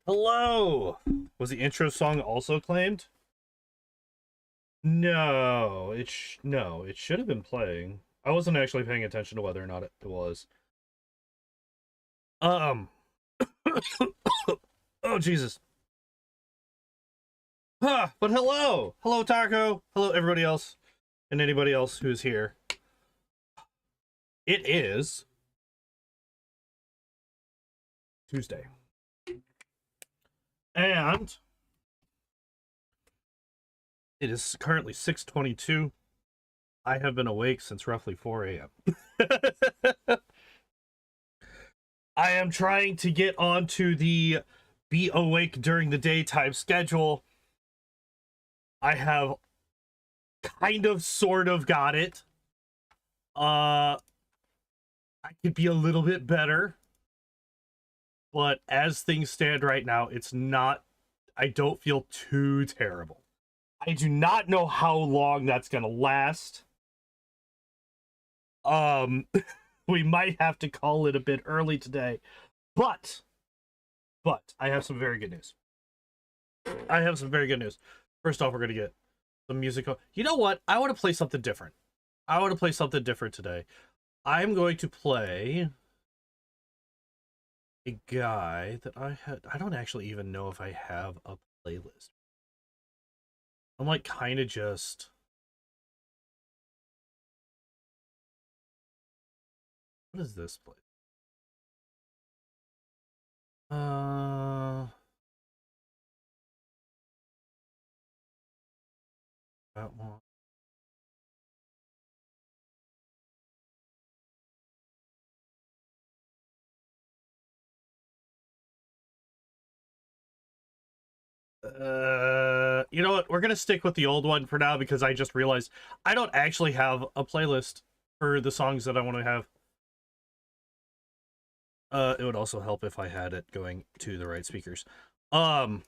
Hello! Was the intro song also claimed? No, it should have been playing. I wasn't actually paying attention to whether or not it was. Um. Oh Jesus. Huh, but hello! Hello Taco! Hello everybody else and anybody else who's here. It is Tuesday. And it is currently 6:22. I have been awake since roughly 4 a.m. I am trying to get onto the be awake during the daytime schedule. I have kind of sort of got it. I could be a little bit better. But as things stand right now, it's not, I don't feel too terrible. I do not know how long that's going to last. We might have to call it a bit early today. But I have some very good news. First off, we're going to get some music. You know what? I want to play something different. Today. I'm going to play a guy that I don't actually even know if I have a playlist. I'm like kind of just what is this place? That one. You know what? We're gonna stick with the old one for now because I just realized I don't actually have a playlist for the songs that I want to have. It would also help if I had it going to the right speakers. Hello,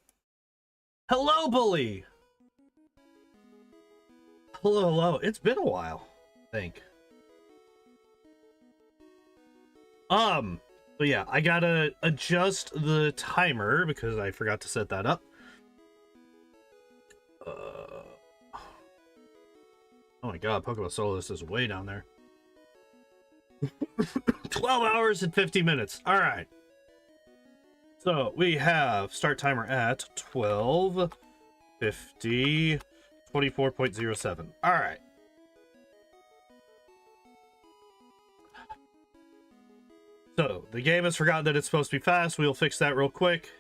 Bully. Hello. It's been a while, I think. But yeah, I gotta adjust the timer because I forgot to set that up. Oh my god, Pokemon Soloist is way down there. 12 hours and 50 minutes. All right. So we have start timer at 12:50, 24.07. All right. So the game has forgotten that it's supposed to be fast. We'll fix that real quick.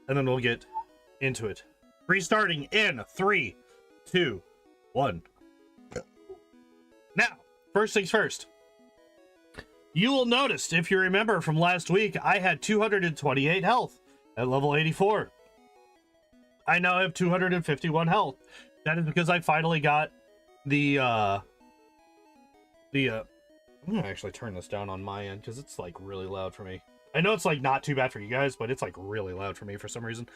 And then we'll get into it. Restarting in 3, 2, 1. Now, first things first. You will notice, if you remember from last week, I had 228 health at level 84. I now have 251 health. That is because I finally got I'm gonna actually turn this down on my end because it's like really loud for me. I know it's like not too bad for you guys, but it's like really loud for me for some reason.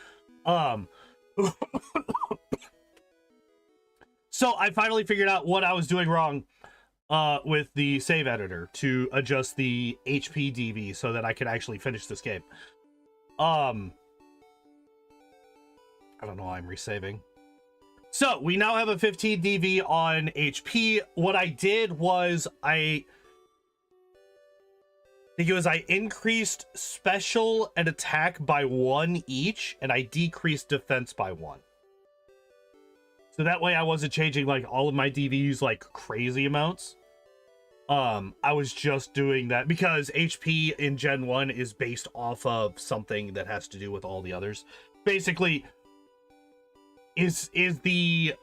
So I finally figured out what I was doing wrong with the save editor to adjust the HP DV so that I could actually finish this game. I don't know why I'm resaving. So we now have a 15 DV on HP. What I did was I increased special and attack by 1 each, and I decreased defense by 1. So that way I wasn't changing like all of my DVs like crazy amounts. I was just doing that because HP in Gen 1 is based off of something that has to do with all the others. Basically, is the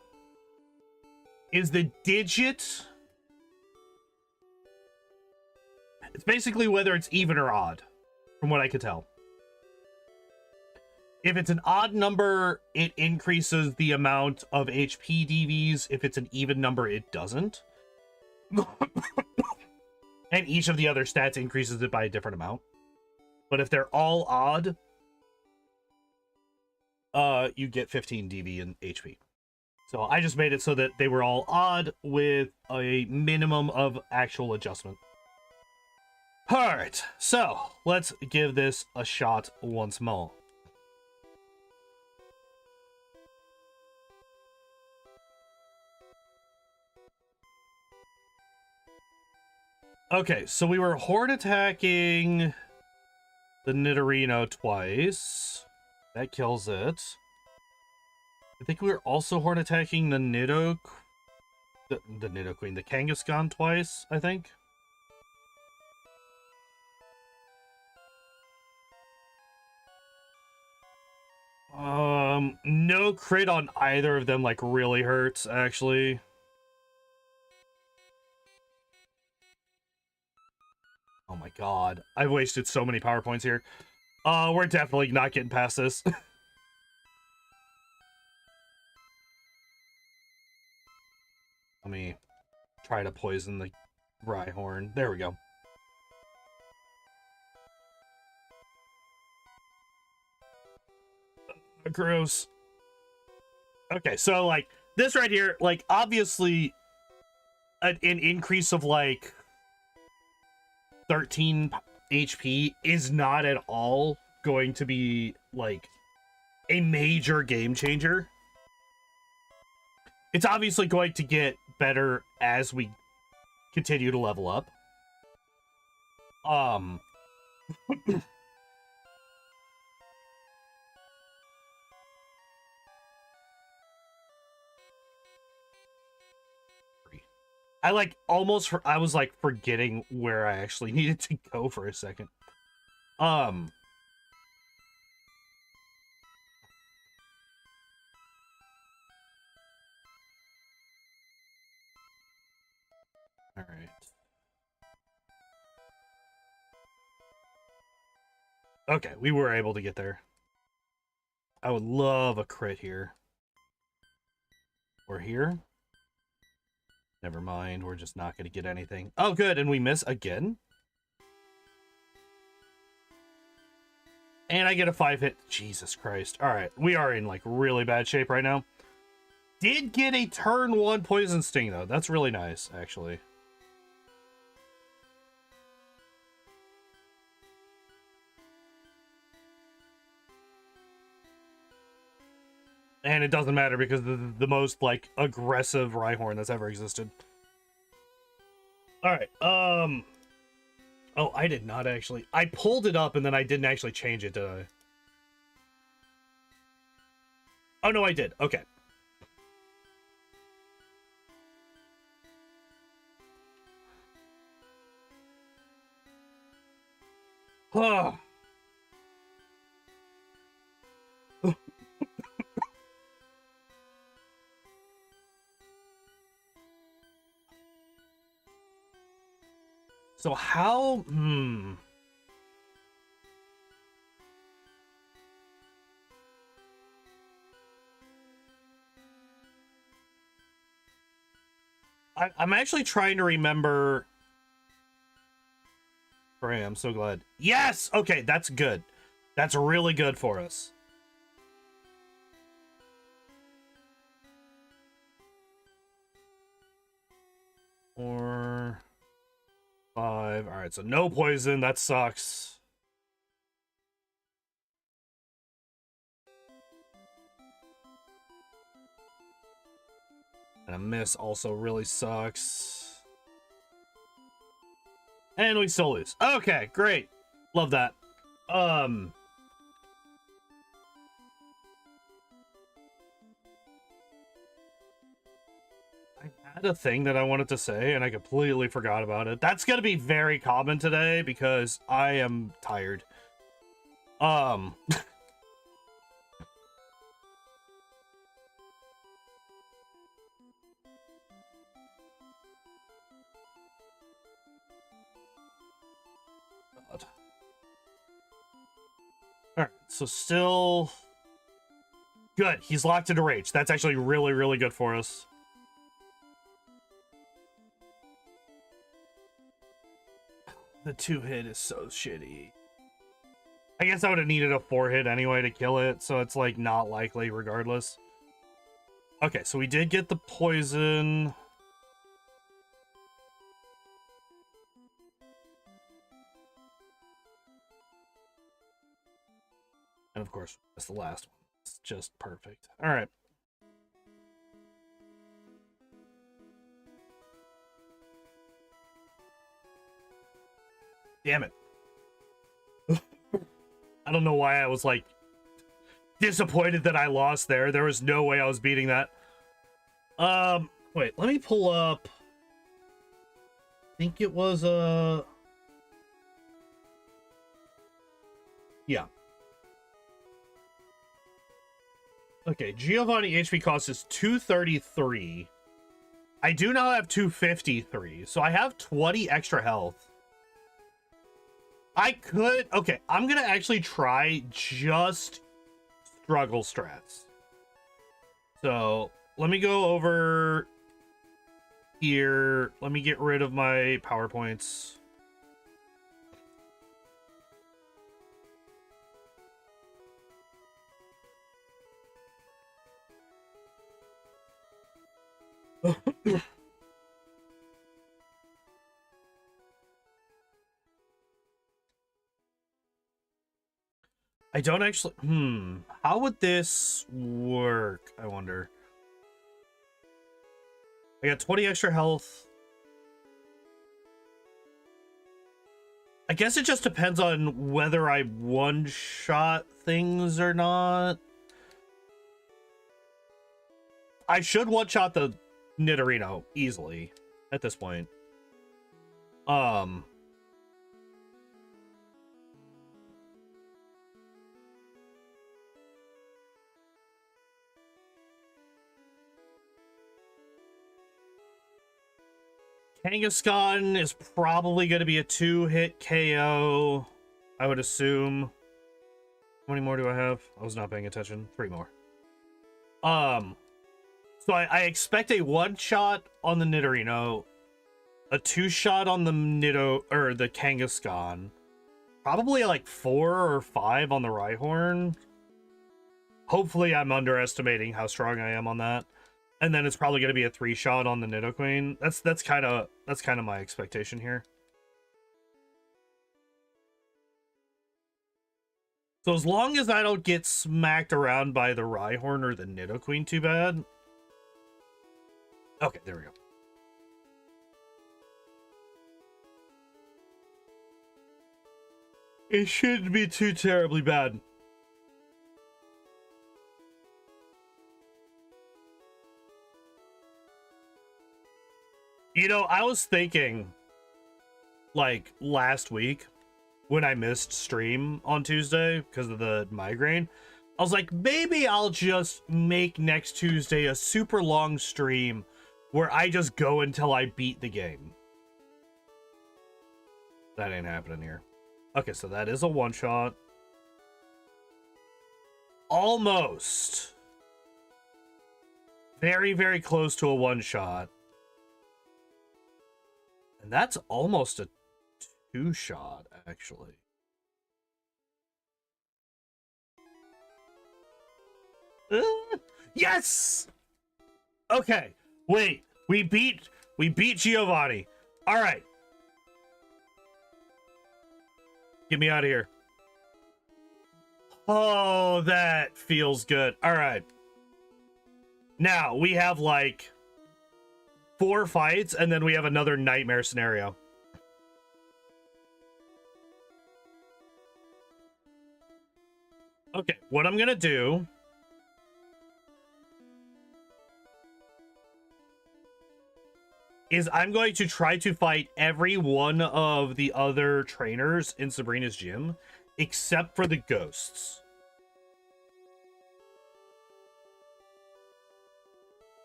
digit, it's basically whether it's even or odd, from what I could tell. If it's an odd number, it increases the amount of HP DVs. If it's an even number, it doesn't. And each of the other stats increases it by a different amount. But if they're all odd, you get 15 DV in HP. So I just made it so that they were all odd with a minimum of actual adjustment. Alright, so let's give this a shot once more. Okay, so we were horde attacking the Nidorino twice. That kills it. I think we were also horde attacking the the Nidoqueen, the Kangaskhan twice, I think. No crit on either of them, like, really hurts, actually. Oh my god. I've wasted so many power points here. We're definitely not getting past this. Let me try to poison the Rhyhorn. There we go. Gross. Okay, so, like, this right here, like, obviously an increase of, like, 13 HP is not at all going to be, like, a major game changer. It's obviously going to get better as we continue to level up. I was like forgetting where I actually needed to go for a second. All right. Okay, we were able to get there. I would love a crit here. Or here. Never mind, we're just not going to get anything. Oh, good, and we miss again? And I get a 5-hit. Jesus Christ. All right, we are in, like, really bad shape right now. Did get a turn 1 Poison Sting, though. That's really nice, actually. And it doesn't matter because the most, like, aggressive Rhyhorn that's ever existed. Alright, oh, I did not actually... I pulled it up and then I didn't actually change it, did I? Oh, no, I did. Okay. Oh. So how... I'm actually trying to remember... Hooray, I'm so glad. Yes! Okay, that's good. That's really good for us. Or... 5. Alright, so no poison. That sucks. And a miss also really sucks. And we still lose. Okay, great. Love that. I had a thing that I wanted to say, and I completely forgot about it. That's gonna be very common today, because I am tired. Alright, so still... Good, he's locked into rage. That's actually really, really good for us. The 2-hit is so shitty. I guess I would have needed a 4-hit anyway to kill it, so it's, like, not likely regardless. Okay, so we did get the poison... And of course, that's the last one. It's just perfect. All right. Damn it. I don't know why I was like disappointed that I lost there. There was no way I was beating that. Wait, let me pull up. I think it was yeah. Okay, Giovanni HP cost is 233. I do now have 253, so I have 20 extra health. I could... Okay, I'm gonna actually try just struggle strats. So, let me go over here. Let me get rid of my PowerPoints. I don't actually... How would this work, I wonder? I got 20 extra health. I guess it just depends on whether I one-shot things or not. I should one-shot the Nidorino easily at this point. Kangaskhan is probably going to be a 2-hit KO, I would assume. How many more do I have? I was not paying attention. 3 more. So I expect a 1-shot on the Nidorino, a 2-shot on the the Kangaskhan, probably like 4 or 5 on the Rhyhorn. Hopefully I'm underestimating how strong I am on that. And then it's probably going to be a 3-shot on the Nidoqueen. That's kind of my expectation here. So as long as I don't get smacked around by the Rhyhorn or the Nidoqueen too bad. Okay, there we go. It shouldn't be too terribly bad. You know, I was thinking, like, last week, when I missed stream on Tuesday because of the migraine, I was like, maybe I'll just make next Tuesday a super long stream where I just go until I beat the game. That ain't happening here. Okay, so that is a 1-shot. Almost. Very, very close to a 1-shot. And that's almost a 2-shot, actually. Yes! Okay, wait. We beat Giovanni. All right. Get me out of here. Oh, that feels good. All right. Now, we have like 4 fights, and then we have another nightmare scenario. Okay, what I'm gonna do is I'm going to try to fight every one of the other trainers in Sabrina's gym, except for the ghosts.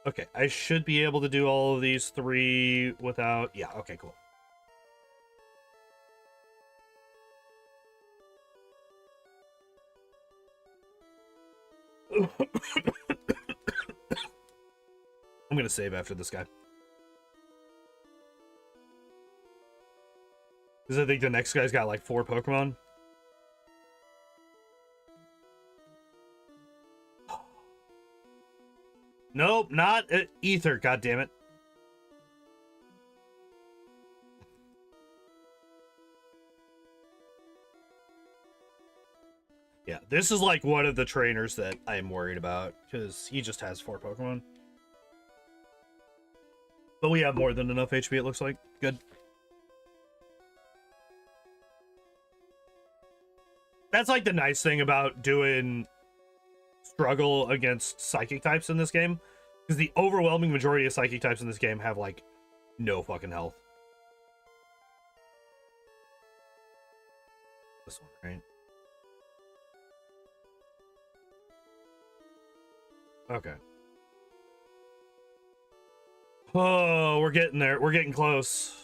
Okay, I should be able to do all of these 3 without... Yeah, okay, cool. I'm gonna save after this guy. Because I think the next guy's got like 4 Pokemon. Nope, not Ether, goddammit. Yeah, this is like one of the trainers that I'm worried about because he just has 4 Pokemon. But we have more than enough HP, it looks like. Good. That's like the nice thing about doing struggle against psychic types in this game. Because the overwhelming majority of psychic types in this game have like no fucking health. This one, right? Okay. Oh, we're getting there. We're getting close.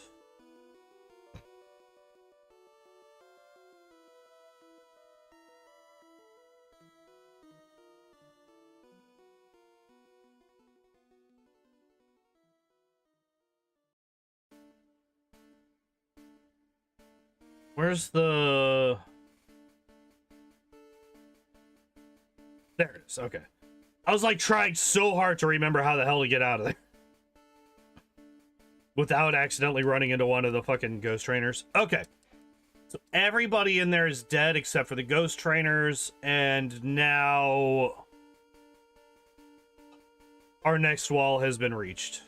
Where's the... There it is. Okay. I was like trying so hard to remember how the hell to get out of there without accidentally running into one of the fucking ghost trainers. Okay. So everybody in there is dead except for the ghost trainers, and now our next wall has been reached.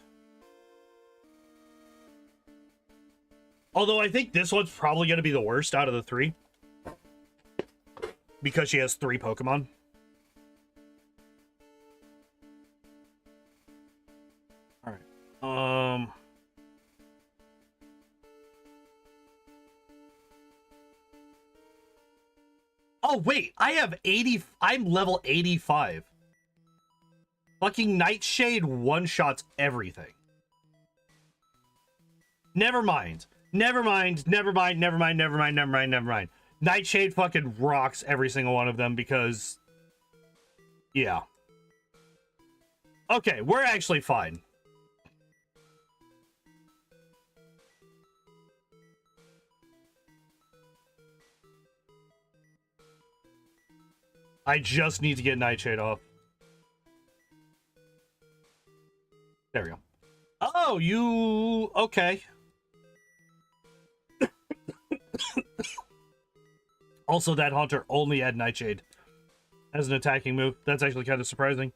Although I think this one's probably going to be the worst out of the 3 because she has 3 Pokemon. All right. Oh, wait. I have 80. I'm level 85. Fucking Nightshade one-shots everything. Never mind. Never mind. Never mind. Never mind. Never mind. Never mind. Never mind. Nightshade fucking rocks every single one of them because... Yeah. Okay, we're actually fine. I just need to get Nightshade off. There we go. Oh, you... Okay. Also, that Haunter only had Nightshade as an attacking move. That's actually kind of surprising.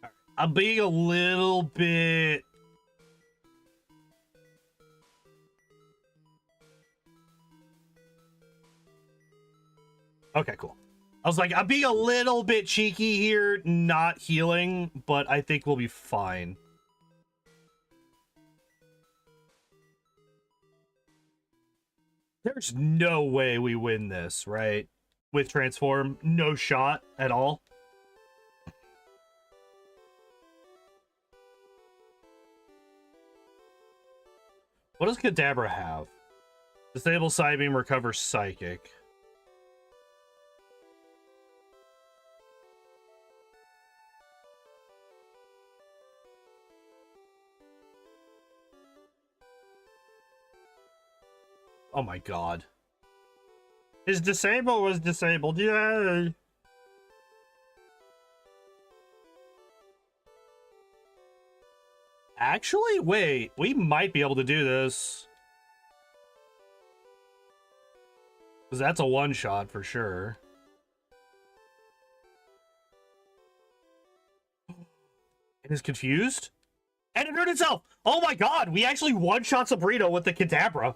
Right. I'm being a little bit... Okay, cool. I was like, I'm being a little bit cheeky here, not healing, but I think we'll be fine. There's no way we win this, right? With Transform, no shot at all. What does Kadabra have? Disable Psybeam, recover Psychic. Oh my god. His disable was disabled, yay! Actually, wait, we might be able to do this. Because that's a one-shot for sure. It is confused? And it hurt itself! Oh my god, we actually one-shot Sabrina with the Kadabra.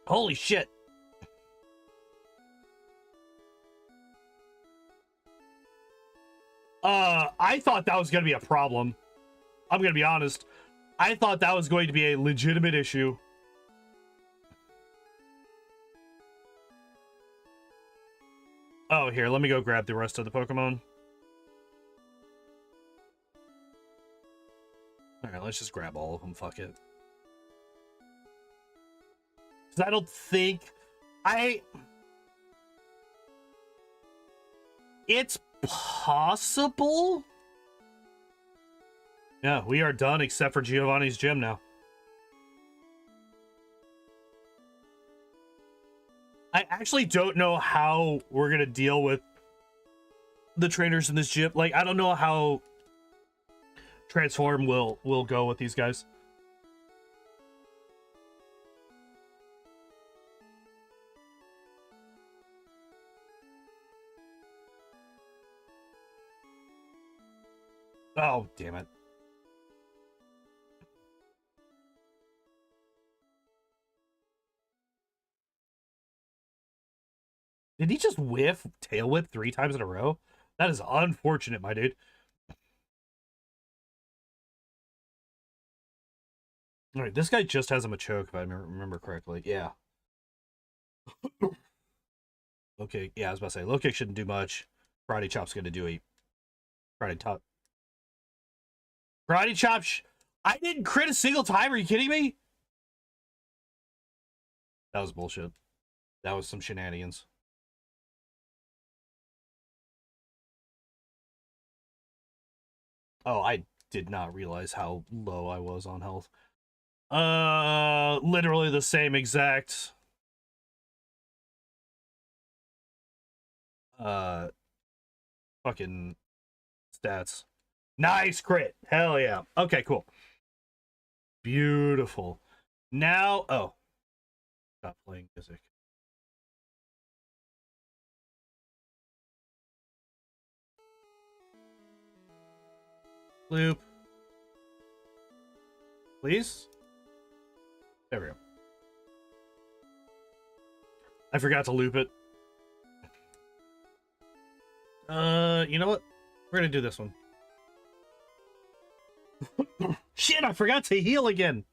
Holy shit. I thought that was going to be a problem. I'm going to be honest. I thought that was going to be a legitimate issue. Oh, here, let me go grab the rest of the Pokemon. Alright, let's just grab all of them, fuck it. Because I don't think... It's possible? Yeah, we are done except for Giovanni's gym now. I actually don't know how we're going to deal with the trainers in this gym. Like, I don't know how Transform will go with these guys. Oh, damn it. Did he just whiff Tail Whip 3 times in a row? That is unfortunate, my dude. Alright, this guy just has a Machoke, if I remember correctly. Yeah. Okay, yeah, I was about to say, low kick shouldn't do much. Karate Chop's gonna do a Karate Chop. Karate Chop. I didn't crit a single time. Are you kidding me? That was bullshit. That was some shenanigans. Oh, I did not realize how low I was on health. Literally the same exact fucking stats. Nice crit. Hell yeah. Okay, cool. Beautiful. Now, oh. Stop playing music. Loop. Please? There we go. I forgot to loop it. You know what? We're gonna do this one. Shit, I forgot to heal again.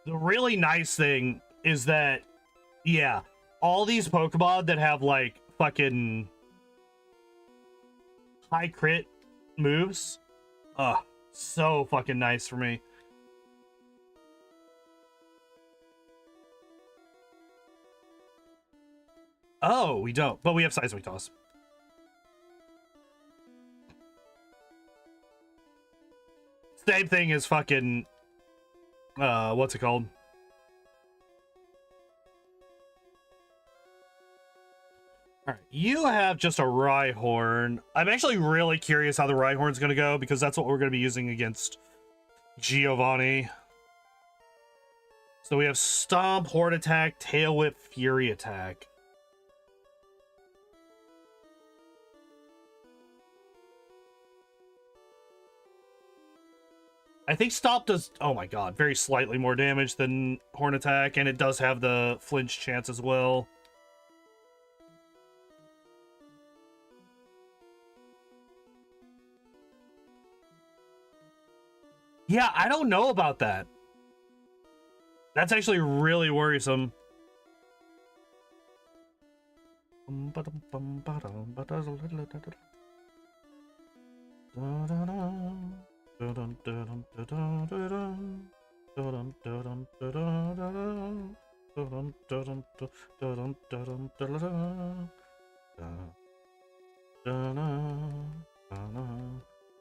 The really nice thing is that, yeah, all these Pokemon that have, like, fucking high crit moves, so fucking nice for me. Oh, we don't, but we have Seismic Toss. Same thing as fucking, what's it called? Alright, you have just a Rhyhorn. I'm actually really curious how the Rhyhorn's gonna go, because that's what we're gonna be using against Giovanni. So we have Stomp, Horn Attack, Tail Whip, Fury Attack. I think Stomp does, oh my god, very slightly more damage than Horn Attack, and it does have the flinch chance as well. Yeah, I don't know about that. That's actually really worrisome.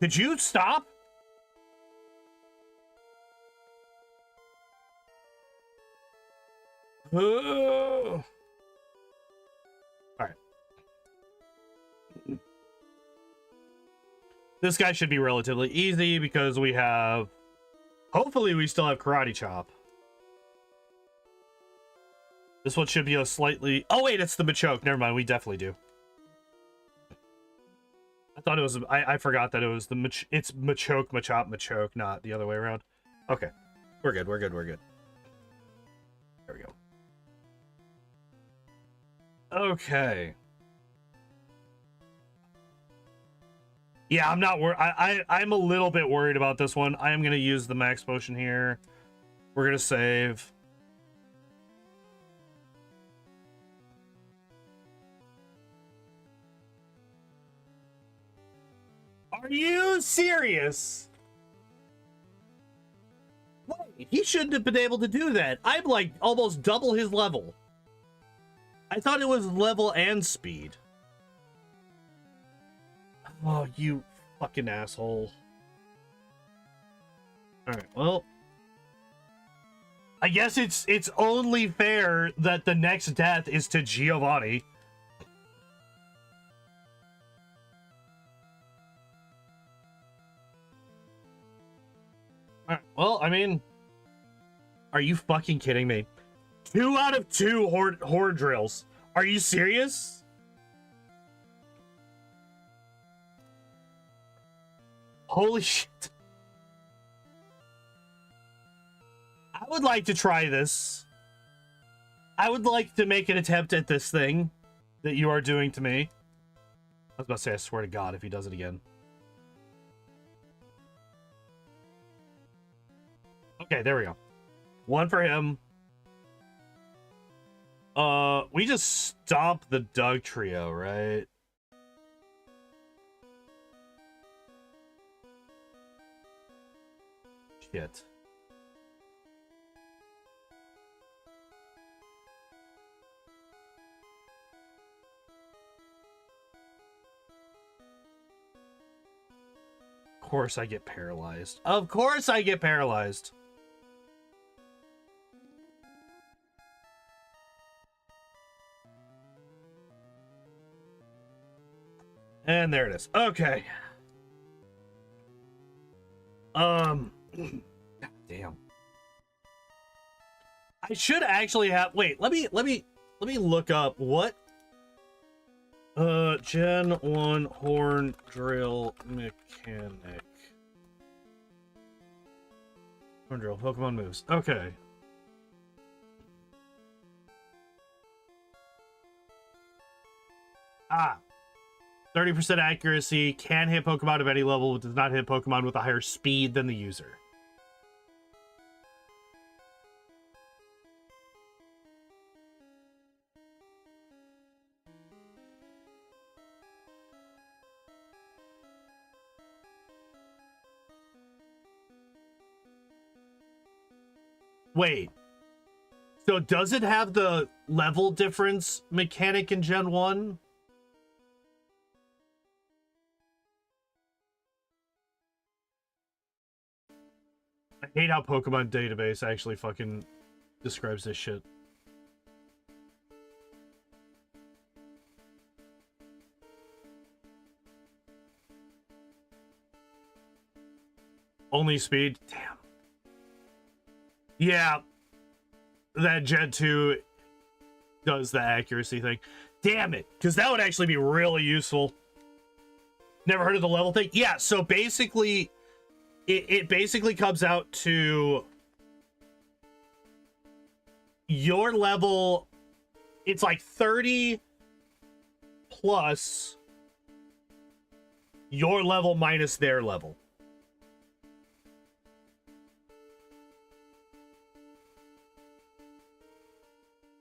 Could you stop? All right. This guy should be relatively easy because we have, hopefully we still have Karate Chop. This one should be a slightly, oh wait, it's the Machoke. Never mind, we definitely do. I thought it was, I forgot that it was the it's Machoke, Machop, Machoke, not the other way around. Okay, we're good, we're good, we're good. There we go. Okay. Yeah, I'm not worried. I'm a little bit worried about this one. I am going to use the max potion here. We're going to save. Are you serious? Wait, he shouldn't have been able to do that. I'm like almost double his level. I thought it was level and speed. Oh, you fucking asshole. Alright, well. I guess it's only fair that the next death is to Giovanni. Alright, well, I mean, are you fucking kidding me? 2 out of 2 horde drills. Are you serious? Holy shit. I would like to try this. I would like to make an attempt at this thing that you are doing to me. I was about to say, I swear to God, if he does it again. Okay, there we go. One for him. We just stomped the Doug trio, right? Shit. Of course I get paralyzed. Of course I get paralyzed. And there it is. Okay. God damn. I should actually have. Wait. Let me look up what. Gen 1 horn drill mechanic. Horn drill Pokemon moves. Okay. Ah. 30% accuracy, can hit Pokemon of any level, but does not hit Pokemon with a higher speed than the user. Wait. So does it have the level difference mechanic in Gen 1? I hate how Pokemon Database actually fucking describes this shit. Only speed? Damn. Yeah. That Gen 2 does the accuracy thing. Damn it. Because that would actually be really useful. Never heard of the level thing? Yeah, so basically... It basically comes out to your level. It's like 30 plus your level minus their level.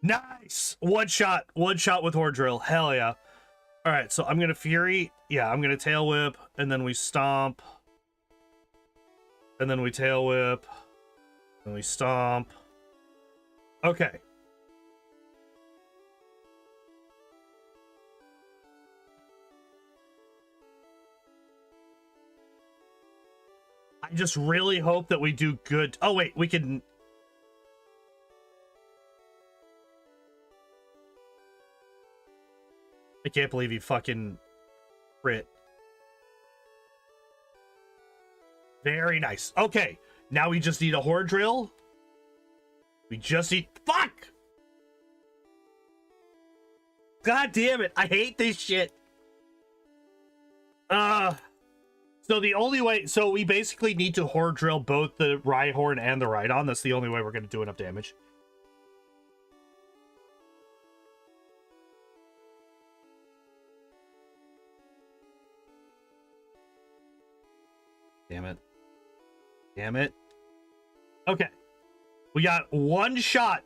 Nice. One shot with Horde Drill. Hell yeah. All right, so I'm gonna Fury. Yeah, I'm gonna Tail Whip, and then we Stomp. And then we Tail Whip. And we Stomp. Okay. I just really hope that we do good. Oh, wait, we can... I can't believe you fucking crit. Very nice. Okay, now we just need a Horde Drill. We just need... Fuck! God damn it, I hate this shit. So the only way... So we basically need to Horde Drill both the Rhyhorn and the Rhydon. That's the only way we're going to do enough damage. Damn it. Damn it. Okay. We got one shot.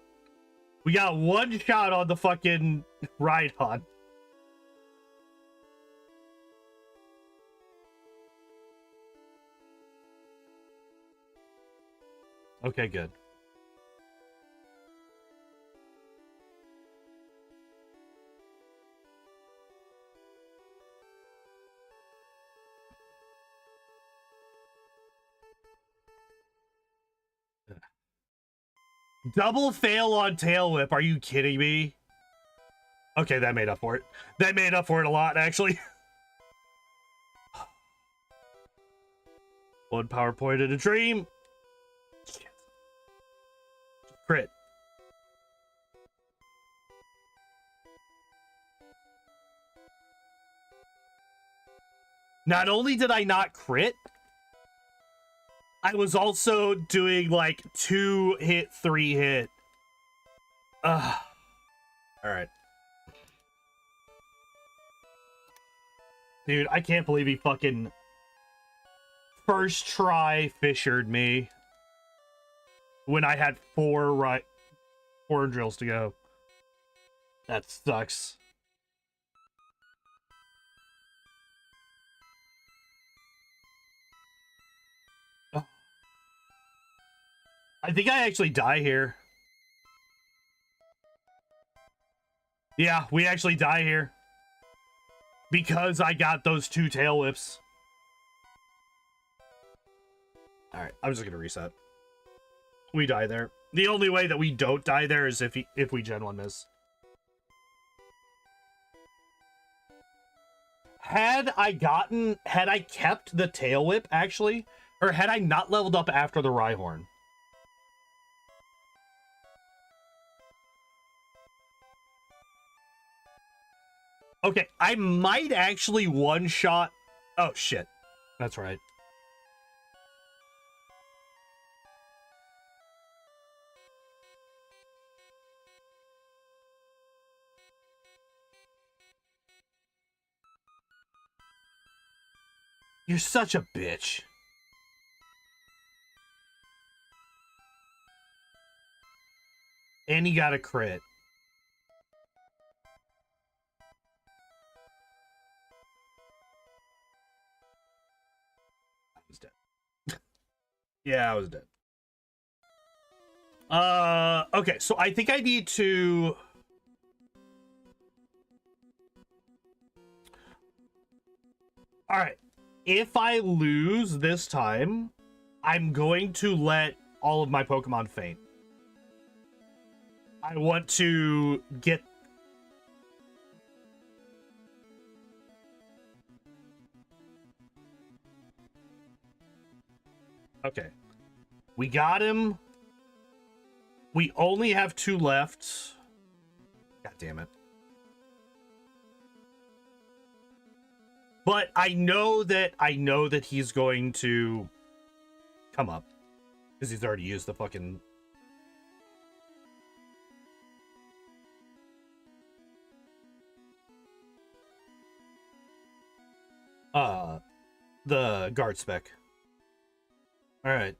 We got one shot on the fucking Rhydon. Okay, good. Double fail on Tail Whip. Are you kidding me? Okay, that made up for it. That made up for it a lot, actually. One power point in a dream. Shit. Crit. Not only did I not crit, I was also doing like 2-hit, 3-hit. All right. Dude, I can't believe he fucking first try fissured me when I had 4 drills to go. That sucks. I think I actually die here. Yeah, we actually die here. Because I got those 2 tail whips. Alright, I'm just gonna reset. We die there. The only way that we don't die there is if we Gen 1 this. Had I kept the tail whip, actually, or had I not leveled up after the Rhyhorn? Okay, I might actually one-shot... Oh, shit. That's right. You're such a bitch. And he got a crit. I was dead. Yeah, I was dead. Okay, so I think I need to... Alright. If I lose this time, I'm going to let all of my Pokemon faint. I want to get... Okay. We got him. We only have 2 left. God damn it. But I know that he's going to come up. Because he's already used the fucking... the guard spec. Alright.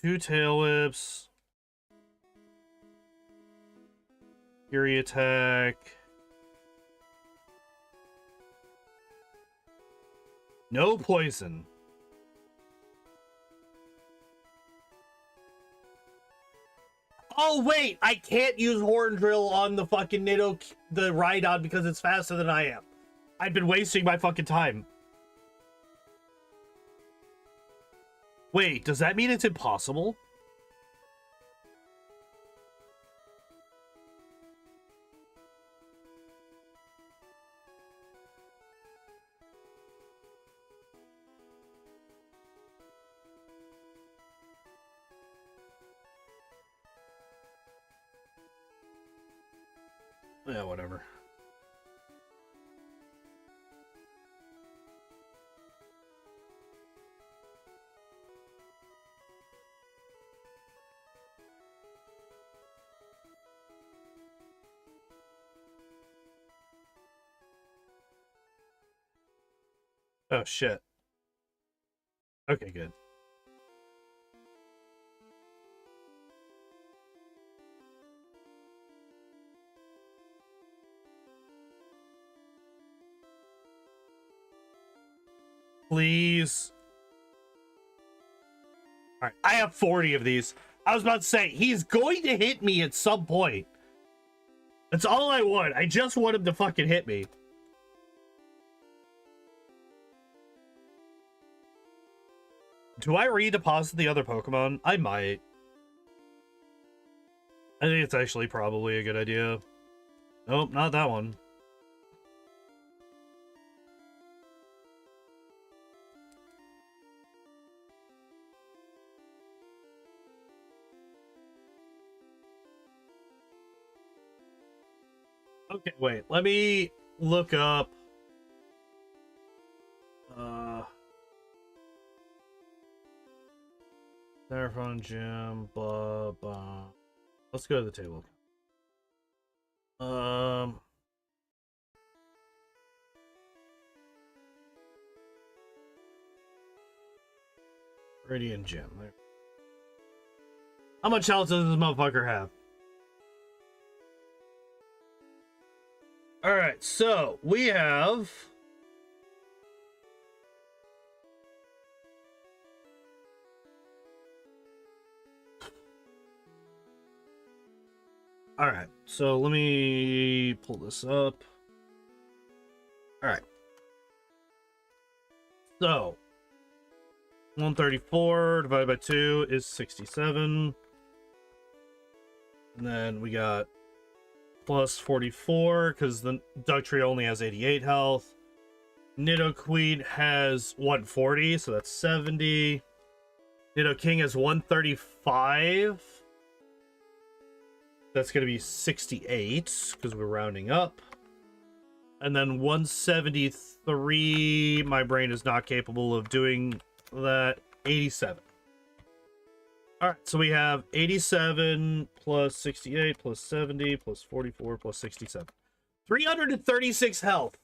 2 tail whips. Fury attack. No poison. Oh, wait! I can't use Horn Drill on the fucking the Rhydon because it's faster than I am. I've been wasting my fucking time. Wait, does that mean it's impossible? Yeah, whatever. Oh, shit. Okay, good. Please. All right, I have 40 of these. I was about to say, he's going to hit me at some point. That's all I want. I just want him to fucking hit me. Do I redeposit the other Pokemon? I might. I think it's actually probably a good idea. Nope, not that one. Okay, wait. Let me look up. Marathon gym, blah, blah. Let's go to the table. Radiant gym. There. How much health does this motherfucker have? Alright, so we have... Alright, so let me pull this up. Alright. So, 134 divided by 2 is 67. And then we got plus 44 because the Dugtree only has 88 health. Nidoqueen has 140, so that's 70. Nidoking has 135. That's going to be 68 because we're rounding up. And then 173, my brain is not capable of doing that. 87. All right, so we have 87 plus 68 plus 70 plus 44 plus 67. 336 health.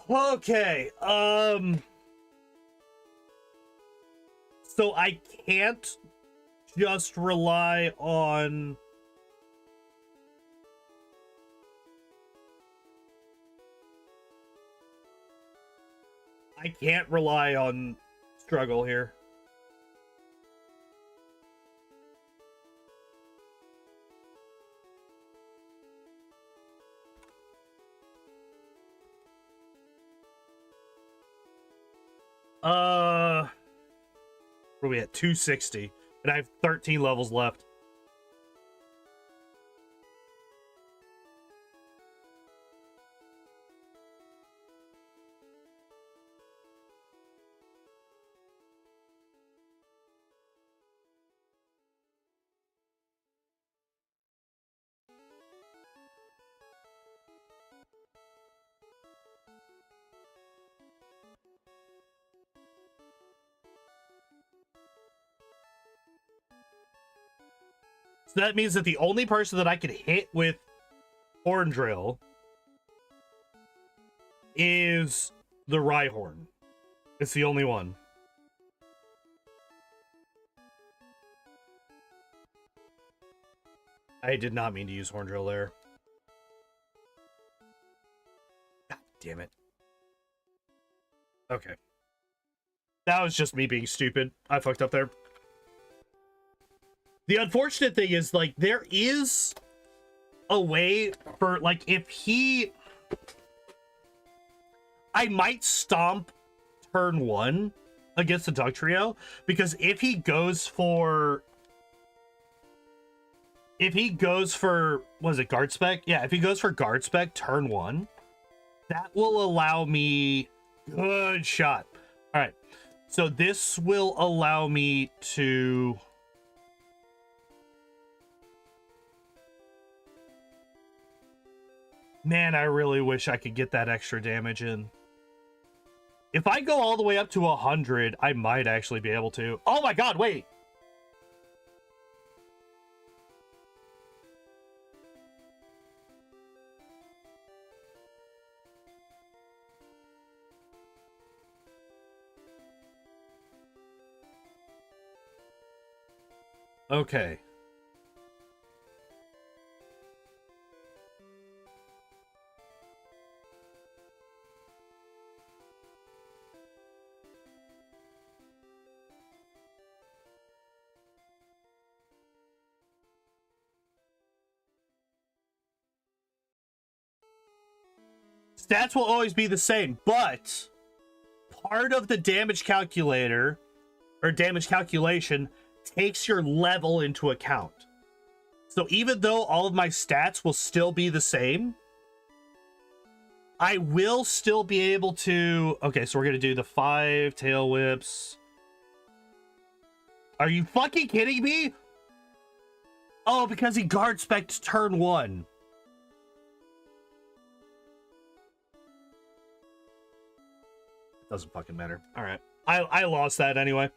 Okay, so I can't just rely on... I can't rely on struggle here. What are we at? 260. And I have 13 levels left. So that means that the only person that I could hit with Horn Drill is the Rhyhorn. It's the only one. I did not mean to use Horn Drill there. God damn it. Okay. That was just me being stupid. I fucked up there. The unfortunate thing is, like, there is a way for, like, if he... I might stomp turn 1 against the Dugtrio, because if he goes for... was it Guard Spec? Yeah, if he goes for Guard Spec turn 1, that will allow me... Good shot. Alright, so this will allow me to... Man, I really wish I could get that extra damage in. If I go all the way up to 100, I might actually be able to. Oh my god, wait! Okay. Stats will always be the same, but part of the damage calculator or damage calculation takes your level into account. So even though all of my stats will still be the same, I will still be able to... Okay, so we're going to do the 5 tail whips. Are you fucking kidding me? Oh, because he guard spec'd turn 1. Doesn't fucking matter. All right. I lost that anyway.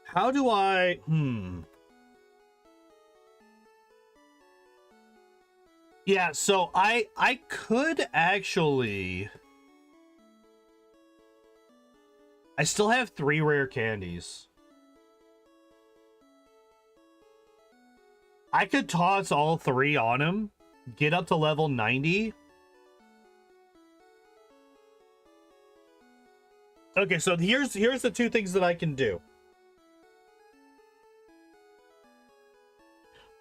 How do I... Yeah, so I could actually... I still have 3 rare candies. I could toss all 3 on him, get up to level 90. Okay, so here's the 2 things that I can do.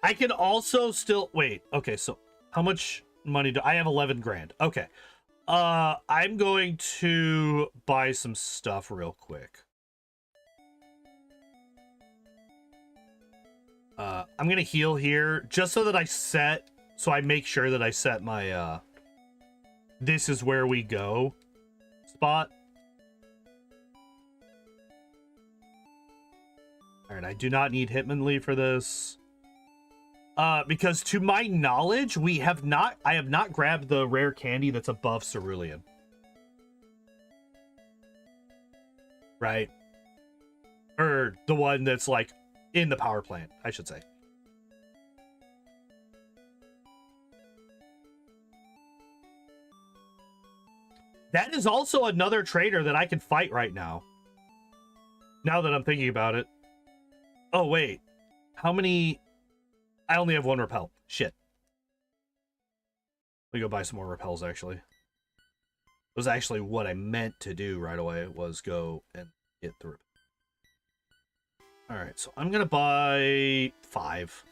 I can also still... Wait, okay, so how much money do I have? 11 grand. Okay. I'm going to buy some stuff real quick. I'm gonna heal here just so that I make sure that I set my this is where we go spot. All right, I do not need Hitmonlee for this. Because to my knowledge, I have not grabbed the rare candy that's above Cerulean. Right? Or the one that's like in the power plant, I should say. That is also another trainer that I can fight right now. Now that I'm thinking about it. Oh, wait. How many... I only have 1 repel. Shit. Let me go buy some more repels, actually. It was actually what I meant to do right away, was go and get the repel. Alright, so I'm gonna buy 5.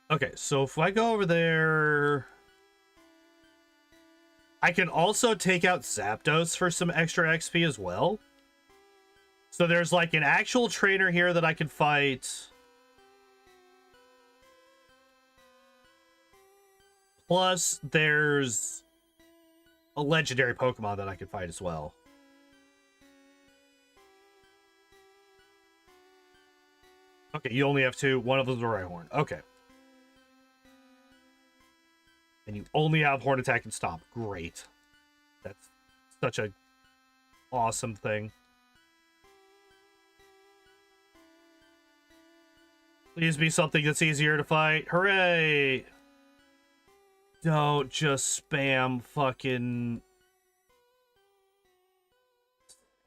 Okay, so if I go over there... I can also take out Zapdos for some extra XP as well. So there's like an actual trainer here that I can fight. Plus, there's a legendary Pokemon that I can fight as well. Okay, you only have 2. One of them's a Rhyhorn. Okay. And you only have Horn Attack and Stomp. Great. That's such a awesome thing. Please be something that's easier to fight. Hooray! Don't just spam fucking...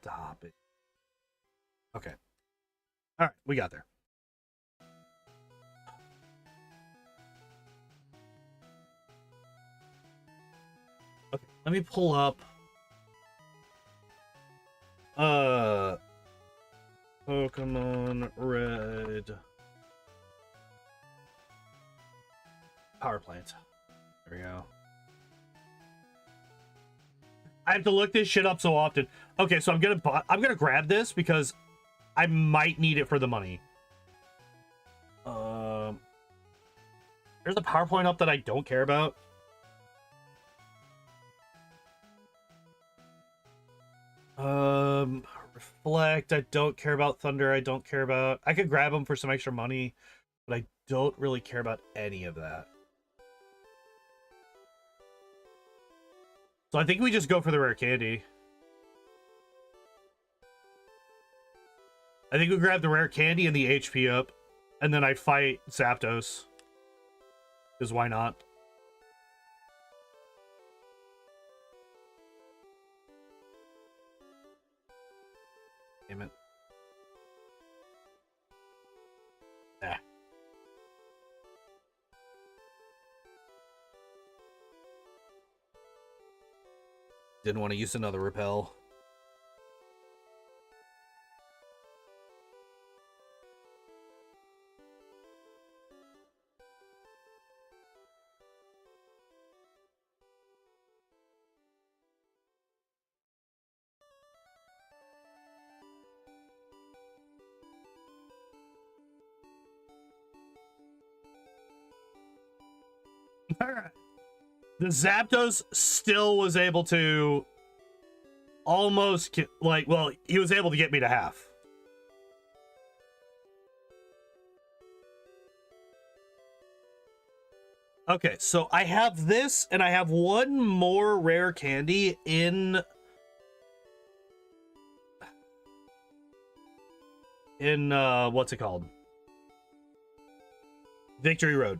Stop it. Okay. Alright, we got there. Okay, let me pull up... Pokemon Red... Power plant. There we go. I have to look this shit up so often. Okay, so I'm gonna grab this because I might need it for the money. There's a PowerPoint up that I don't care about. Reflect, I don't care about. Thunder, I don't care about. I could grab them for some extra money, but I don't really care about any of that. So I think we just go for the rare candy. I think we grab the rare candy and the HP up, and then I fight Zapdos. Because why not? Damn it. Ah. Didn't want to use another repel. Alright. The Zapdos still was able to almost, like, well, he was able to get me to half. Okay, so I have this, and I have one more rare candy in what's it called? Victory Road.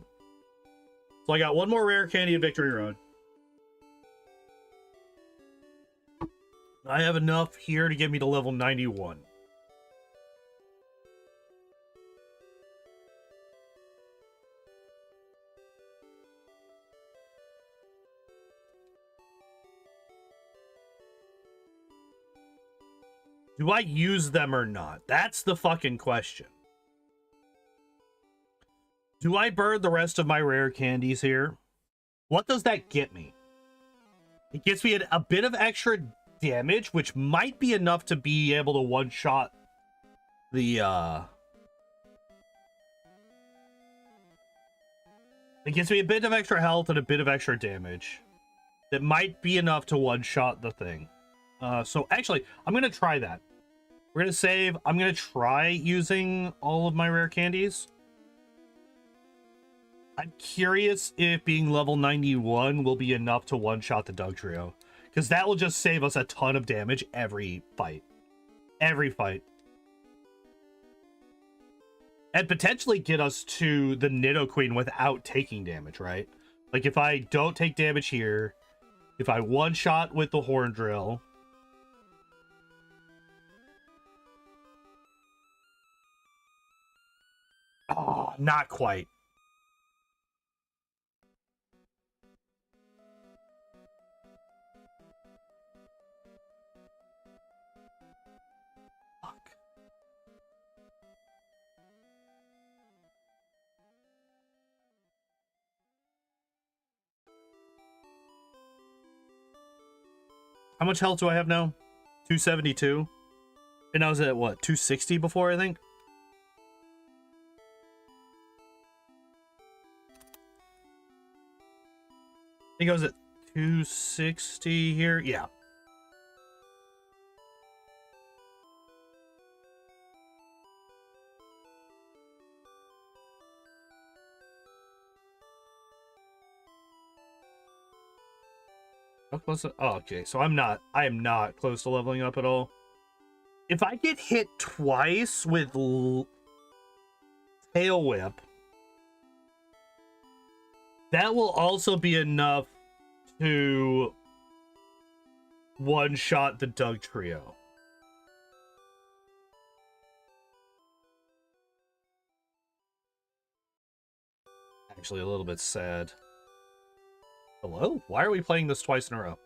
So I got one more rare candy in Victory Road. I have enough here to get me to level 91. Do I use them or not? That's the fucking question. Do I burn the rest of my rare candies here? What does that get me? It gets me a bit of extra damage, which might be enough to be able to one-shot the, It gives me a bit of extra health and a bit of extra damage. That might be enough to one-shot the thing. So actually, I'm going to try that. We're going to save. I'm going to try using all of my rare candies. I'm curious if being level 91 will be enough to one-shot the Dugtrio. Because that will just save us a ton of damage every fight. Every fight. And potentially get us to the Nidoqueen without taking damage, right? Like, if I don't take damage here, if I one-shot with the Horn Drill... Oh, not quite. Fuck. How much health do I have now? 272. And I was at what, 260 before, I think? I think I was at 260 here. Yeah. How close to, oh, okay. So I am not close to leveling up at all. If I get hit twice with Tail Whip, that will also be enough to one-shot the Dugtrio. Actually, a little bit sad. Hello? Why are we playing this twice in a row?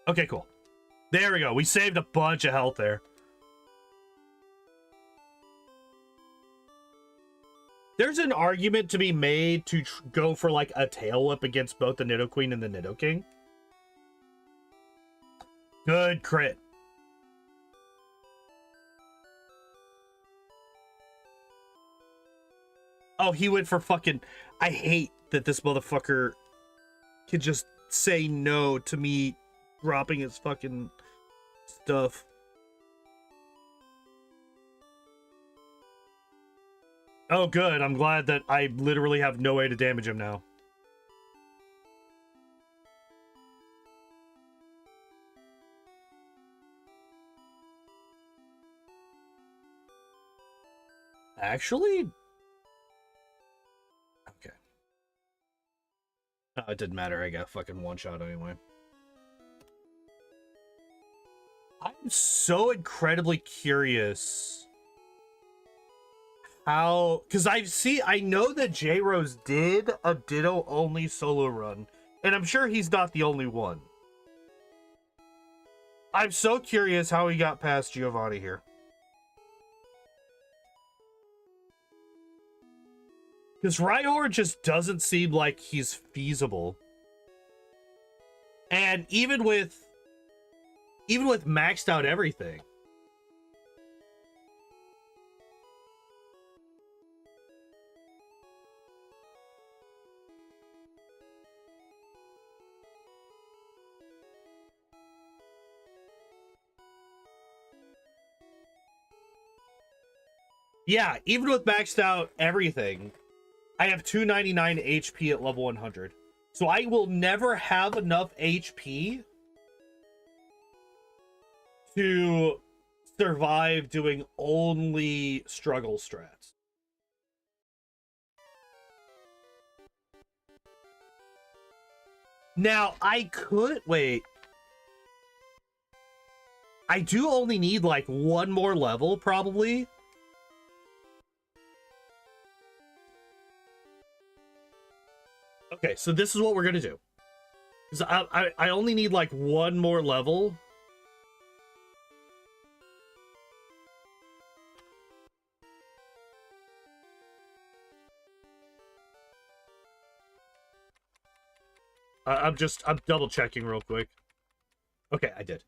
Okay, cool. There we go. We saved a bunch of health there. There's an argument to be made to go for, like, a Tail Whip against both the Nidoqueen and the Nidoking. Good crit. Oh, he went for fucking... I hate that this motherfucker can just say no to me dropping his fucking stuff. Oh, good. I'm glad that I literally have no way to damage him now. Actually? Okay. Oh, it didn't matter. I got fucking one shot anyway. I'm so incredibly curious how, because I know that J-Rose did a Ditto only solo run, and I'm sure he's not the only one. I'm so curious how he got past Giovanni here. Because Rhyhorn just doesn't seem like he's feasible. And even with maxed out everything, Yeah, even with maxed out everything, I have 299 HP at level 100. So I will never have enough HP to survive doing only struggle strats. Now, I could... Wait. I do only need, like, one more level, probably. Okay, so this is what we're gonna do. Because I only need, like, one more level. I'm double checking real quick. Okay, I did.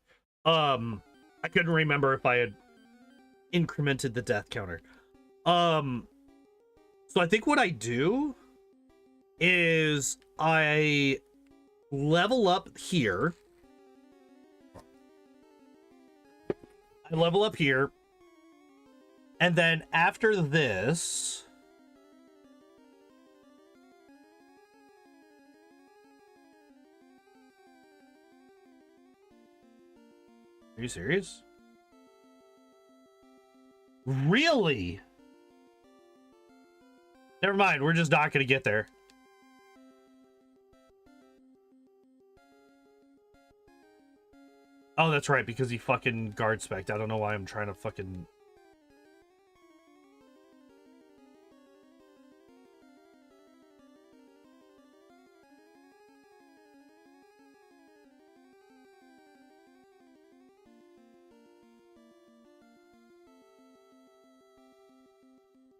I couldn't remember if I had incremented the death counter. So I think what I do is I level up here. I level up here. And then after this... Are you serious? Really? Never mind, we're just not gonna get there. Oh, that's right, because he fucking guard spec'd. I don't know why I'm trying to fucking...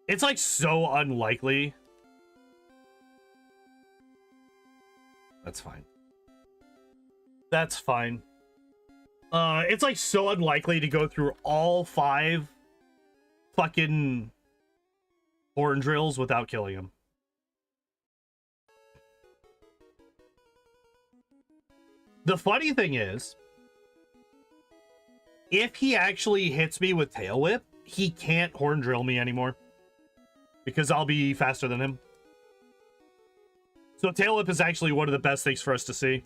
It's like so unlikely. That's fine. That's fine. It's like so unlikely to go through all 5 fucking horn drills without killing him. The funny thing is, if he actually hits me with Tail Whip, he can't horn drill me anymore. Because I'll be faster than him. So Tail Whip is actually one of the best things for us to see.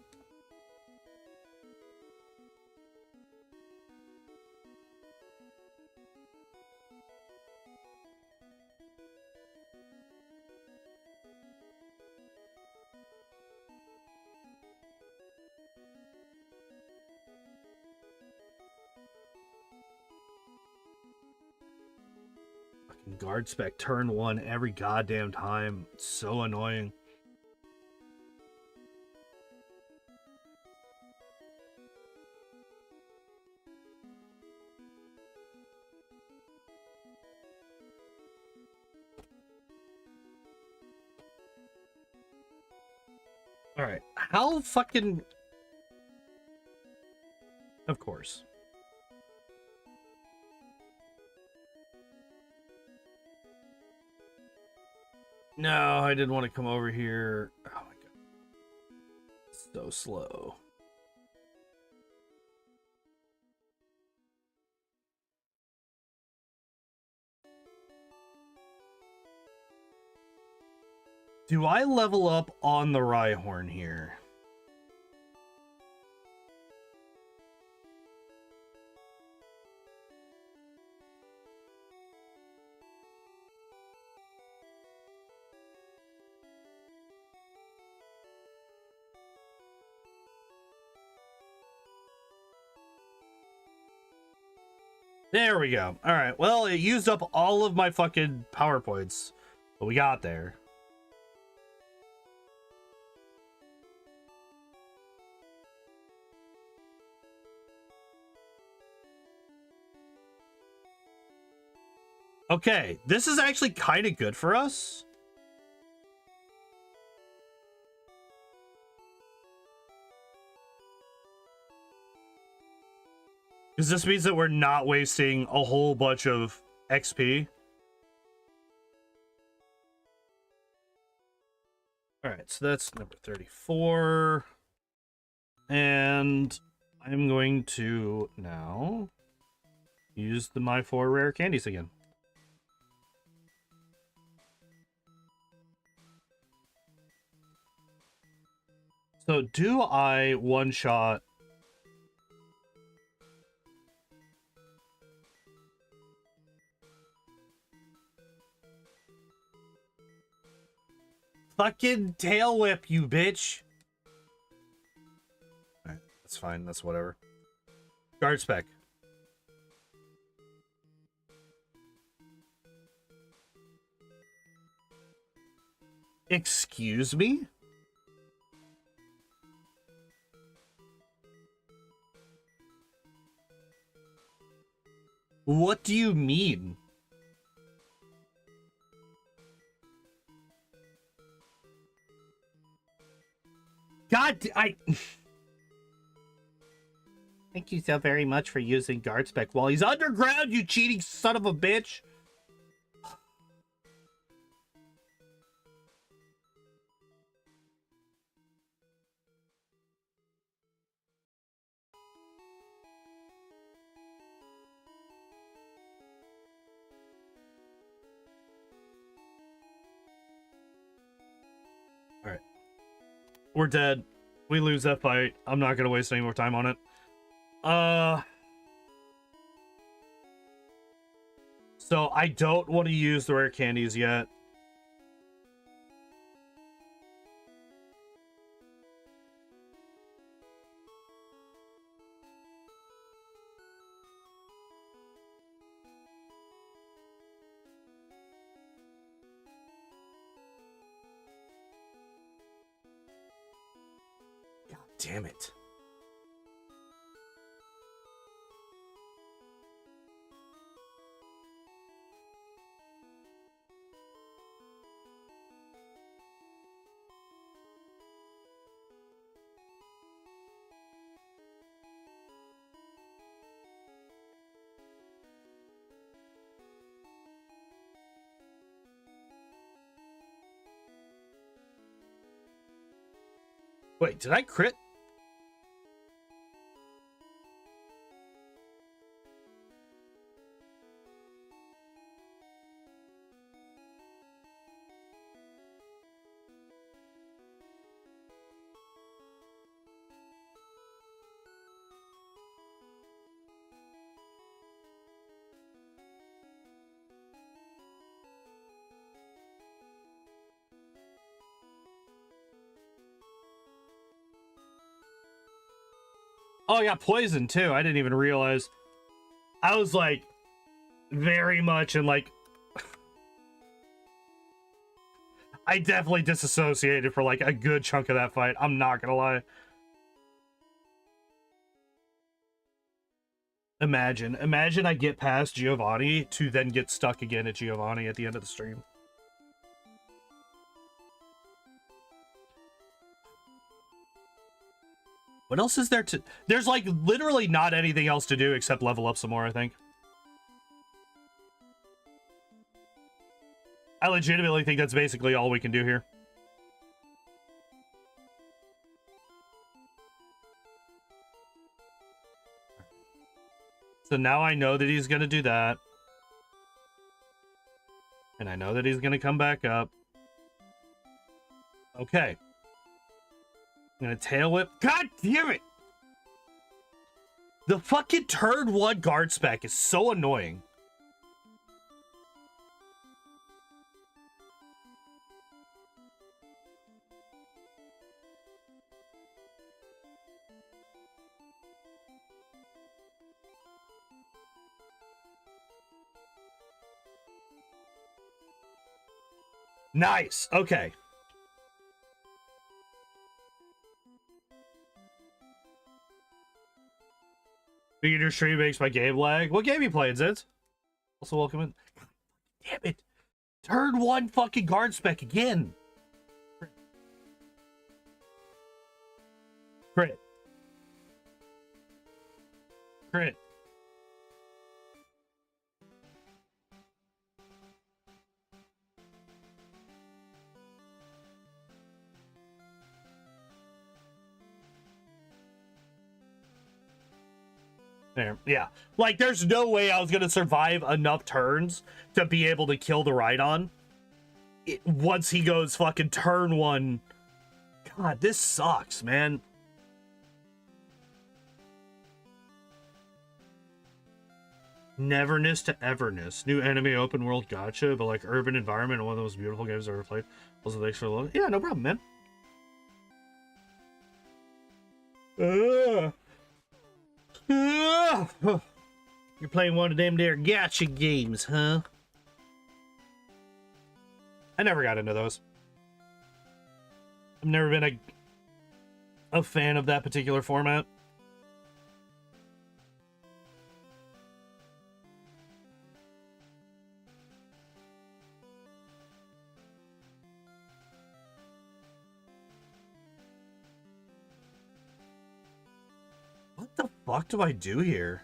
Guard spec turn 1 every goddamn time. It's so annoying. Alright, how fucking... Of course. No, I didn't want to come over here. Oh my god. So slow. Do I level up on the Rhyhorn here? There we go. All right. Well, it used up all of my fucking power points, but we got there. Okay, this is actually kind of good for us. Because this means that we're not wasting a whole bunch of XP. Alright, so that's number 34. And I'm going to now use my 4 rare candies again. So do I one-shot? Fucking tail whip, you bitch. Alright, that's fine. That's whatever. Guard spec. Excuse me? What do you mean? God, thank you so very much for using guard spec while he's underground, you cheating son of a bitch. All right. We're dead. We lose that fight. I'm not going to waste any more time on it. So I don't want to use the rare candies yet. God damn it. Wait, did I crit? Oh, I got poison too. I didn't even realize. I was like very much in like I definitely disassociated for like a good chunk of that fight. I'm not gonna lie. Imagine I get past Giovanni to then get stuck again at Giovanni at the end of the stream. What else is there to... There's, like, literally not anything else to do except level up some more, I think. I legitimately think that's basically all we can do here. So now I know that he's going to do that. And I know that he's going to come back up. Okay. I'm gonna tail whip. God damn it! The fucking turn 1 guard spec is so annoying. Nice. Okay. Being your stream makes my game lag. What game you playing, Zeds? Also welcome in. God damn it. Turn 1 fucking guard spec again. Crit. Crit. There. Yeah. Like, there's no way I was going to survive enough turns to be able to kill the Rhydon once he goes fucking turn 1 God, this sucks, man. Neverness to Everness. New anime open world gacha, but like urban environment, one of the most beautiful games I've ever played. Also, thanks for love. Yeah, no problem, man. You're playing one of them there gacha games, huh? I never got into those. I've never been a fan of that particular format. What the fuck do I do here?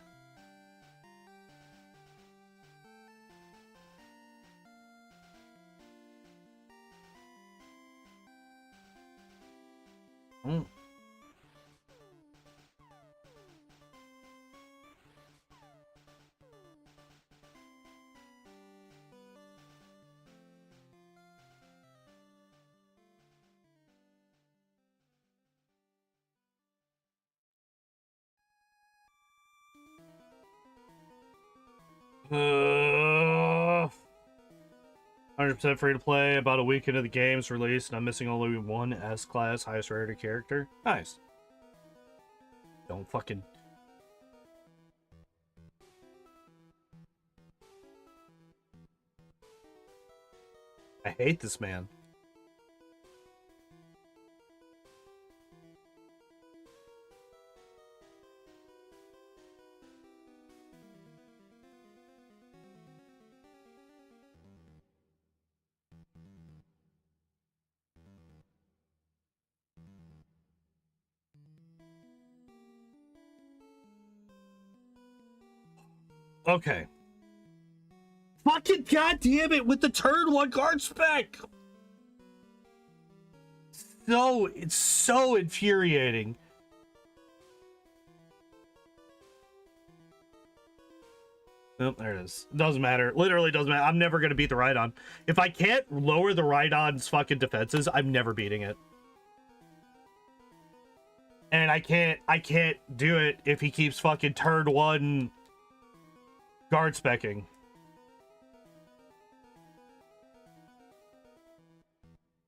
Uh, 100% free to play, about a week into the game's release, and I'm missing only one S-class highest rarity character. Nice. Don't fucking... I hate this man. Okay. Fucking goddamn it with the turn 1 guard spec! It's so infuriating. Oh, there it is. Doesn't matter. Literally doesn't matter. I'm never gonna beat the Rhydon. If I can't lower the Rhydon's fucking defenses, I'm never beating it. And I can't do it if he keeps fucking turn 1 guard specking.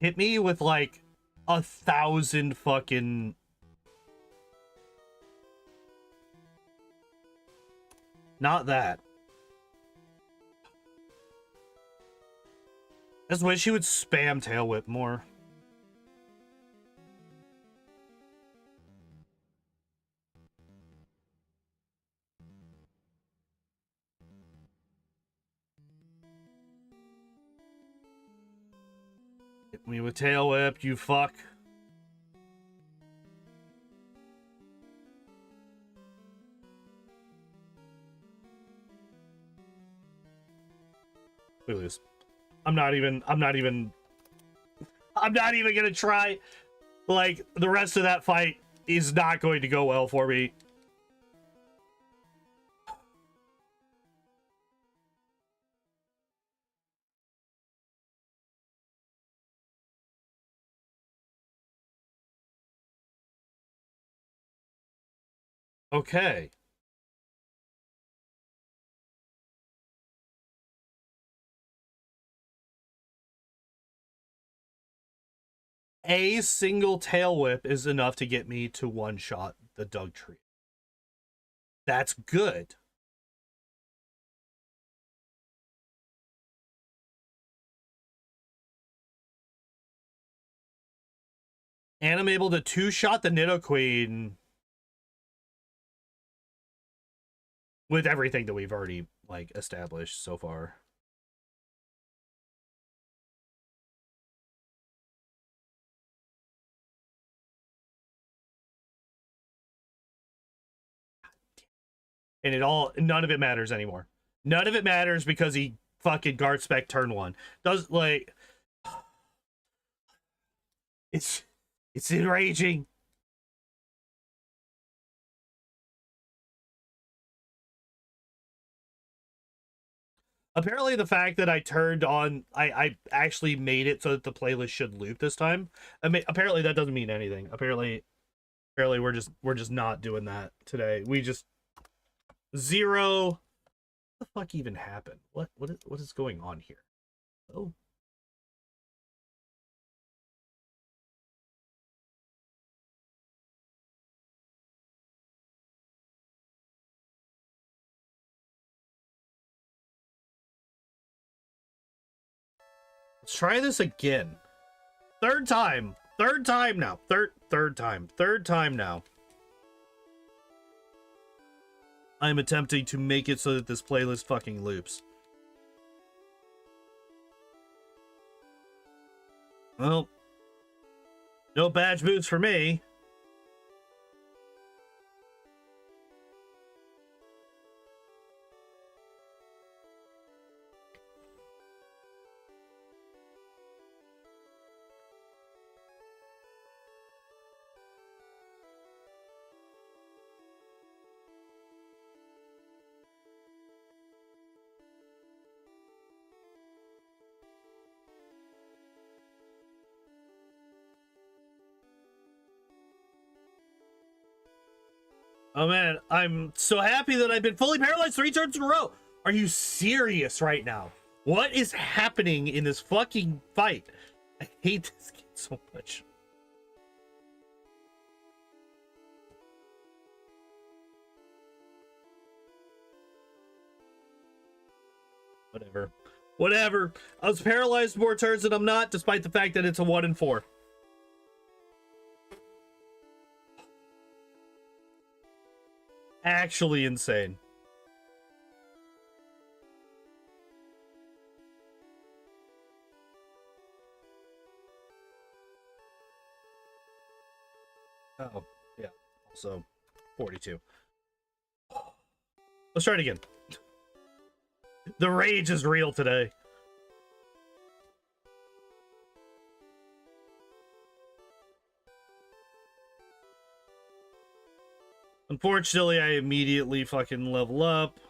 Hit me with like 1,000 fucking... Not that. I just wish he would spam Tail Whip more. Hit me with Tail Whip, you fuck. We lose. I'm not even gonna try. Like, the rest of that fight is not going to go well for me. Okay. A single Tail Whip is enough to get me to one-shot the Dugtree. That's good. And I'm able to two-shot the Nidoqueen with everything that we've already, like, established so far. And none of it matters anymore. None of it matters because he fucking guard spec turn 1. Does, like... It's enraging. Apparently the fact that I turned on, I actually made it so that the playlist should loop this time. I mean, apparently that doesn't mean anything. Apparently we're just not doing that today. We just zero. What the fuck even happened? What is going on here? Oh. Let's try this again. Third time now. Third time now. I'm attempting to make it so that this playlist fucking loops. Well, no badge boots for me. Oh man, I'm so happy that I've been fully paralyzed 3 turns in a row. Are you serious right now? What is happening in this fucking fight? I hate this game so much. Whatever. I was paralyzed more turns than I'm not, despite the fact that it's a 1 in 4. Actually insane. Oh, yeah. Also, 42. Let's try it again. The rage is real today. Unfortunately, I immediately fucking level up.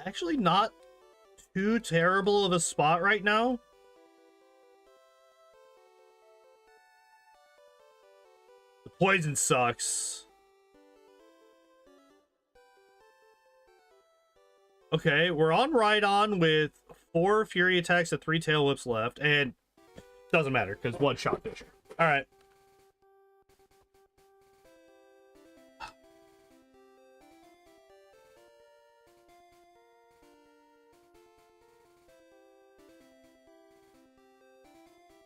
Actually, not too terrible of a spot right now. The poison sucks. Okay, we're on Rhydon with 4 Fury attacks and 3 Tail Whips left, and doesn't matter because 1 shot Fisher. All right.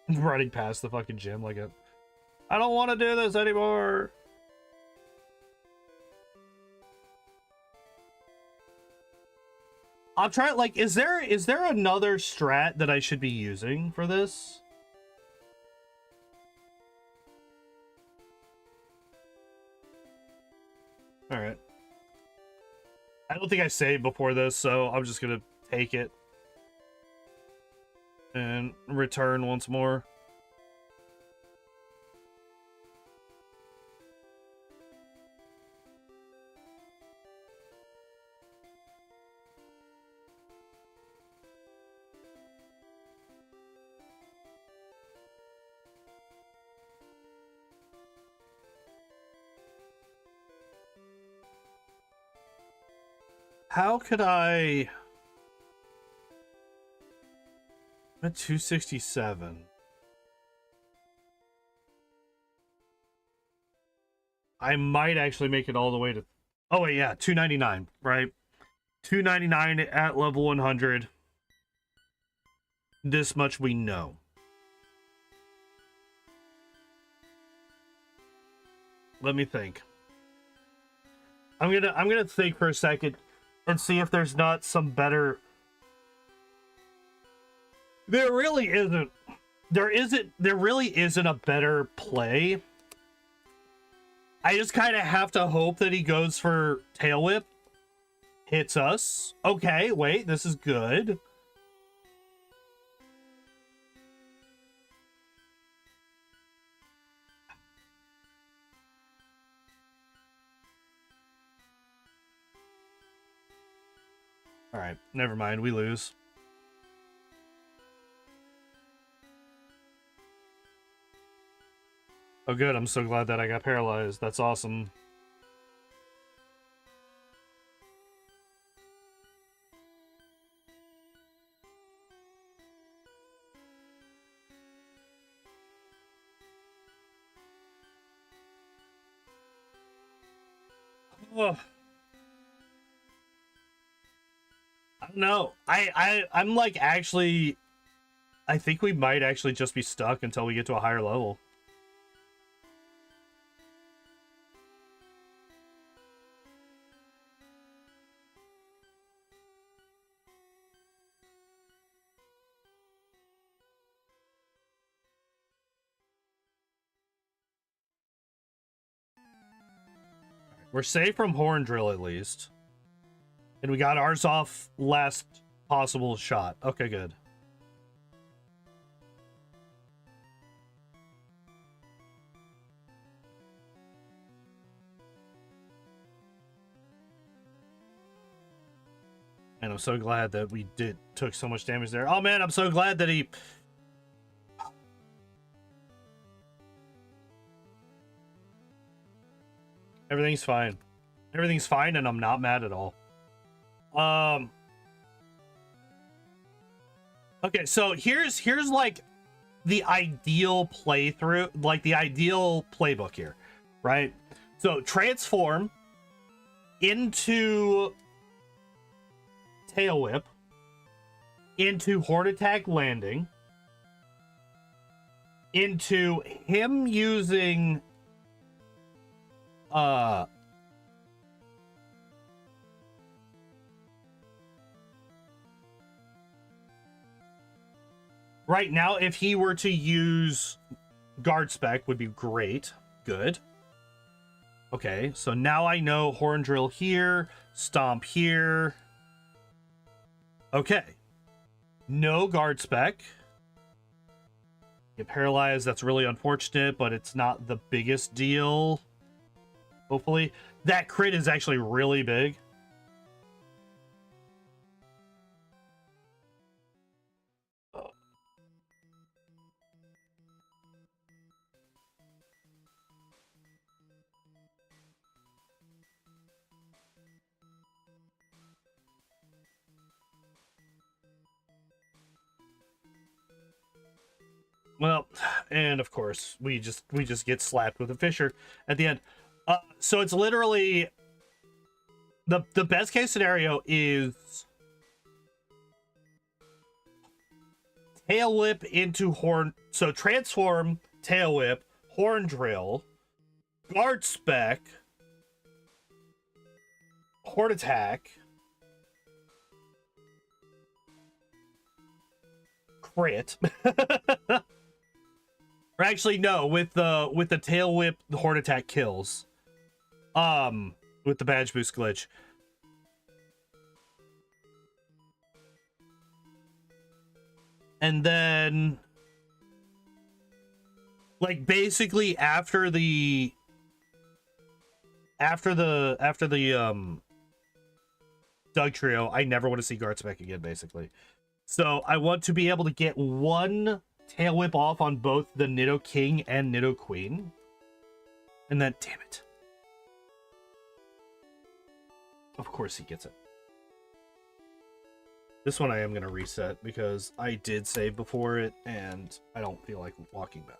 Running past the fucking gym like a... I don't want to do this anymore. I'm trying, like, is there another strat that I should be using for this? All right. I don't think I saved before this, so I'm just gonna take it and return once more. How could I... I'm at 267. I might actually make it all the way to... Oh, wait, yeah, 299, right? 299 at level 100. This much we know. Let me think. I'm gonna think for a second and see if there's not some better... There really isn't a better play. I just kind of have to hope that he goes for Tail Whip. Hits us. Okay, wait, this is good. All right, never mind, we lose. Oh, good, I'm so glad that I got paralyzed. That's awesome. Oh. I don't know. I'm like actually I think we might actually just be stuck until we get to a higher level. We're safe from Horn Drill at least. And we got ours off last possible shot. Okay, good. And I'm so glad that we took so much damage there. Oh man, I'm so glad that he... Everything's fine. Everything's fine, and I'm not mad at all. Okay, so here's like the ideal playthrough, like the ideal playbook here, right? So transform into Tail Whip, into Horn Attack Landing, into him using right now, if he were to use Guard Spec, would be great. Good. Okay, so now I know Horn Drill here, Stomp here. Okay. No Guard Spec. Get paralyzed, that's really unfortunate, but it's not the biggest deal. Hopefully. That crit is actually really big. Well, and of course, we just get slapped with a Fissure at the end. So it's literally the best case scenario is Tail Whip into Horn. So transform, Tail Whip, Horn Drill, Guard Spec, Horn Attack, crit. Or actually, no, with the Tail Whip, the Horn Attack kills. With the badge boost glitch. And then, like, basically after the Doug Trio, I never want to see Guard Spec again, basically. So I want to be able to get one Tail Whip off on both the Nidoking and Nidoqueen. And then, damn it. Of course he gets it. This one I am going to reset because I did save before it and I don't feel like walking back.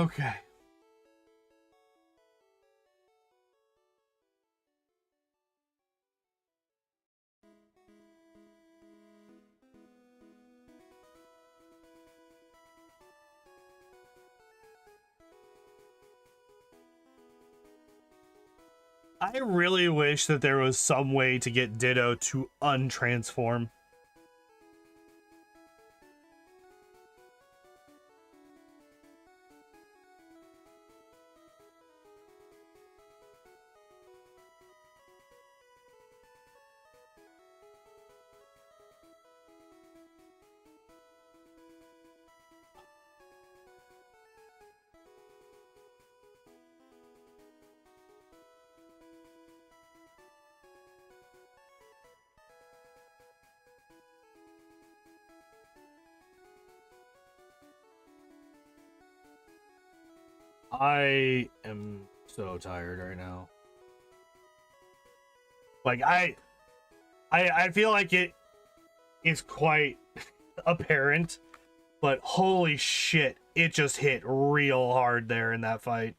Okay. I really wish that there was some way to get Ditto to untransform. I am so tired right now. Like I feel like it is quite apparent, but holy shit, it just hit real hard there in that fight.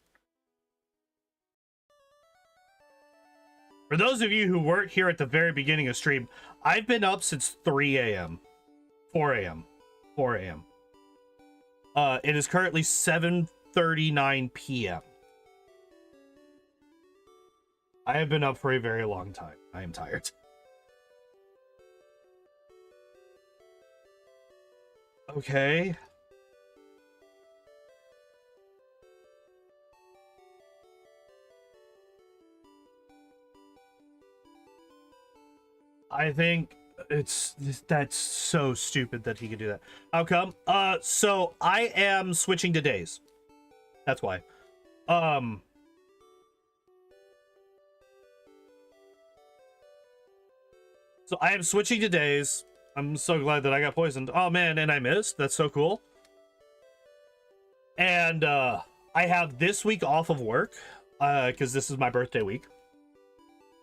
For those of you who weren't here at the very beginning of stream, I've been up since 3 a.m. 4 a.m. 4 a.m. It is currently 7:39 p.m. I have been up for a very long time. I am tired. Okay. I think that's so stupid that he could do that. How come? So I am switching to days. That's why. So I am switching to days. I'm so glad that I got poisoned. Oh man, and I missed. That's so cool. And I have this week off of work because this is my birthday week.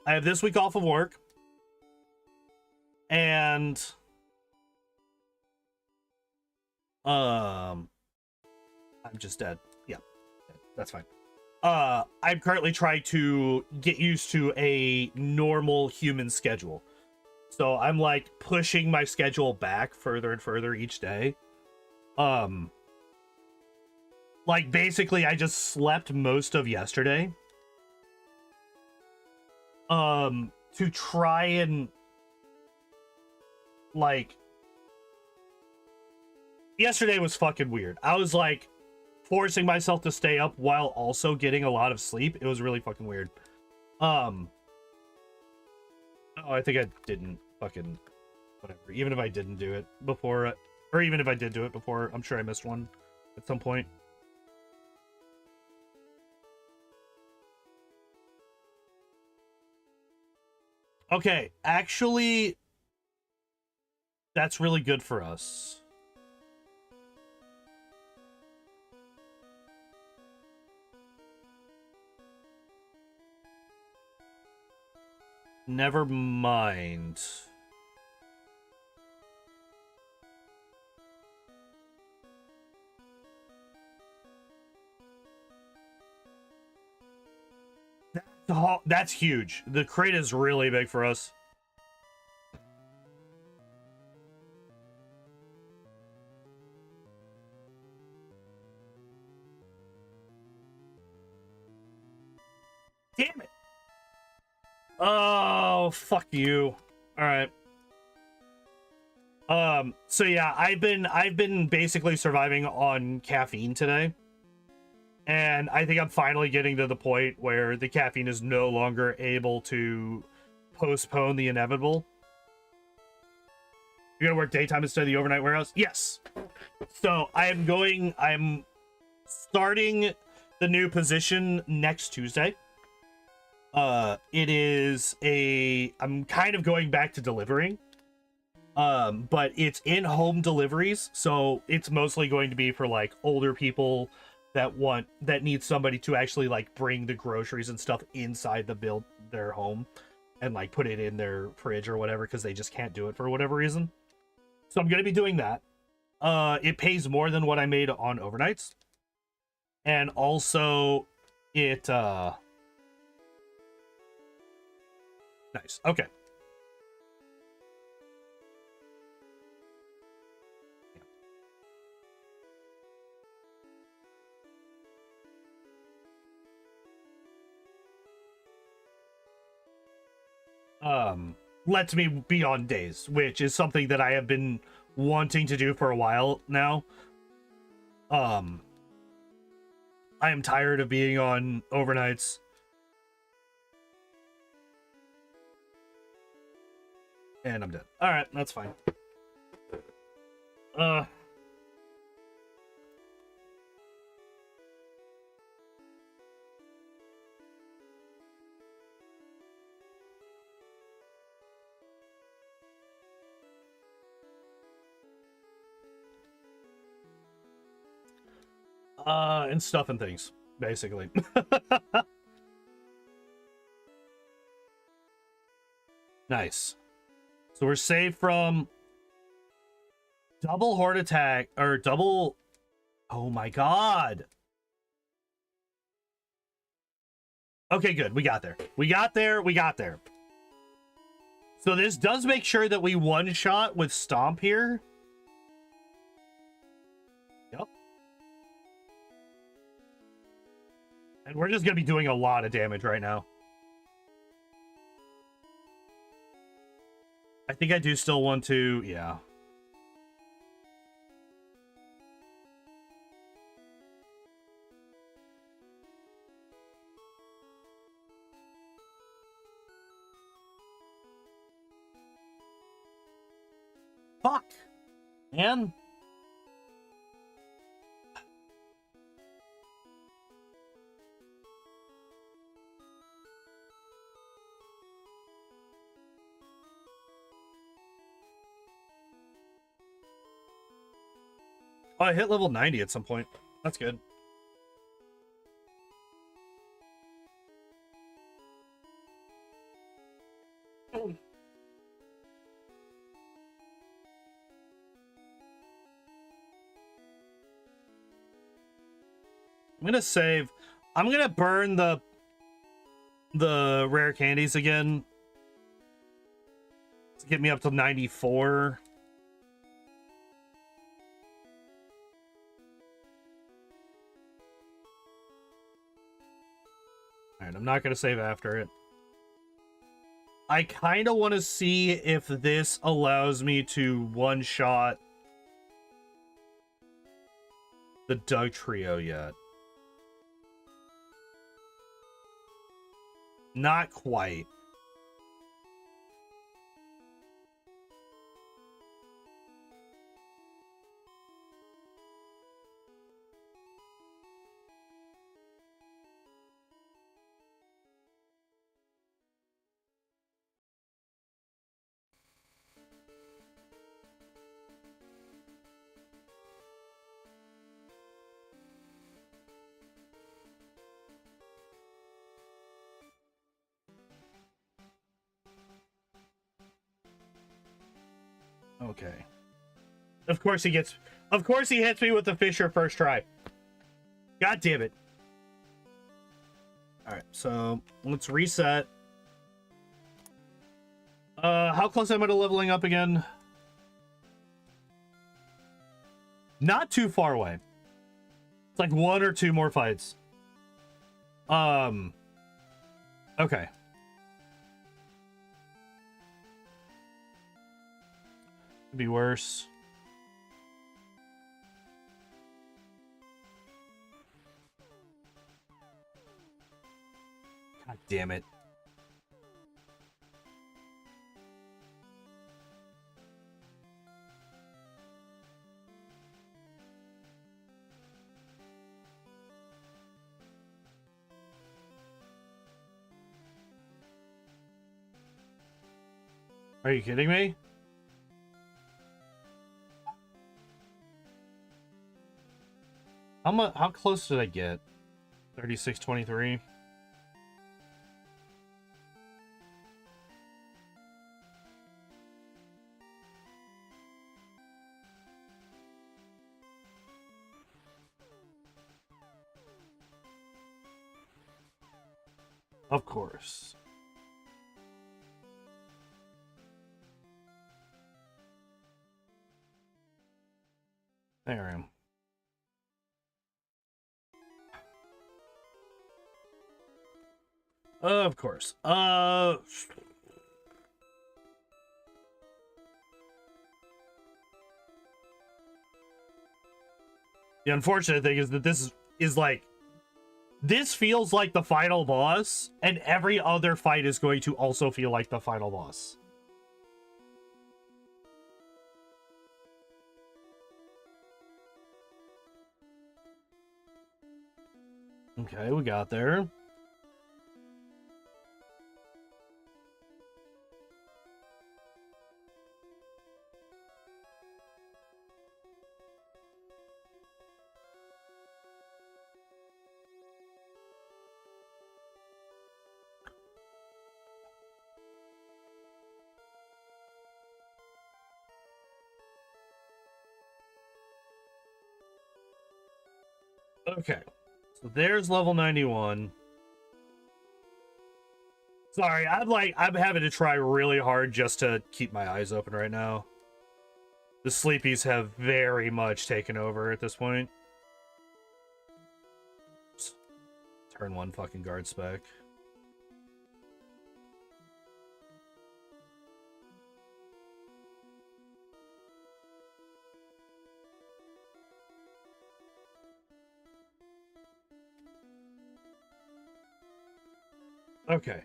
I have this week off of work. And I'm just dead. Yeah, that's fine. I'm currently trying to get used to a normal human schedule. So I'm like pushing my schedule back further and further each day. Like basically I just slept most of yesterday. To try and like yesterday was fucking weird. I was like forcing myself to stay up while also getting a lot of sleep. It was really fucking weird. Oh, I think I didn't fucking whatever. Even if I didn't do it before, or even if I did do it before, I'm sure I missed one at some point. Okay, actually, that's really good for us. Never mind. That's huge. The crate is really big for us. Damn it. Oh, fuck you. All right. So yeah, I've been basically surviving on caffeine today. And I think I'm finally getting to the point where the caffeine is no longer able to postpone the inevitable. You're gonna work daytime instead of the overnight warehouse? Yes. So I'm starting the new position next Tuesday. I'm kind of going back to delivering. But it's in-home deliveries, so it's mostly going to be for like older people that need somebody to actually like bring the groceries and stuff inside their home and like put it in their fridge or whatever because they just can't do it for whatever reason. So I'm gonna be doing that. It pays more than what I made on overnights. And also it nice. Okay. Lets me be on days, which is something that I have been wanting to do for a while now. I am tired of being on overnights. And I'm dead. All right, that's fine. And stuff and things, basically. Nice. So we're saved from double heart attack, or double... Oh my god. Okay, good. We got there. We got there. We got there. So this does make sure that we one-shot with Stomp here. Yep. And we're just going to be doing a lot of damage right now. I think I do still want to... Yeah. Fuck, man. Oh, I hit level 90 at some point. That's good. I'm gonna save. I'm gonna burn the rare candies again to get me up to 94. Alright, I'm not gonna save after it. I kind of want to see if this allows me to one-shot the Doug Trio yet. Not quite. Okay. Of course he hits me with the Fisher first try. God damn it. Alright, so let's reset. How close am I to leveling up again? Not too far away. It's like 1 or 2 more fights. Okay. Could be worse. God damn it. Are you kidding me? How close did I get? 36-23. Of course. There I am. Of course. The unfortunate thing is that this is like, this feels like the final boss, and every other fight is going to also feel like the final boss. Okay, we got there. Okay, so there's level 91. Sorry, I'm having to try really hard just to keep my eyes open right now. The sleepies have very much taken over at this point. Turn 1 fucking guard spec. Okay.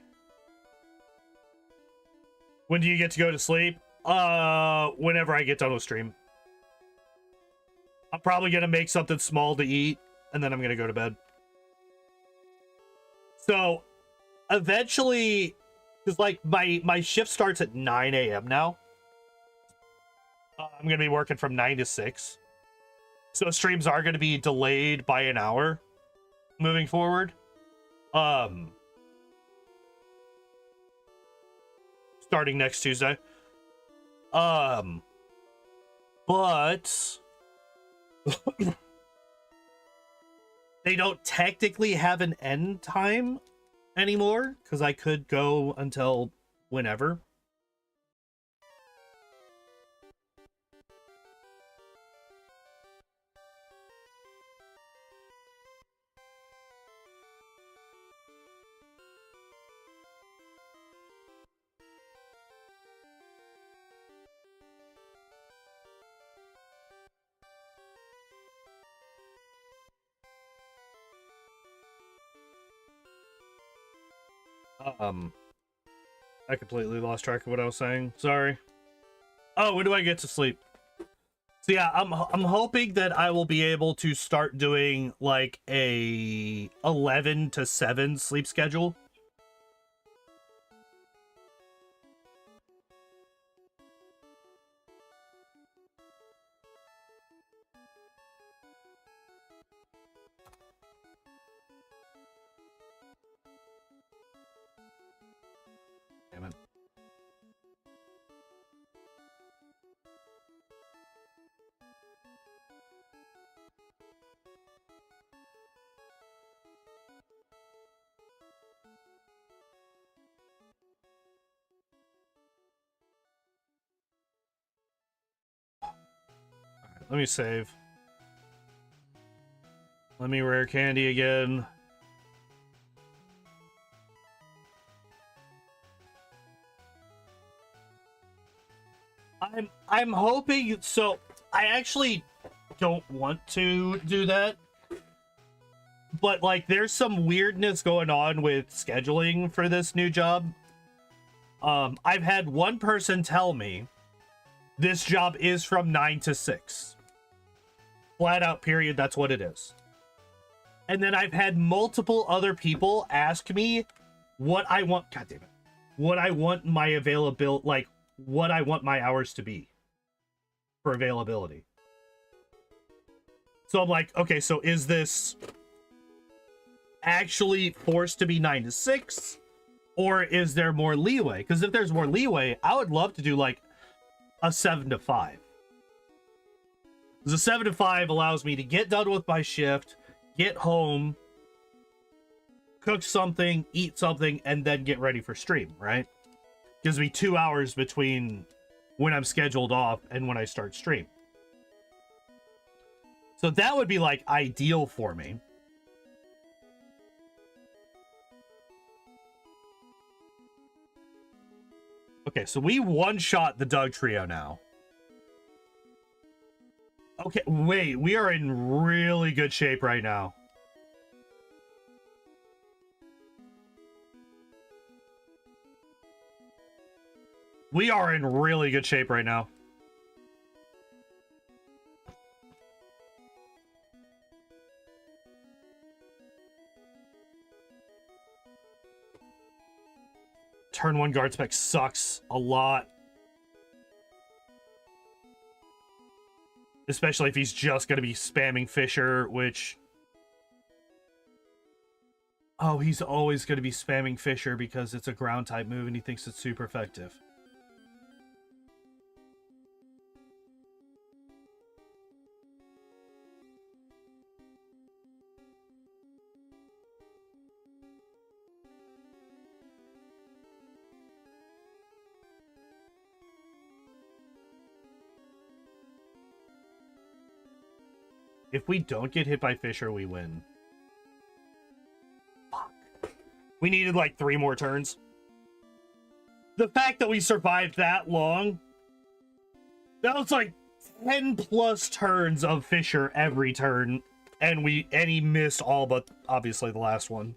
When do you get to go to sleep? Whenever I get done with stream. I'm probably gonna make something small to eat, and then I'm gonna go to bed. So, eventually, because like my shift starts at 9 a.m. now. I'm gonna be working from 9 to 6. So streams are gonna be delayed by an hour moving forward. Starting next Tuesday. But they don't technically have an end time anymore, because I could go until whenever. I completely lost track of what I was saying. Sorry. Oh, when do I get to sleep? So yeah, I'm hoping that I will be able to start doing like a 11 to 7 sleep schedule. Damn it. Let me save. Let me rare candy again. I'm hoping, so I actually don't want to do that, but like there's some weirdness going on with scheduling for this new job. I've had one person tell me this job is from 9 to 6. Flat out, period, that's what it is. And then I've had multiple other people ask me what I want, god damn it, what I want my availability, like what I want my hours to be for availability. So I'm like, okay, so is this actually forced to be 9 to 6? Or is there more leeway? Because if there's more leeway, I would love to do like a 7 to 5. Because a 7 to 5 allows me to get done with my shift, get home, cook something, eat something, and then get ready for stream, right? Gives me 2 hours between when I'm scheduled off and when I start stream. So that would be like ideal for me. Okay, so we one-shot the Doug trio now. Okay, wait, we are in really good shape right now. We are in really good shape right now. Turn 1 guard spec sucks a lot. Especially if he's just going to be spamming Fisher, which... Oh, he's always going to be spamming Fisher because it's a ground type move and he thinks it's super effective. If we don't get hit by Fisher, we win. Fuck. We needed like 3 more turns. The fact that we survived that long, that was like 10 plus turns of Fisher every turn, and he missed all but obviously the last one.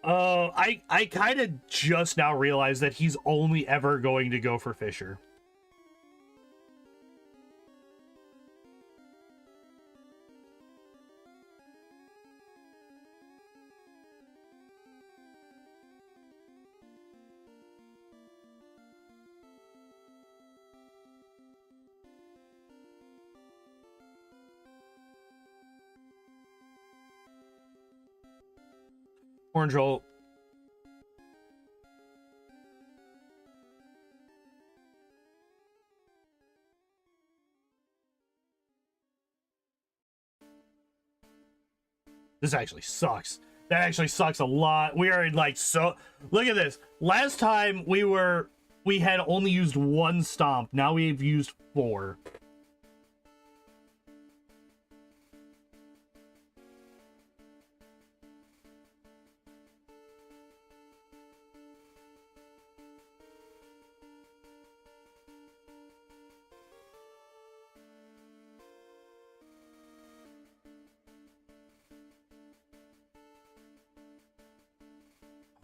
I kind of just now realized that he's only ever going to go for Fisher. Orange roll. This actually sucks. That actually sucks a lot. We are in like so... Look at this. Last time we had only used 1 stomp. Now we've used 4.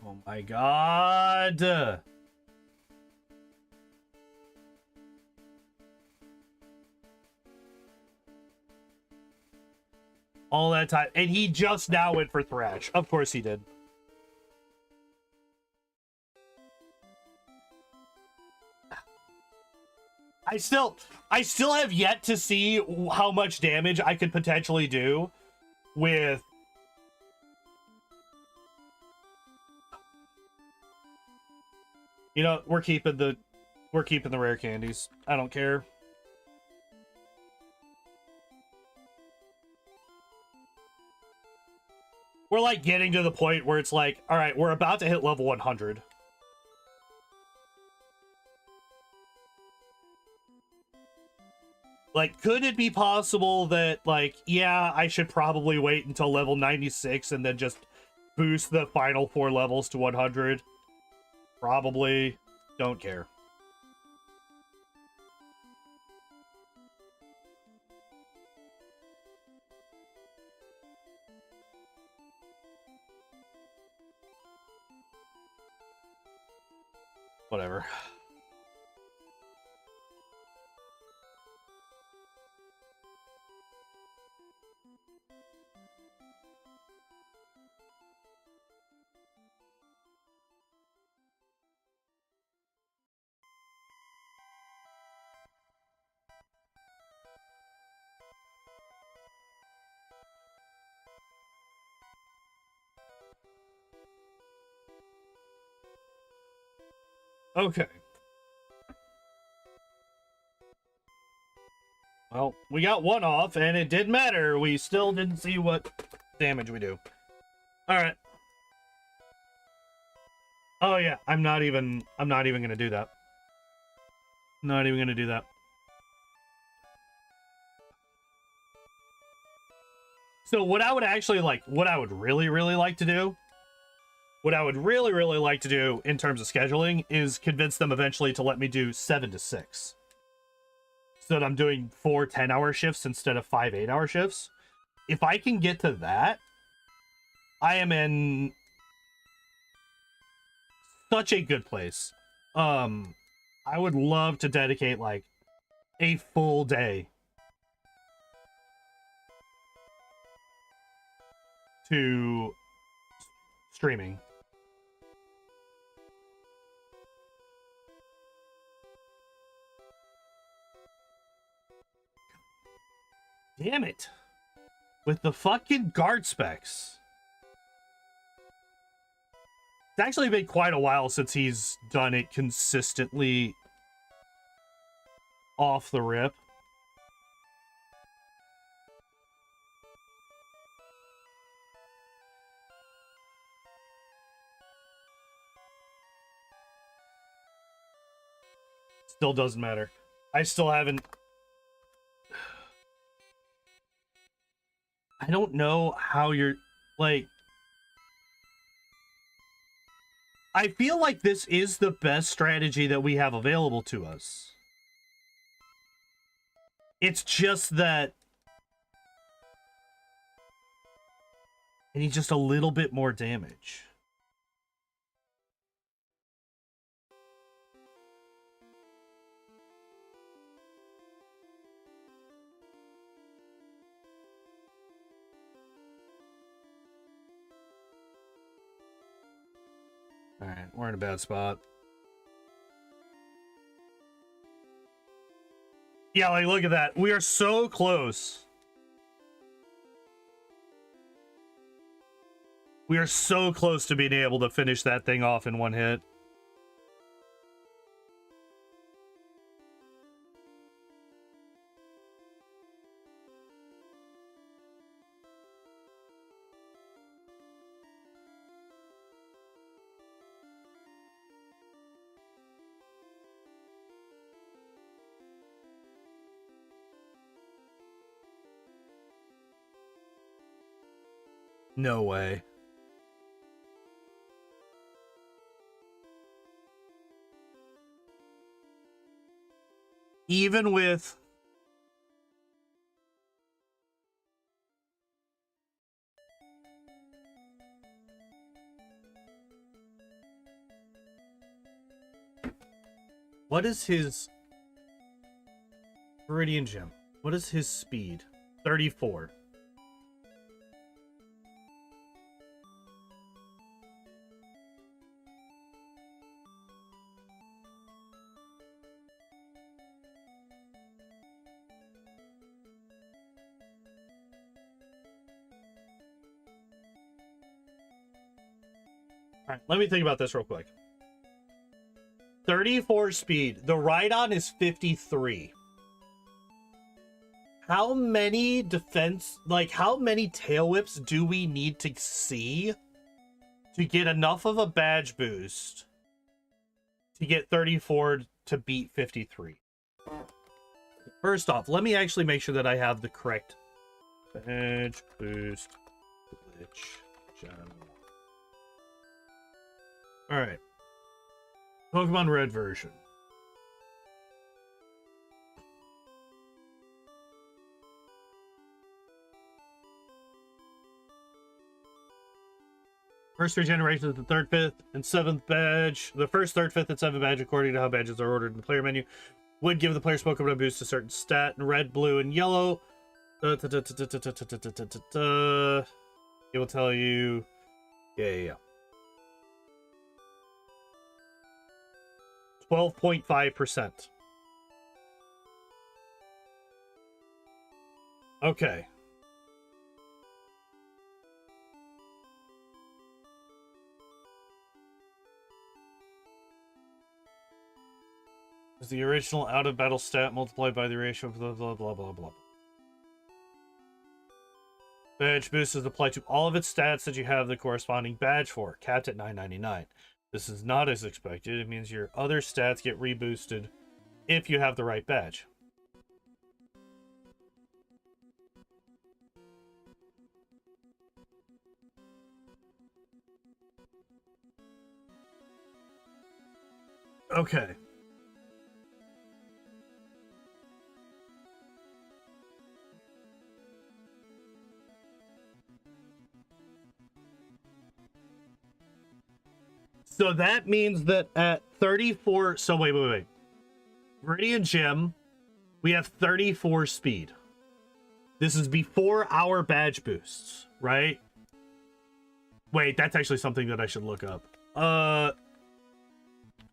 Oh my god. All that time. And he just now went for Thrash. Of course he did. I still have yet to see how much damage I could potentially do with... You know, we're keeping the rare candies. I don't care. We're like getting to the point where it's like, all right, we're about to hit level 100. Like, could it be possible that, like, yeah, I should probably wait until level 96 and then just boost the final 4 levels to 100? Probably. Don't care. Whatever. Okay. Well, we got 1 off, and it didn't matter. We still didn't see what damage we do. Alright. Oh yeah, I'm not even gonna do that. Not even gonna do that. So what I would actually like, what I would really like to do, what I would really like to do in terms of scheduling is convince them eventually to let me do 7 to 6. So that I'm doing 4 10-hour shifts instead of 5 8-hour shifts. If I can get to that, I am in such a good place. I would love to dedicate like a full day to streaming. Damn it. With the fucking guard specs. It's actually been quite a while since he's done it consistently off the rip. Still doesn't matter. I still haven't... I don't know how you're... Like... I feel like this is the best strategy that we have available to us. It's just that I need just a little bit more damage. All right, we're in a bad spot. Yeah, like, look at that. We are so close. We are so close to being able to finish that thing off in one hit. No way. Even with... What is his... Viridian Gem. What is his speed? 34. All right, let me think about this real quick. 34 speed. The Rhydon is 53. How many defense, like, how many tail whips do we need to see to get enough of a badge boost to get 34 to beat 53? First off, let me actually make sure that I have the correct badge boost glitch gem. Alright. Pokemon Red version. First 3 generations, the 3rd, 5th, and 7th badge. The 1st, 3rd, 5th, and 7th badge, according to how badges are ordered in the player menu, would give the player's Pokemon a boost to a certain stat. In red, blue, and yellow, it will tell you... Yeah. 12.5%. Okay. Is the original out-of-battle stat multiplied by the ratio of blah, blah, blah, blah, blah. Badge boost is applied to all of its stats that you have the corresponding badge for, capped at 999. This is not as expected. It means your other stats get reboosted if you have the right badge. Okay. So that means that at 34... So wait. Viridian Gem, we have 34 speed. This is before our badge boosts, right? Wait, that's actually something that I should look up.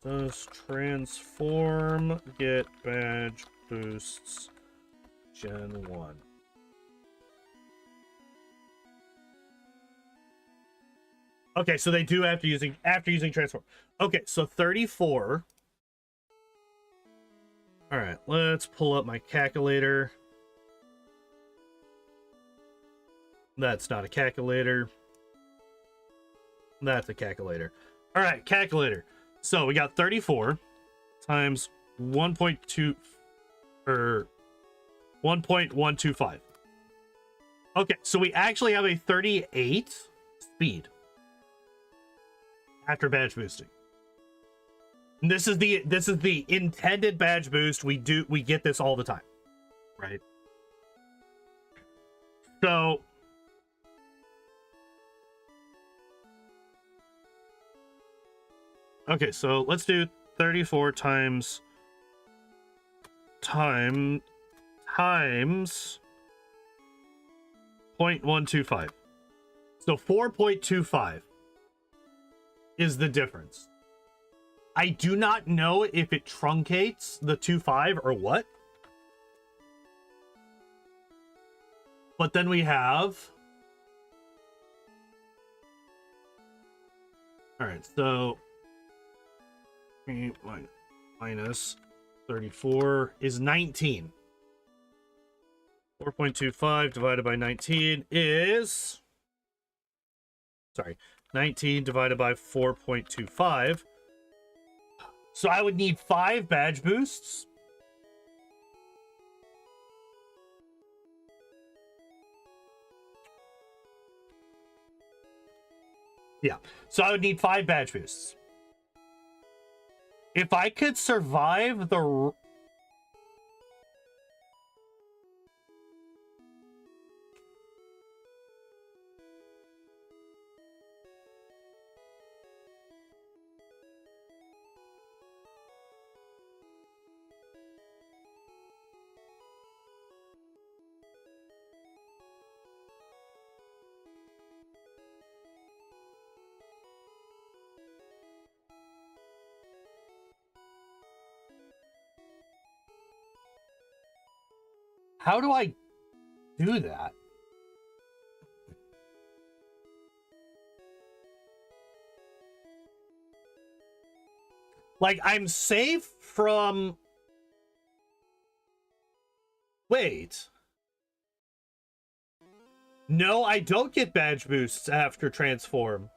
Does transform get badge boosts Gen 1? Okay, so they do after using transform. Okay, so 34. All right, let's pull up my calculator. That's not a calculator. That's a calculator. All right, calculator. So we got 34 times 1.2 or 1.125. Okay, so we actually have a 38 speed after badge boosting. And this is the intended badge boost. We get this all the time, right? So okay, so let's do 34 times 0.125. So 4.25 is the difference. I do not know if it truncates the 2.5 or what. But then we have... Alright, so... minus 34 is 19. 4.25 divided by 19 is... Sorry, 19 divided by 4.25. So I would need 5 badge boosts. Yeah, so I would need 5 badge boosts. If I could survive the... How do I do that? Like, I'm safe from... Wait. No, I don't get badge boosts after transform.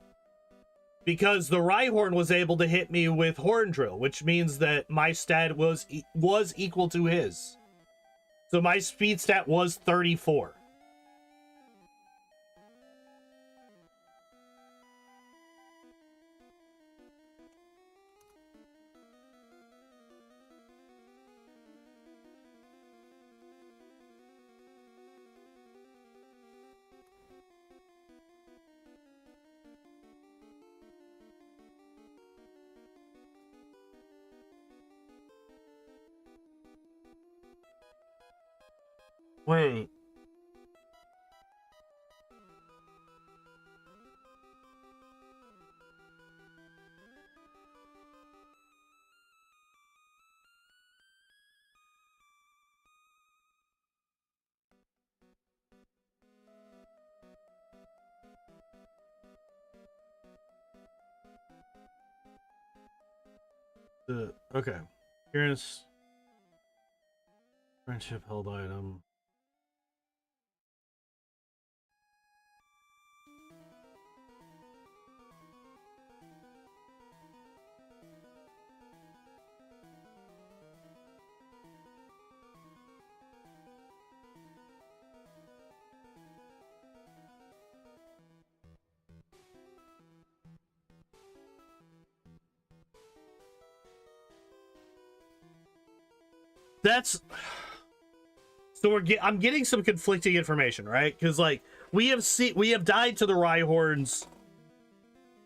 Because the Rhyhorn was able to hit me with Horn Drill, which means that my stat was equal to his. So my speed stat was 34. Wait. Okay. Here's friendship held item. That's so I'm getting some conflicting information, right? Because like we have died to the Rhyhorn's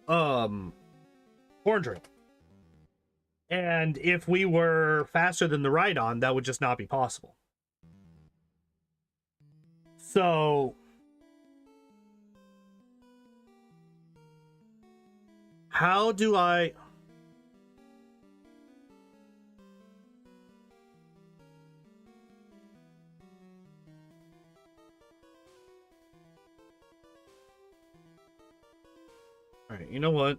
horn drill. And if we were faster than the Rhydon, that would just not be possible. So how do I... All right, you know what?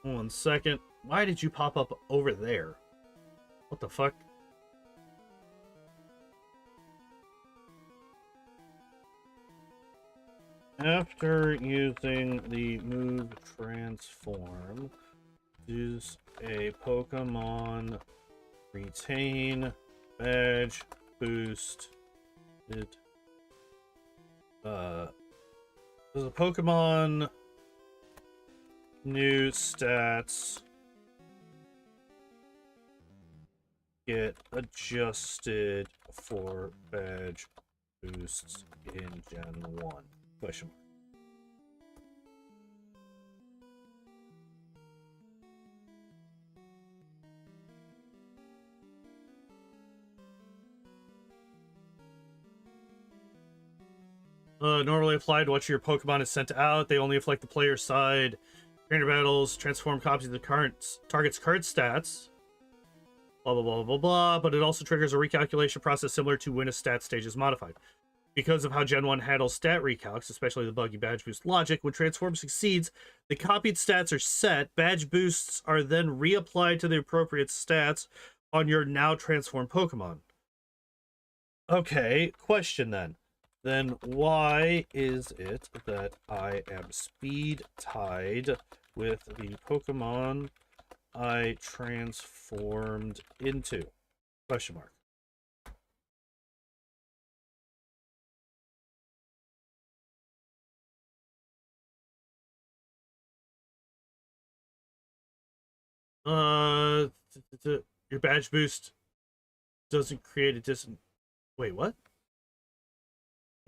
One second. Why did you pop up over there? What the fuck? After using the move transform, does a Pokemon retain badge boost? Does a Pokemon new stats get adjusted for badge boosts in Gen 1? Question mark. Normally applied once your Pokemon is sent out. They only affect the player's side. Trainer battles transform copies of the target's current stats. Blah, blah, blah, blah, blah. But it also triggers a recalculation process similar to when a stat stage is modified. Because of how Gen 1 handles stat recalcs, especially the buggy badge boost logic, when transform succeeds, the copied stats are set. Badge boosts are then reapplied to the appropriate stats on your now transformed Pokemon. Okay, question then. Then why is it that I am speed tied with the Pokemon I transformed into? Question mark. Your badge boost doesn't create a distance. Wait, what?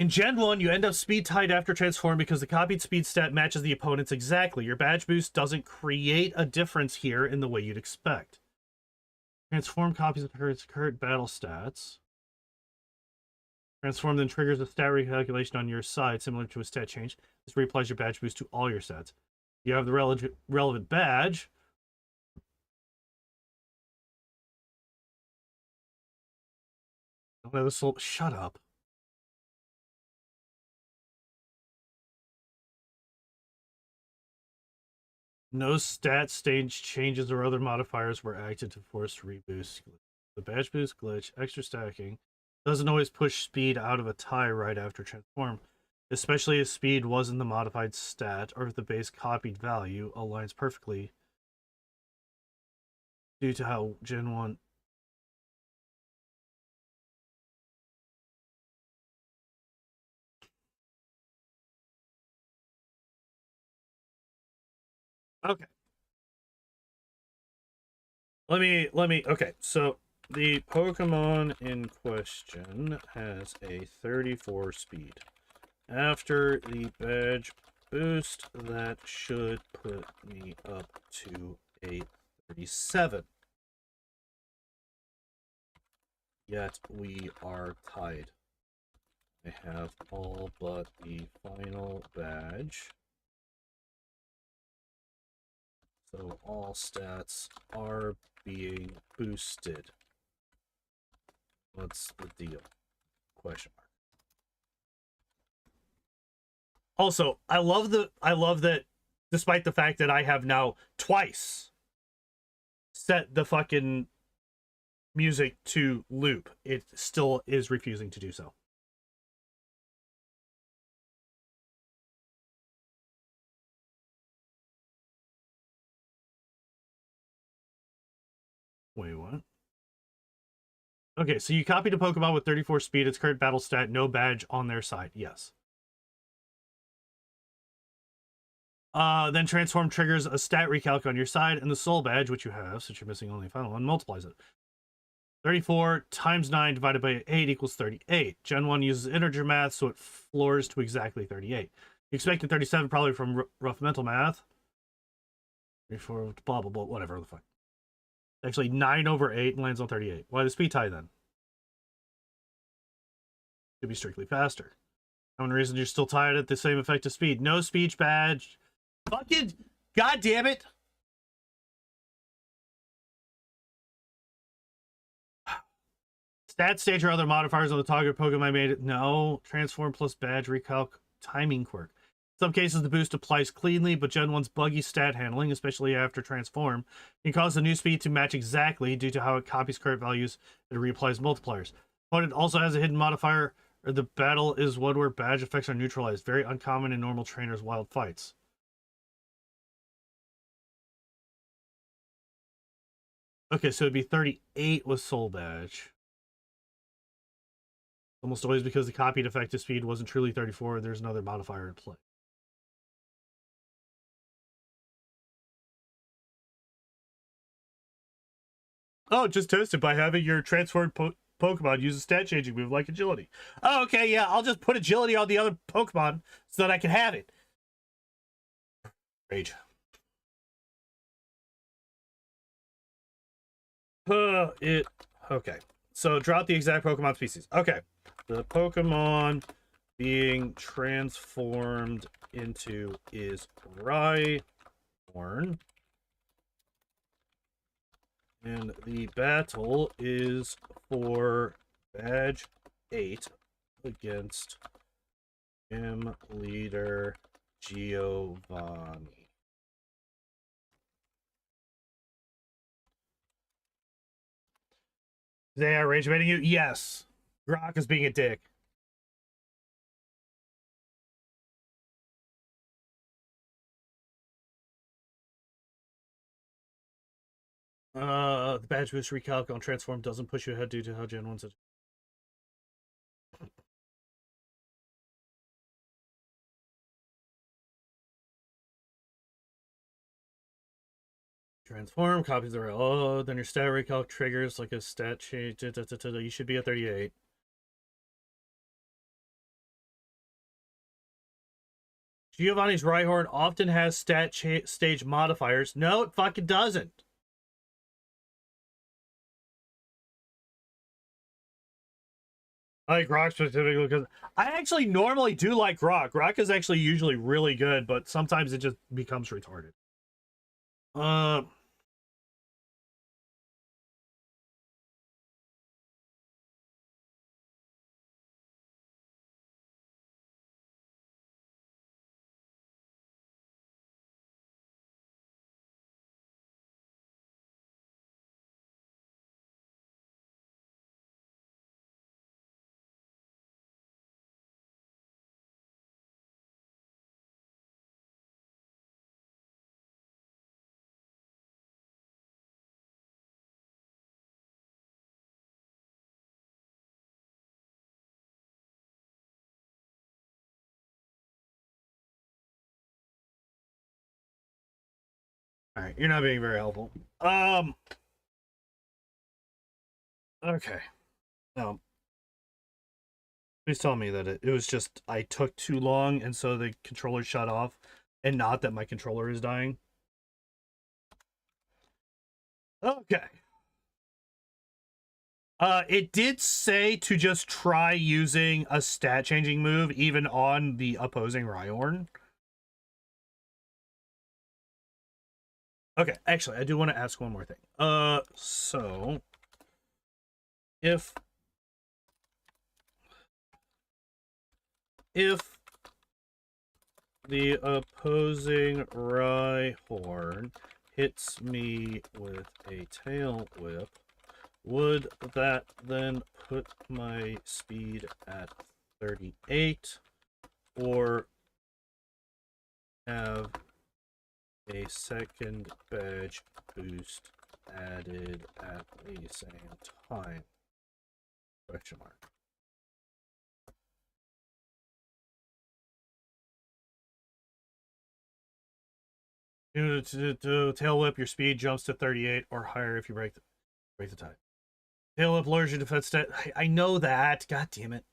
In Gen 1, you end up speed tied after transform because the copied speed stat matches the opponent's exactly. Your badge boost doesn't create a difference here in the way you'd expect. Transform copies of current battle stats. Transform then triggers a stat recalculation on your side, similar to a stat change. This reapplies your badge boost to all your stats. You have the relevant badge. Oh, this will shut up. No stat stage changes or other modifiers were acted to force reboost. The badge boost glitch, extra stacking, doesn't always push speed out of a tie right after transform, especially if speed wasn't the modified stat or if the base copied value aligns perfectly due to how Gen 1... Okay. Okay, so the Pokemon in question has a 34 speed. After the badge boost, that should put me up to a 37. Yet we are tied. I have all but the final badge. So all stats are being boosted. What's the deal? Question mark. Also, I love that despite the fact that I have now twice set the fucking music to loop, it still is refusing to do so. Wait, what? Okay, so you copied a Pokemon with 34 speed, its current battle stat, no badge on their side. Yes. Then transform triggers a stat recalc on your side, and the soul badge, which you have, since you're missing only the final one, multiplies it. 34 times 9 divided by 8 equals 38. Gen 1 uses integer math, so it floors to exactly 38. You expected 37 probably from rough mental math. 34, blah, blah, blah, whatever the fuck. Actually, 9 over 8 lands on 38. Why the speed tie then? Should be strictly faster. One reason you're still tied at the same effective speed. No speech badge. Fucking god damn it. Stat stage or other modifiers on the target Pokemon made it. No. Transform plus badge recalc timing quirk. In some cases, the boost applies cleanly, but Gen 1's buggy stat handling, especially after transform, can cause the new speed to match exactly due to how it copies current values and reapplies multipliers. Opponent also has a hidden modifier, or the battle is one where badge effects are neutralized. Very uncommon in normal trainers' wild fights. Okay, so it'd be 38 with soul badge. Almost always because the copied effective speed wasn't truly 34, there's another modifier in play. Oh, just test it by having your transferred Pokemon use a stat changing move like agility. Oh, okay, yeah, I'll just put agility on the other Pokemon so that I can have it. Rage. Okay. So drop the exact Pokemon species. Okay. The Pokemon being transformed into is Rhyhorn. And the battle is for badge 8 against Gym Leader Giovanni. They are rage baiting you? Yes. Grok is being a dick. The badge boost recalc on transform doesn't push you ahead due to how Gen 1's it. Transform, copies the oh, then your stat recalc triggers like a stat change. You should be at 38. Giovanni's Rhyhorn often has stat stage modifiers. No, it fucking doesn't. I like Grok specifically because I actually normally do like Grok. Grok is actually usually really good, but sometimes it just becomes retarded. Uh, all right, you're not being very helpful. Okay. No. Please tell me that it was just I took too long and so the controller shut off and not that my controller is dying. Okay. It did say to just try using a stat changing move even on the opposing Rhyhorn. Okay, actually, I do want to ask one more thing. So if the opposing Rhyhorn hits me with a tail whip, would that then put my speed at 38 or have a second badge boost added at the same time? Question mark. Tail whip, your speed jumps to 38 or higher if you break the tie. Tail whip lowers your defense stat. I know that. God damn it.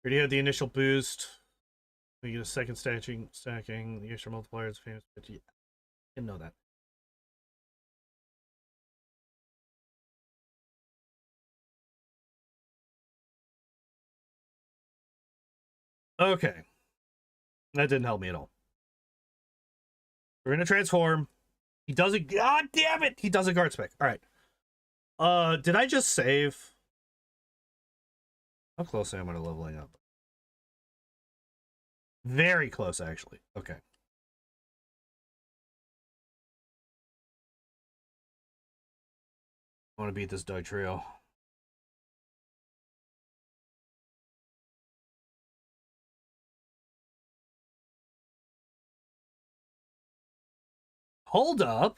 Already had the initial boost. We get a second stacking. The extra multiplier is famous. But yeah, didn't know that. Okay. That didn't help me at all. We're gonna transform. He does it. God damn it! He does a guard spec. All right. Did I just save? How close am I to leveling up? Very close, actually. Okay. I want to beat this Doug trio. Hold up.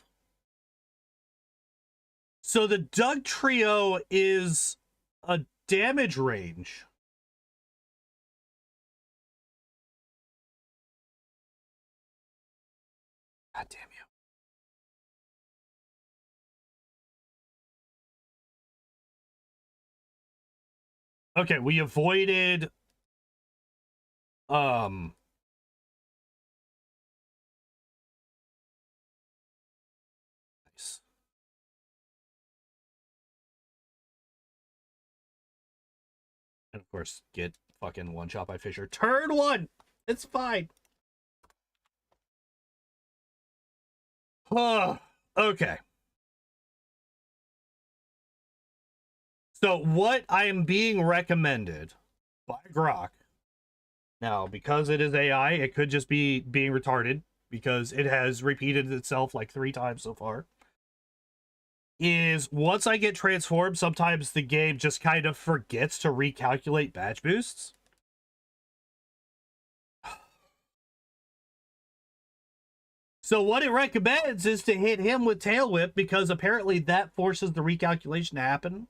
So the Doug trio is a damage range. God damn you. Okay, we avoided nice. And of course, get fucking one shot by Fisher. Turn one! It's fine. Okay. So what I am being recommended by Grok, now because it is AI, it could just be being retarded because it has repeated itself like 3 times so far, is once I get transformed, sometimes the game just kind of forgets to recalculate badge boosts. So what it recommends is to hit him with Tail Whip because apparently that forces the recalculation to happen.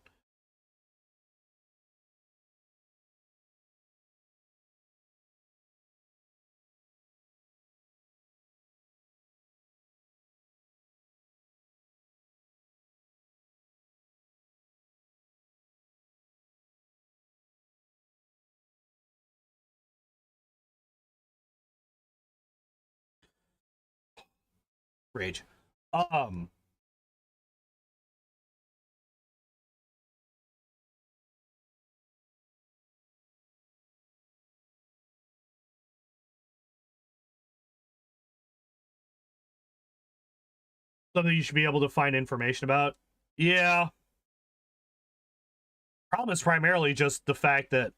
Rage. Something you should be able to find information about. Yeah. Problem is primarily just the fact that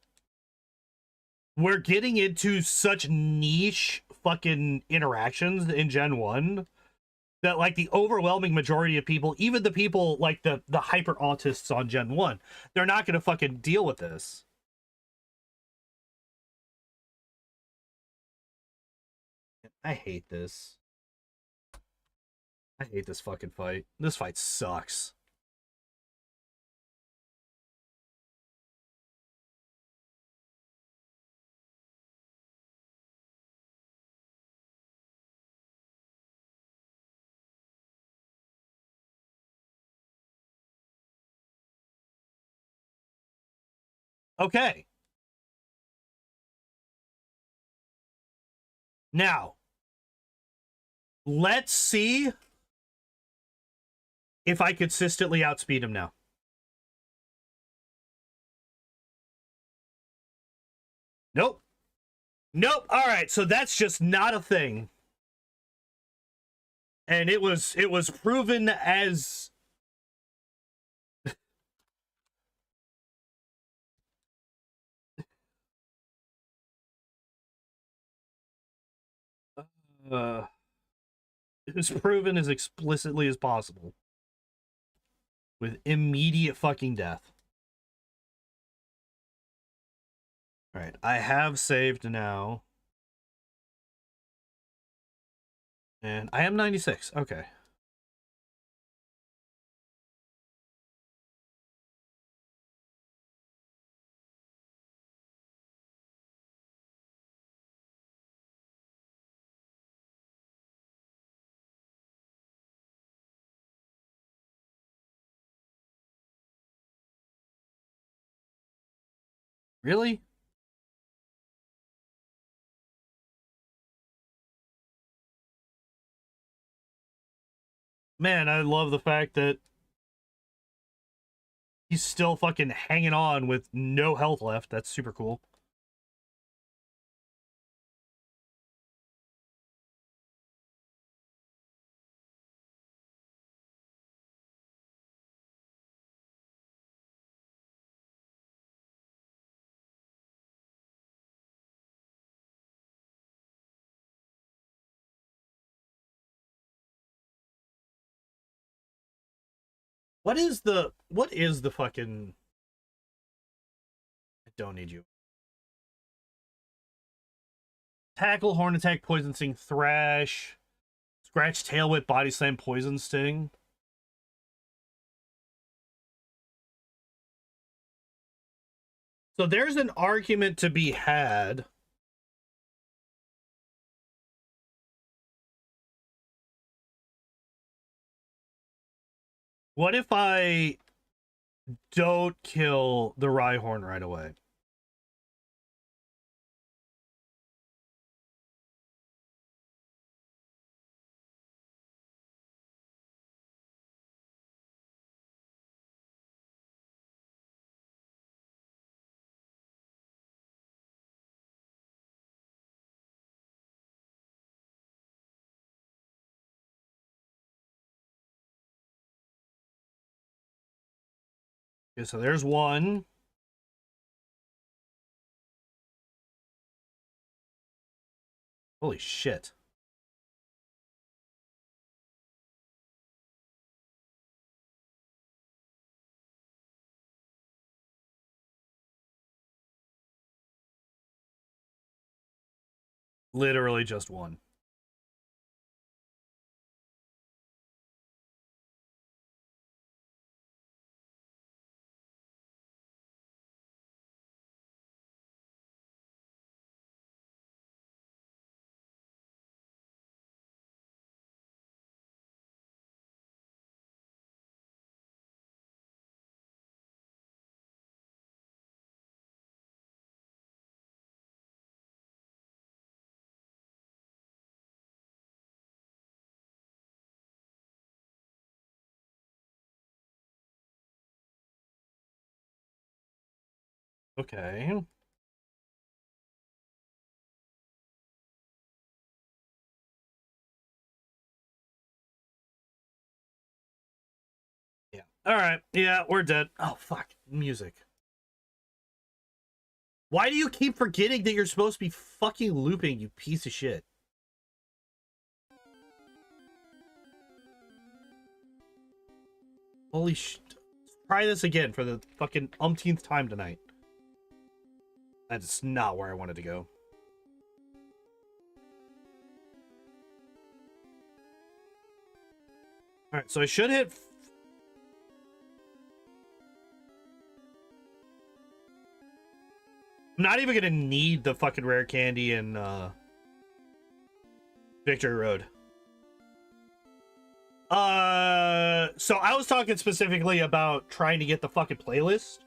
we're getting into such niche fucking interactions in Gen 1 that like the overwhelming majority of people, even the people like the hyper autists on Gen 1, they're not gonna fucking deal with this. I hate this. I hate this fucking fight. This fight sucks. Okay. Now, let's see if I consistently outspeed him now. Nope. Nope. All right, so that's just not a thing. And it was proven as it was proven as explicitly as possible with immediate fucking death. All right, I have saved now. And I am 96. Okay. Really? Man, I love the fact that he's still fucking hanging on with no health left. That's super cool. What is the fucking... I don't need you. Tackle, Horn Attack, Poison Sting, Thrash, Scratch, Tail Whip, Body Slam, Poison Sting. So there's an argument to be had. What if I don't kill the Rhyhorn right away? Okay, so there's one. Holy shit. Literally just one. Okay. Yeah. All right. Yeah, we're dead. Oh, fuck. Music. Why do you keep forgetting that you're supposed to be fucking looping, you piece of shit? Holy shit. Try this again for the fucking umpteenth time tonight. That's not where I wanted to go. Alright, so I should hit... I'm not even gonna need the fucking rare candy in Victory Road. So I was talking specifically about trying to get the fucking playlist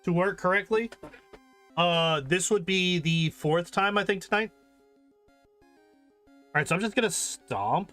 to work correctly. This would be the 4th time, I think, tonight. Alright, so I'm just gonna stomp.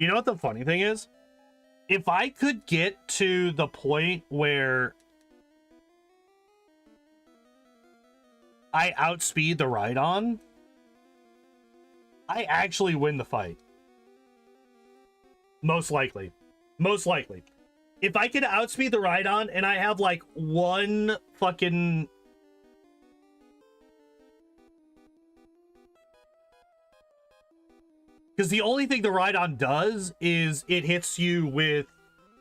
You know what the funny thing is? If I could get to the point where I outspeed the Rhydon, I actually win the fight. Most likely. Most likely. If I could outspeed the Rhydon and I have like one fucking... Because the only thing the Rhydon does is it hits you with...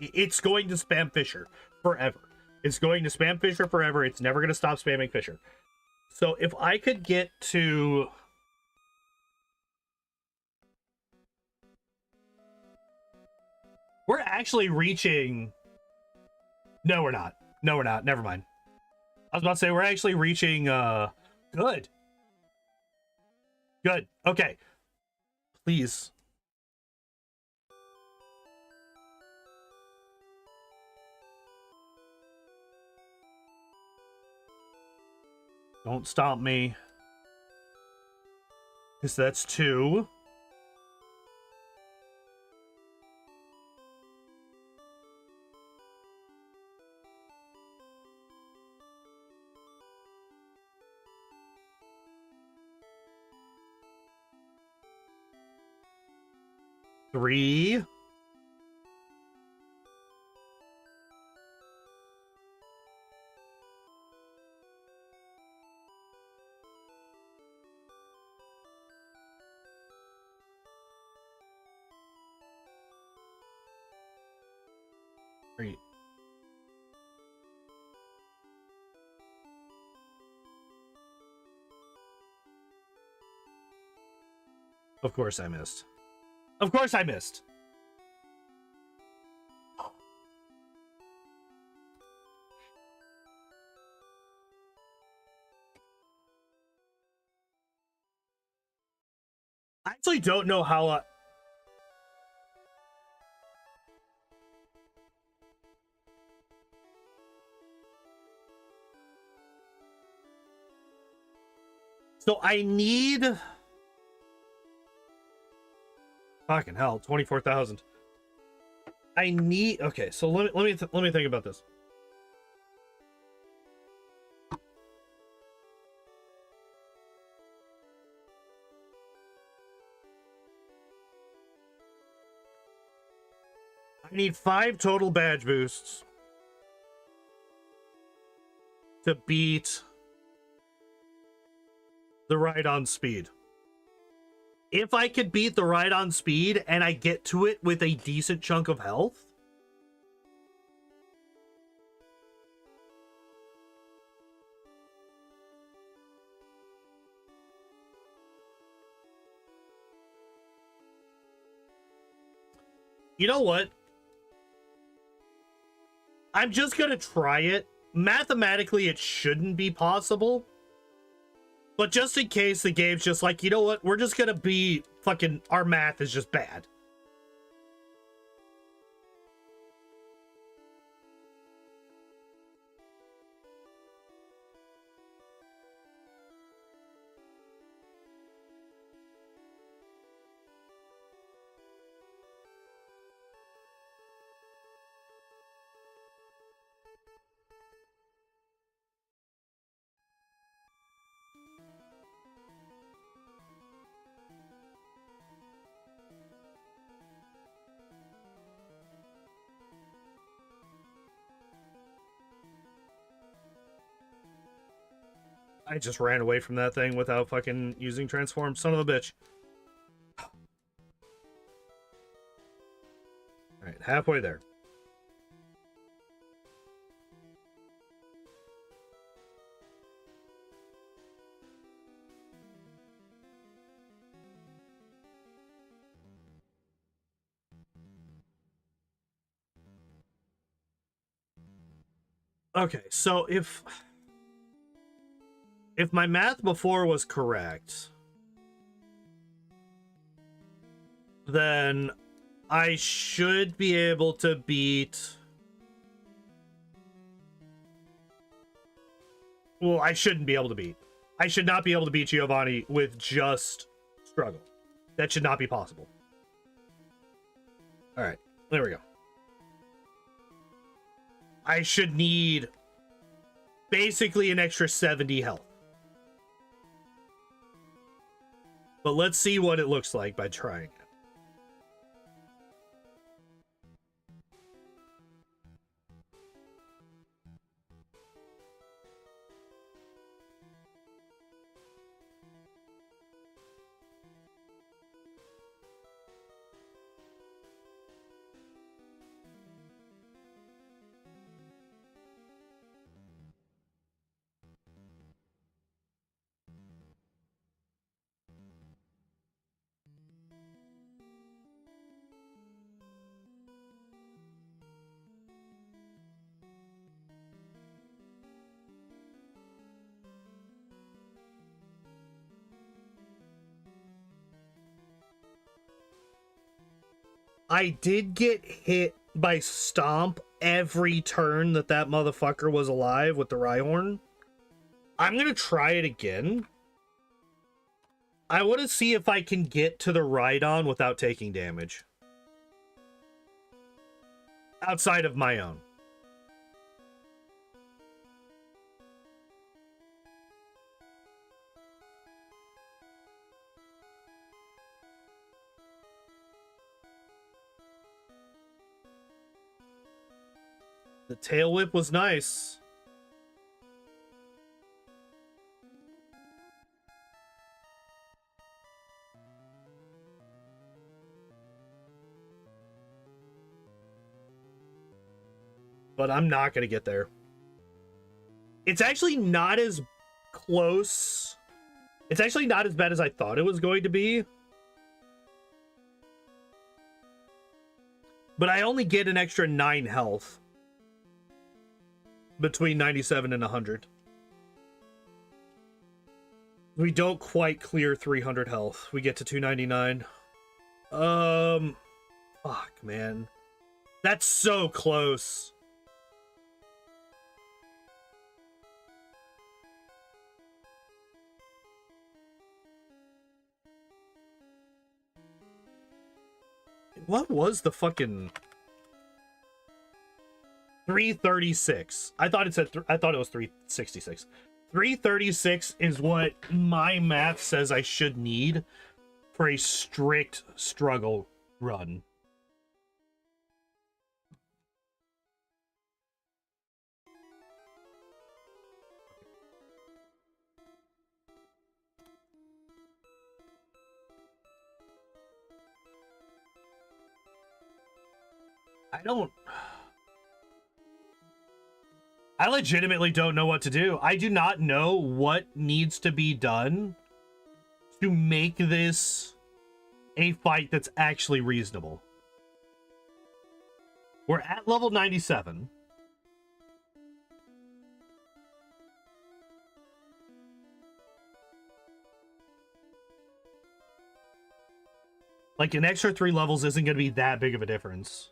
It's going to spam Fisher forever. It's going to spam Fisher forever. It's never going to stop spamming Fisher. So if I could get to... We're actually reaching... No, we're not. No, we're not. Never mind. I was about to say, we're actually reaching... Good. Good. Okay. Please. Don't stomp me. Because that's 2. Three. Three. Of course I missed. Of course I missed. I actually don't know how... So I need... Fucking hell, 24,000. I need... Okay, so let me think about this. I need 5 total badge boosts to beat the Rhydon speed. If I could beat the Rhydon speed and I get to it with a decent chunk of health, you know what? I'm just gonna try it. Mathematically, it shouldn't be possible. But just in case the game's just like, you know what? We're just gonna be fucking... Our math is just bad. I just ran away from that thing without fucking using transform. Son of a bitch. Alright, halfway there. Okay, so if my math before was correct, then I should be able to beat... Well, I shouldn't be able to beat. I should not be able to beat Giovanni with just struggle. That should not be possible. Alright, there we go. I should need basically an extra 70 health. But let's see what it looks like by trying it. I did get hit by Stomp every turn that motherfucker was alive with the Rhyhorn. I'm gonna try it again. I want to see if I can get to the Rhydon without taking damage. Outside of my own. The tail whip was nice. But I'm not going to get there. It's actually not as close. It's actually not as bad as I thought it was going to be. But I only get an extra 9 health. Between 97 and 100. We don't quite clear 300 health. We get to 299. Fuck, man. That's so close. What was the fucking 336? I thought it said I thought it was 366. 336 is what my math says I should need for a strict struggle run. I legitimately don't know what to do. I do not know what needs to be done to make this a fight that's actually reasonable. We're at level 97. Like, an extra 3 levels isn't going to be that big of a difference.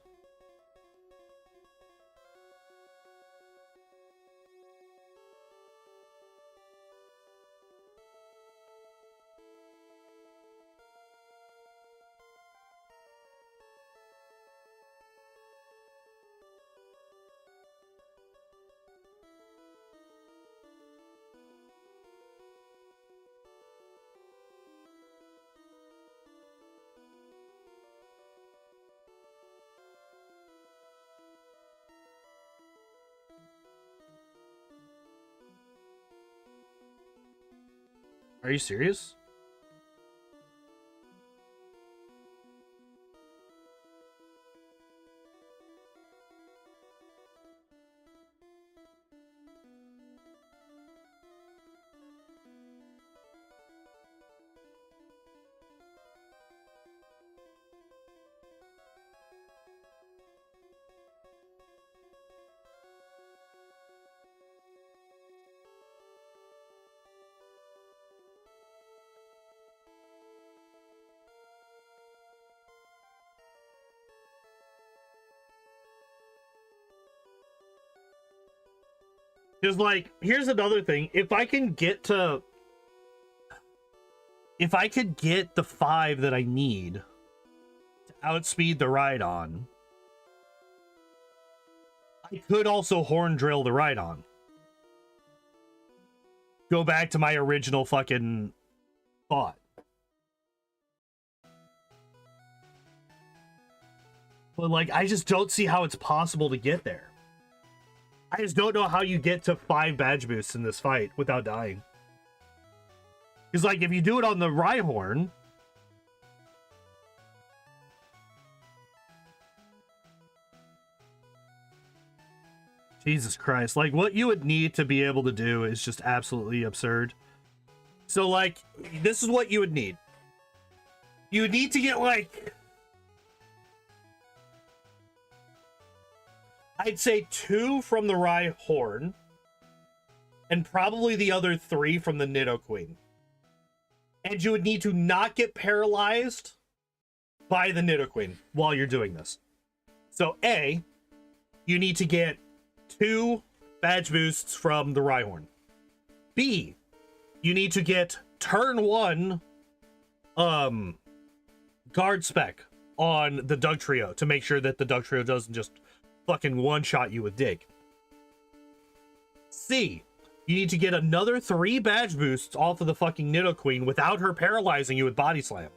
Are you serious? Because, like, here's another thing. If I could get the 5 that I need to outspeed the Rhydon, I could also horn drill the Rhydon. Go back to my original fucking thought. But, like, I just don't see how it's possible to get there. I just don't know how you get to 5 badge boosts in this fight without dying. Because, like, if you do it on the Rhyhorn... Jesus Christ. Like, what you would need to be able to do is just absolutely absurd. So, like, this is what you would need. You would need to get, like... I'd say 2 from the Rhyhorn, and probably the other 3 from the Nidoqueen. And you would need to not get paralyzed by the Nidoqueen while you're doing this. So A, you need to get 2 badge boosts from the Rhyhorn. B, you need to get turn 1 guard spec on the Dugtrio to make sure that the Dugtrio doesn't just fucking one-shot you with Dig. C, you need to get another 3 badge boosts off of the fucking Nidoqueen without her paralyzing you with Body Slam.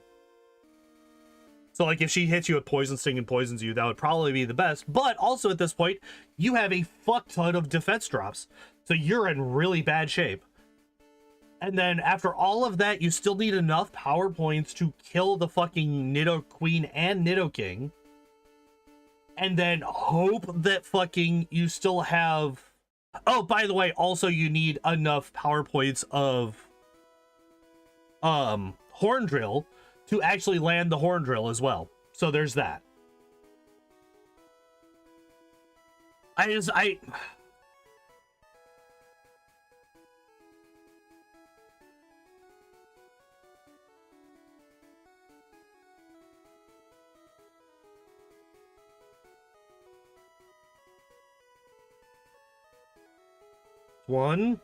So, like, if she hits you with Poison Sting and poisons you, that would probably be the best. But also, at this point, you have a fuck ton of defense drops. So you're in really bad shape. And then, after all of that, you still need enough power points to kill the fucking Nidoqueen and Nidoking. And then hope that fucking you still have... Oh, by the way, also you need enough power points of... Horn Drill to actually land the Horn Drill as well. So there's that. One.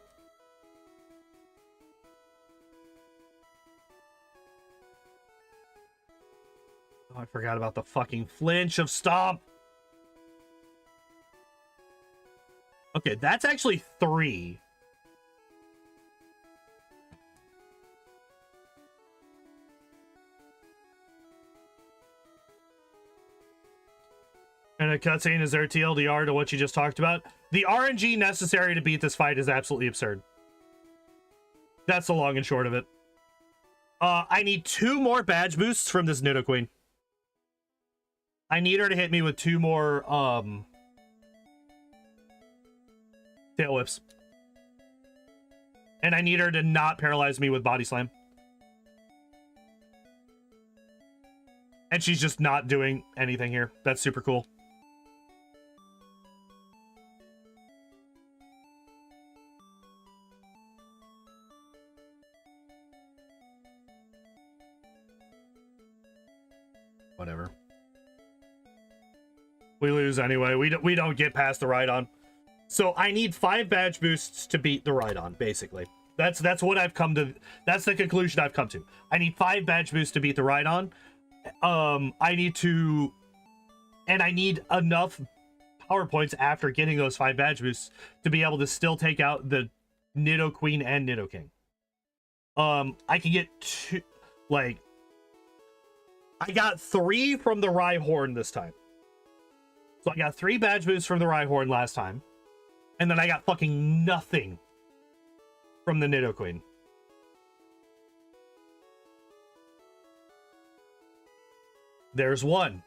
Oh, I forgot about the fucking flinch of Stomp. Okay, that's actually 3. And a cutscene, is there TLDR to what you just talked about? The RNG necessary to beat this fight is absolutely absurd. That's the long and short of it. I need 2 more badge boosts from this Nidoqueen. I need her to hit me with 2 more tail whips. And I need her to not paralyze me with Body Slam. And she's just not doing anything here. That's super cool. Whatever. We lose anyway. We don't get past the Rhydon. So I need 5 badge boosts to beat the Rhydon, basically. That's what I've come to. That's the conclusion I've come to. I need 5 badge boosts to beat the Rhydon. I need enough power points after getting those 5 badge boosts to be able to still take out the Nidoqueen and Nidoking. I can get 2, like, I got 3 from the Rhyhorn this time. So I got 3 badge boosts from the Rhyhorn last time. And then I got fucking nothing from the Nidoqueen. There's 1.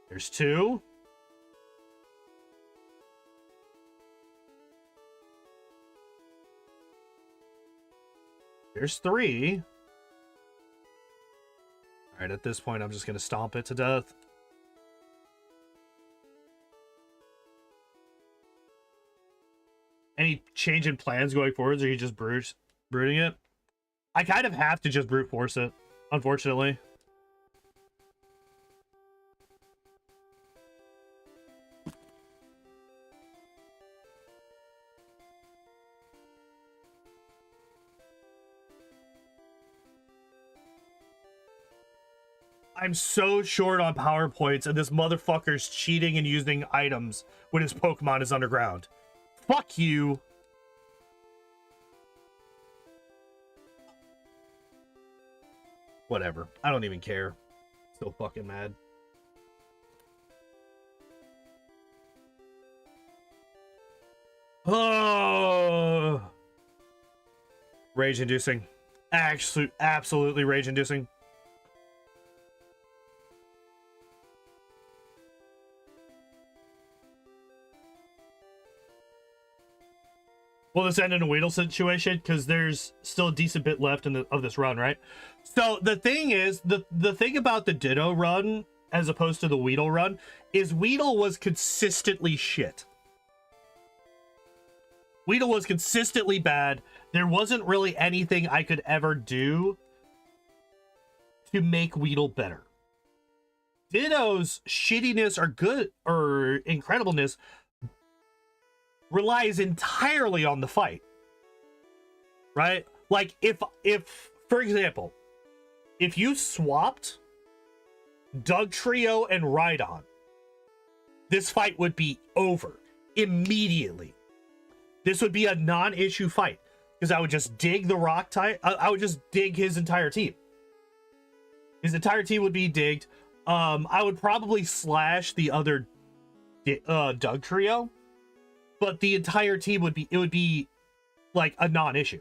There's 2. There's 3. All right, at this point, I'm just going to stomp it to death. Any change in plans going forwards, or are you just brooding it? I kind of have to just brute force it, unfortunately. I'm so short on power points, and this motherfucker's cheating and using items when his Pokemon is underground. Fuck you. Whatever. I don't even care. So fucking mad. Oh. Rage-inducing. Absolutely rage-inducing. Will this end in a Weedle situation? Because there's still a decent bit left of this run, right? So the thing is, the thing about the Ditto run, as opposed to the Weedle run, is Weedle was consistently shit. Weedle was consistently bad. There wasn't really anything I could ever do to make Weedle better. Ditto's shittiness or incredibleness relies entirely on the fight. Right? Like, if for example, if you swapped Dugtrio and Rhydon, this fight would be over immediately. This would be a non-issue fight, because I would just dig the rock type. I would just dig his entire team. His entire team would be digged. I would probably slash the other Dugtrio, but the entire team would be like a non-issue.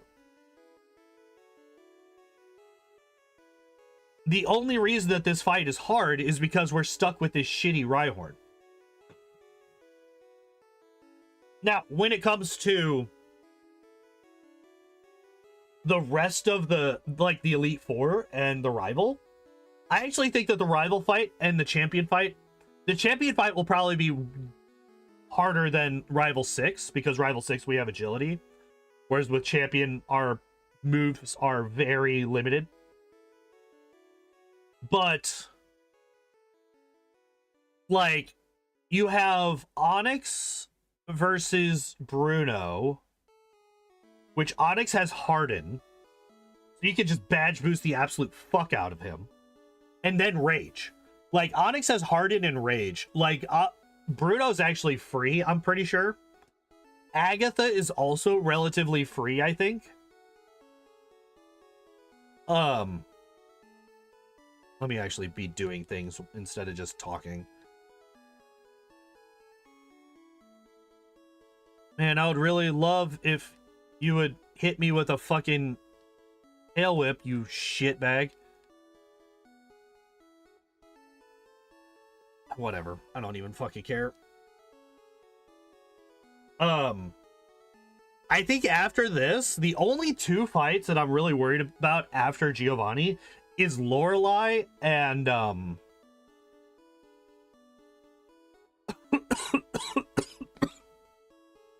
The only reason that this fight is hard is because we're stuck with this shitty Rhyhorn. Now, when it comes to the rest of the Elite Four and the rival, I actually think that the rival fight and the champion fight will probably be harder than Rival 6, because Rival 6 we have agility, whereas with champion our moves are very limited. But like, you have Onyx versus Bruno, which Onyx has Harden, so you can just badge boost the absolute fuck out of him, and then Rage. Like, Onyx has Harden and Rage. Like, Bruno's actually free, I'm pretty sure. Agatha is also relatively free, I think. Let me actually be doing things instead of just talking. Man, I would really love if you would hit me with a fucking tail whip, you shitbag. Whatever. I don't even fucking care. I think after this, the only two fights that I'm really worried about after Giovanni is Lorelei and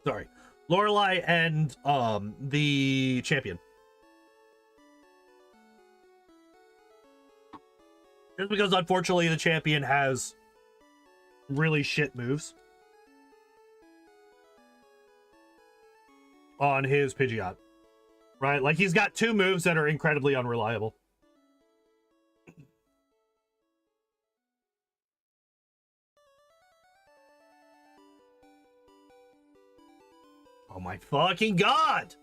sorry, Lorelei and the champion. Just because unfortunately the champion has really shit moves on his Pidgeot, right? Like, he's got two moves that are incredibly unreliable. Oh my fucking god!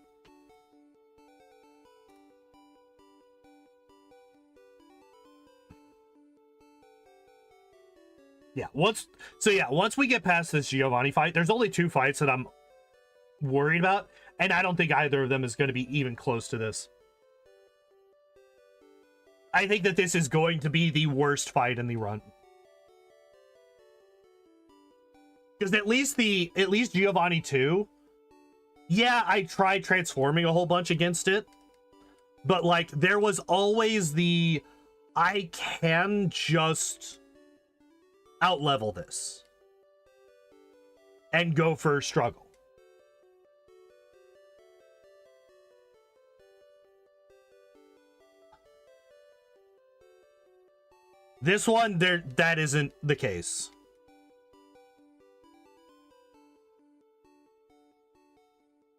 Yeah, once we get past this Giovanni fight, there's only two fights that I'm worried about, and I don't think either of them is going to be even close to this. I think that this is going to be the worst fight in the run. Because at least Giovanni 2, yeah, I tried transforming a whole bunch against it, but like, there was always the I can just outlevel this and go for struggle. This one, that isn't the case.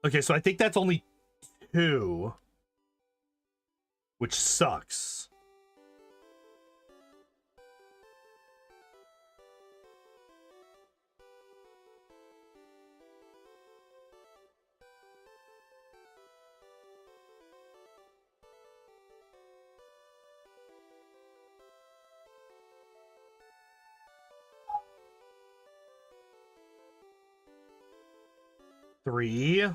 Okay, so I think that's only 2, which sucks. Three,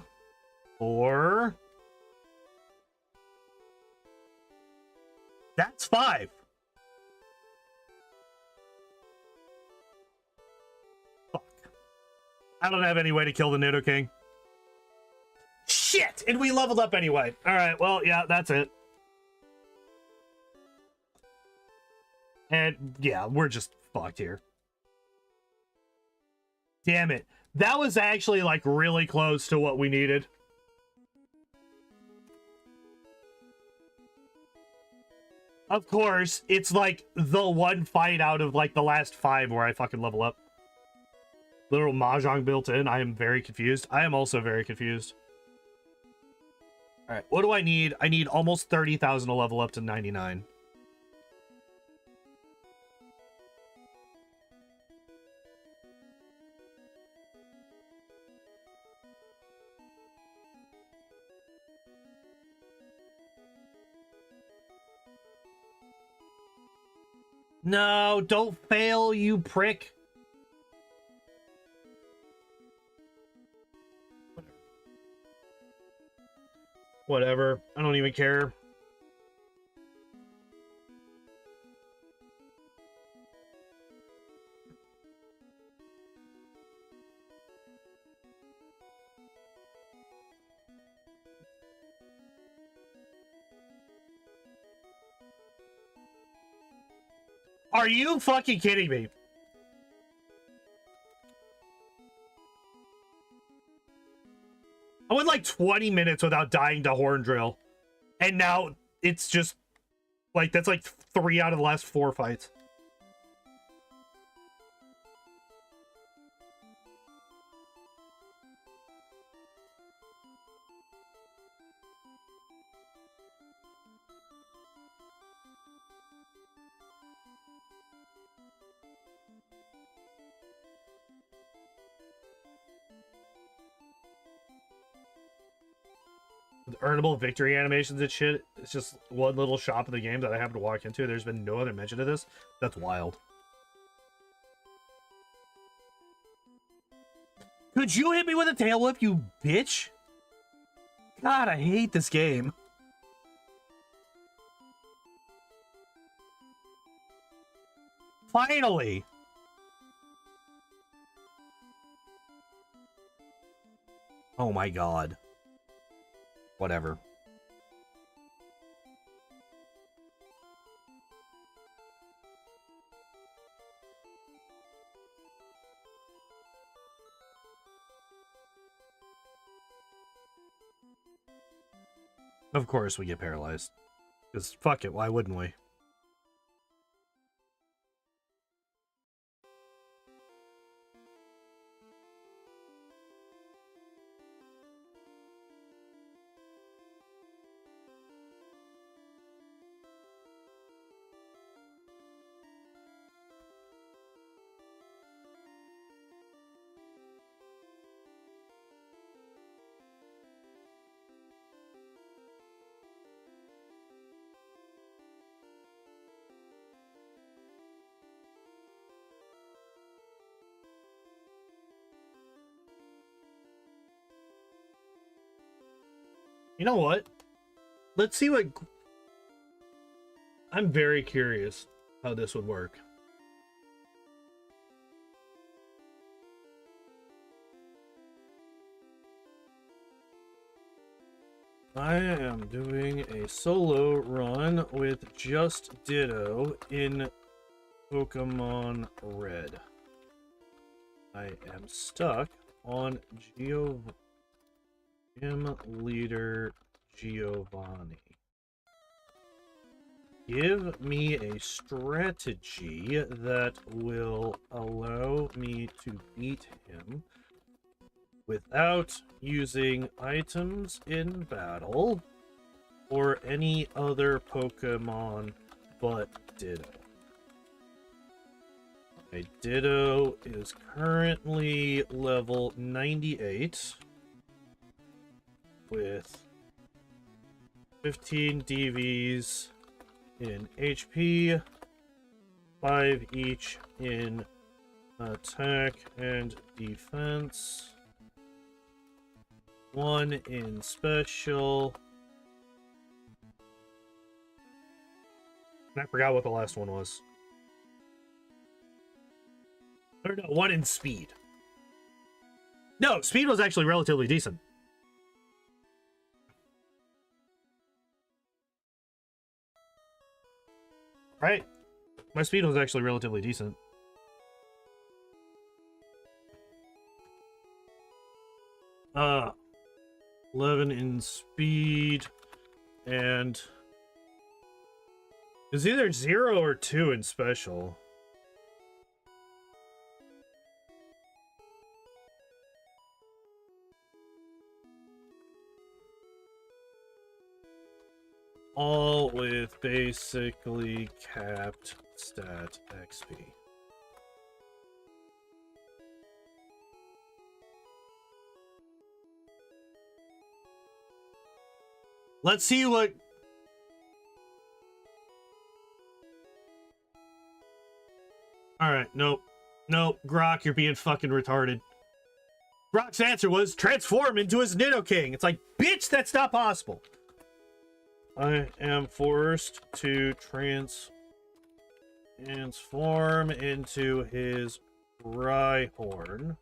4. That's 5. Fuck. I don't have any way to kill the Nidoking. Shit! And we leveled up anyway. Alright, well, yeah, that's it. And, yeah, we're just fucked here. Damn it. That was actually, like, really close to what we needed. Of course, it's, like, the one fight out of, like, the last 5 where I fucking level up. Literal Mahjong built in. I am very confused. I am also very confused. Alright, what do I need? I need almost 30,000 to level up to 99. No, don't fail, you prick. Whatever. I don't even care. Are you fucking kidding me? I went like 20 minutes without dying to Horn Drill. And now it's just like, that's like 3 out of the last 4 fights. With earnable victory animations and shit, it's just one little shop of the game that I happen to walk into. There's been no other mention of this. That's wild. Could you hit me with a tail whip, you bitch? God, I hate this game. Finally! Oh my god. Whatever. Of course we get paralyzed. Because fuck it, why wouldn't we? You know what? Let's see what... I'm very curious how this would work. I am doing a solo run with just Ditto in Pokemon Red. I am stuck on Gym Leader Giovanni. Give me a strategy that will allow me to beat him without using items in battle or any other Pokemon but Ditto. My Ditto is currently level 98 with 15 DVs in HP, 5 each in attack and defense, 1 in special. I forgot what the last one was. Or no, 1 in speed. No, speed was actually relatively decent. Right? My speed was actually relatively decent. Uh, 11 in speed, and it's either 0 or 2 in special. All with basically capped stat XP. Let's see what... Alright, nope. Nope, Grok, you're being fucking retarded. Grok's answer was transform into his Nidoking. It's like, bitch, that's not possible. I am forced to transform into his Rhyhorn.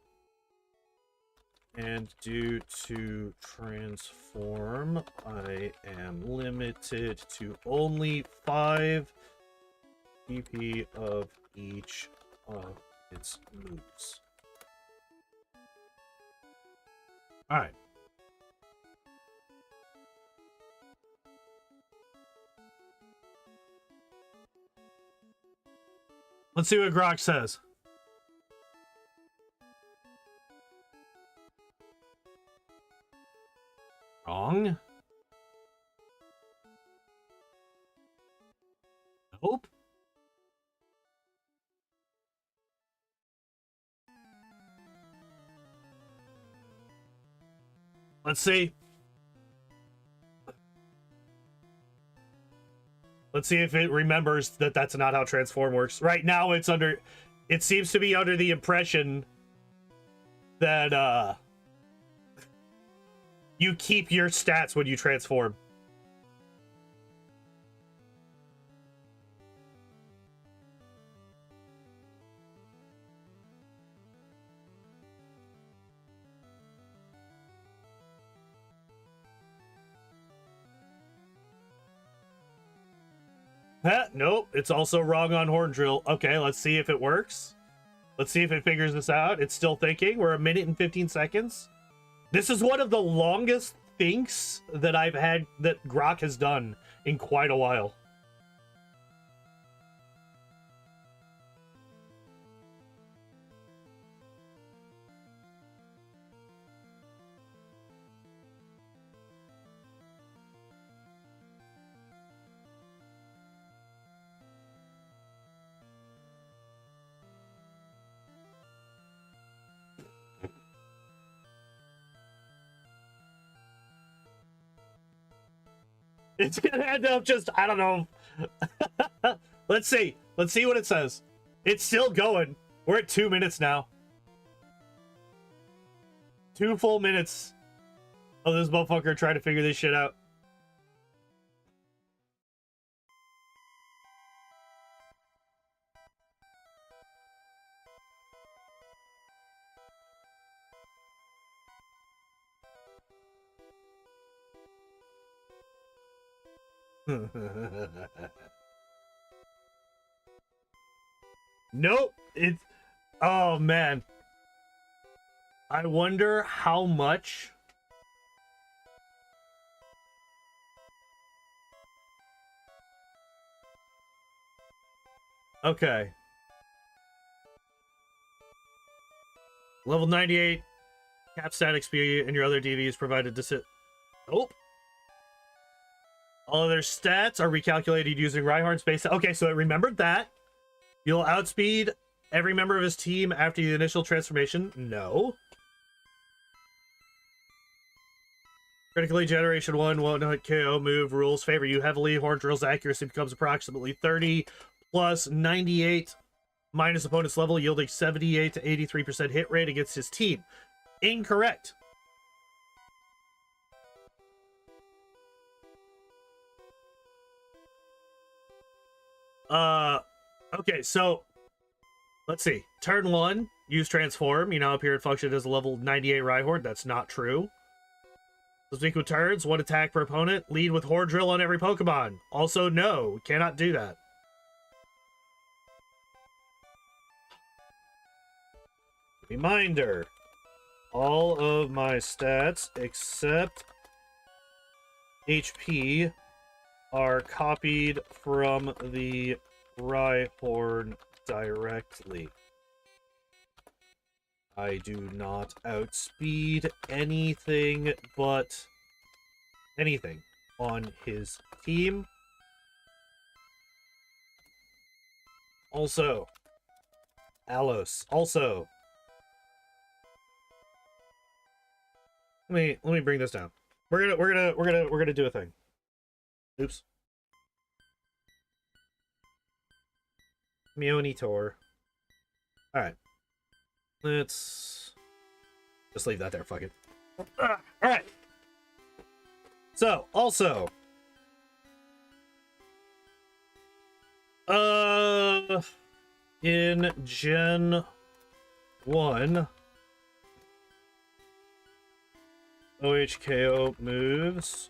And due to transform, I am limited to only 5 PP of each of its moves. Alright. Let's see what Grok says. Wrong. Nope. Let's see. Let's see if it remembers that that's not how transform works. Right now it's under... It seems to be under the impression that, you keep your stats when you transform. Nope, it's also wrong on Horn Drill. Okay, let's see if it works. Let's see if it figures this out. It's still thinking. We're 1 minute and 15 seconds. This is one of the longest thinks that I've had that Grok has done in quite a while. It's gonna end up just, I don't know. Let's see. Let's see what it says. It's still going. We're at 2 minutes now. 2 full minutes of this motherfucker trying to figure this shit out. Nope. It's... Oh, man. I wonder how much... Okay. Level 98. Cap stat XP and your other DVs provided to sit... Nope. All of their stats are recalculated using Rhyhorn space. Okay, so it remembered that. You'll outspeed every member of his team after the initial transformation. No. Critically, Generation 1 1-hit KO move rules favor you heavily. Horn Drill's accuracy becomes approximately 30 plus 98 minus opponent's level, yielding 78 to 83% hit rate against his team. Incorrect. Okay, so let's see. Turn 1, use transform. You now appear and function as a level 98 Rhyhorn. That's not true. Subsequent turns, 1 attack per opponent. Lead with Horn Drill on every Pokemon. Also, no, cannot do that. Reminder. all of my stats except HP are copied from the Rhyhorn directly. I do not outspeed anything but anything on his team. Also, Alos. Also, let me bring this down. We're gonna do a thing. Oops. Monitor. All right. Let's just leave that there. Fuck it. All right. So, also, in Gen 1, OHKO moves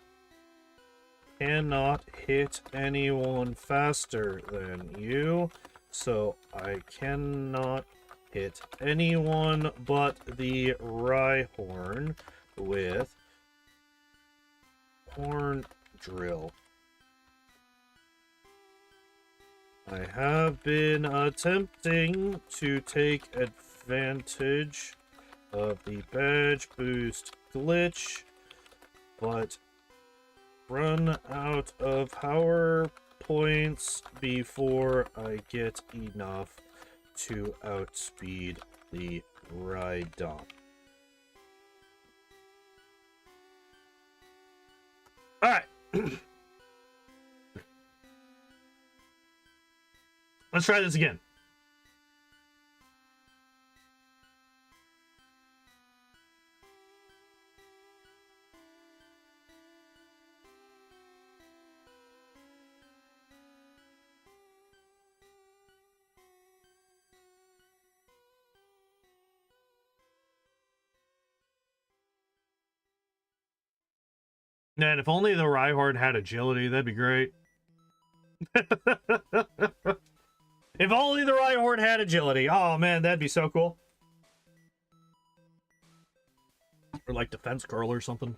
cannot hit anyone faster than you, so I cannot hit anyone but the Rhyhorn with Horn Drill. I have been attempting to take advantage of the badge boost glitch, but run out of power points before I get enough to outspeed the Rhydon. Alright. Let's try this again. Man, if only the Rhyhorn had agility, that'd be great. If only the Rhyhorn had agility. Oh man, that'd be so cool. Or like defense curl or something.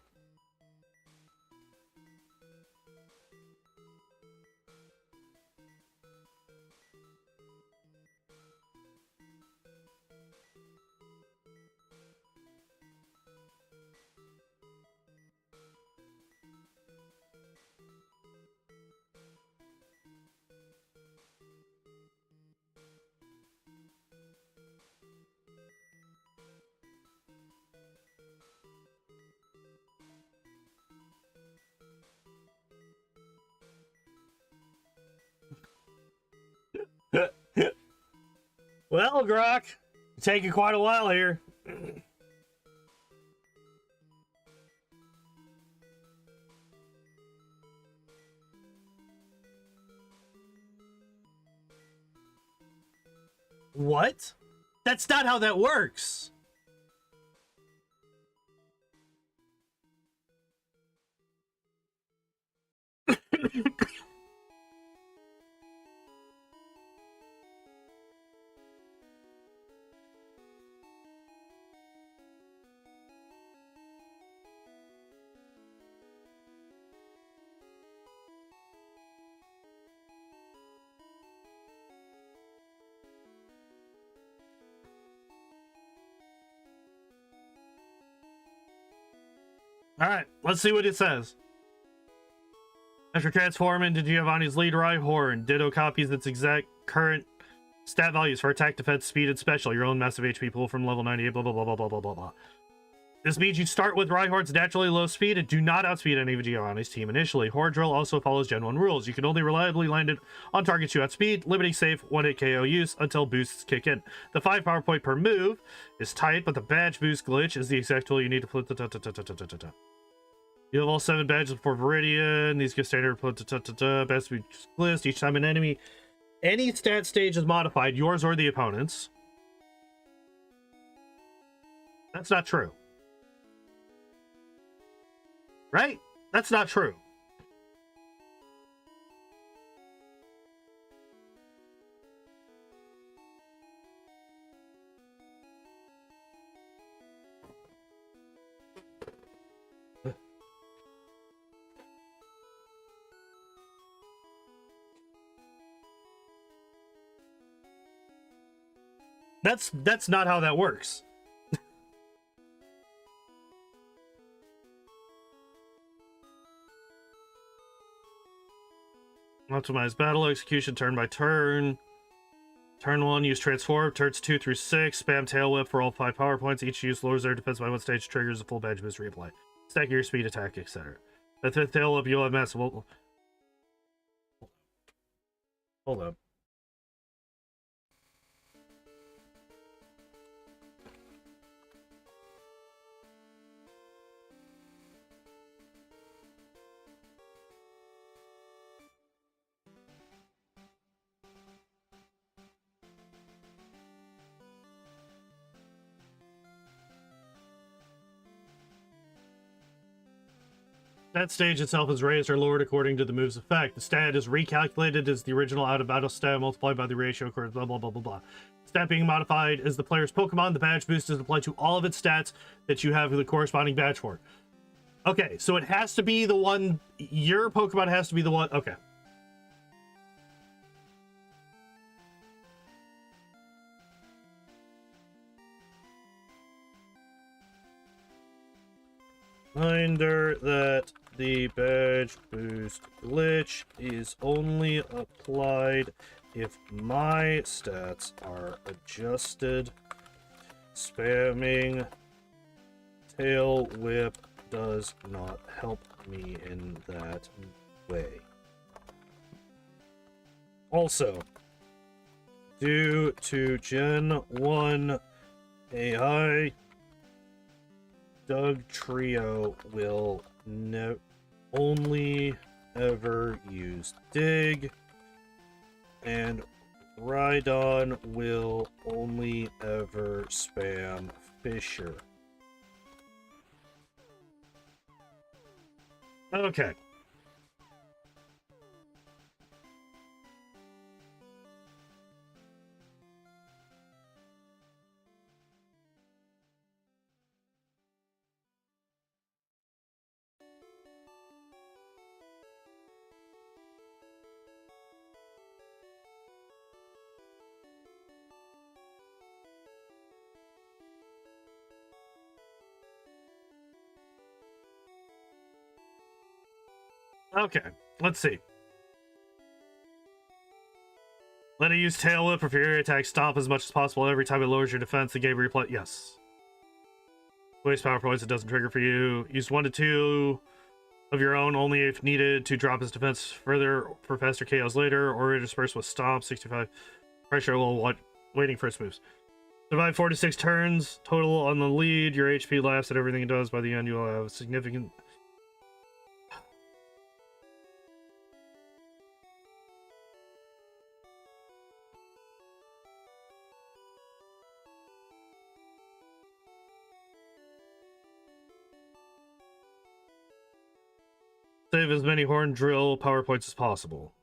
Well, Grok, it's taking quite a while here. What? That's not how that works. All right, let's see what it says. After transform into Giovanni's lead Rhyhorn, Ditto copies its exact current stat values for attack, defense, speed, and special. Your own massive HP pool from level 98, blah, blah, blah, blah, blah, blah, blah, blah. This means you start with Rhyhorn's naturally low speed and do not outspeed any of Giovanni's team initially. Horn Drill also follows Gen 1 rules. You can only reliably land it on targets you outspeed, limiting safe 1-hit KO use until boosts kick in. The 5 power point per move is tight, but the badge boost glitch is the exact tool you need to put You have all 7 badges before Viridian. These give standard best list. Each time an enemy, any stat stage is modified, yours or the opponent's. That's not true. Right? That's not true. That's not how that works. Optimize battle execution turn by turn. Turn 1, use transform. Turns 2 through 6, spam tail whip for all 5 power points. Each use lowers their defense by 1 stage, triggers a full badge boost reapply. Stack your speed attack, etc. The 5th tail whip, you'll have massive. Hold up. That stage itself is raised or lowered according to the move's effect. The stat is recalculated as the original out-of-battle stat multiplied by the ratio according blah blah blah blah blah. Stat being modified is the player's Pokemon. The badge boost is applied to all of its stats that you have the corresponding badge for. Okay, so it has to be the one, your Pokemon has to be the one, okay. Reminder that the badge boost glitch is only applied if my stats are adjusted. Spamming tail whip does not help me in that way. Also, due to Gen 1 AI, Doug Trio will only ever use Dig, and Rhydon will only ever spam Fisher. Okay. Okay, let's see. Let it use Tail Whip for fury attack. Stomp as much as possible every time it lowers your defense. The game replay. Yes. Waste power points. It doesn't trigger for you. Use 1 to 2 of your own only if needed to drop his defense further for faster KOs later, or intersperse with Stomp. 65 pressure while waiting for its moves. Survive 4 to 6 turns total on the lead. Your HP lasts at everything it does. By the end, you'll have significant. Save as many horn drill power points as possible.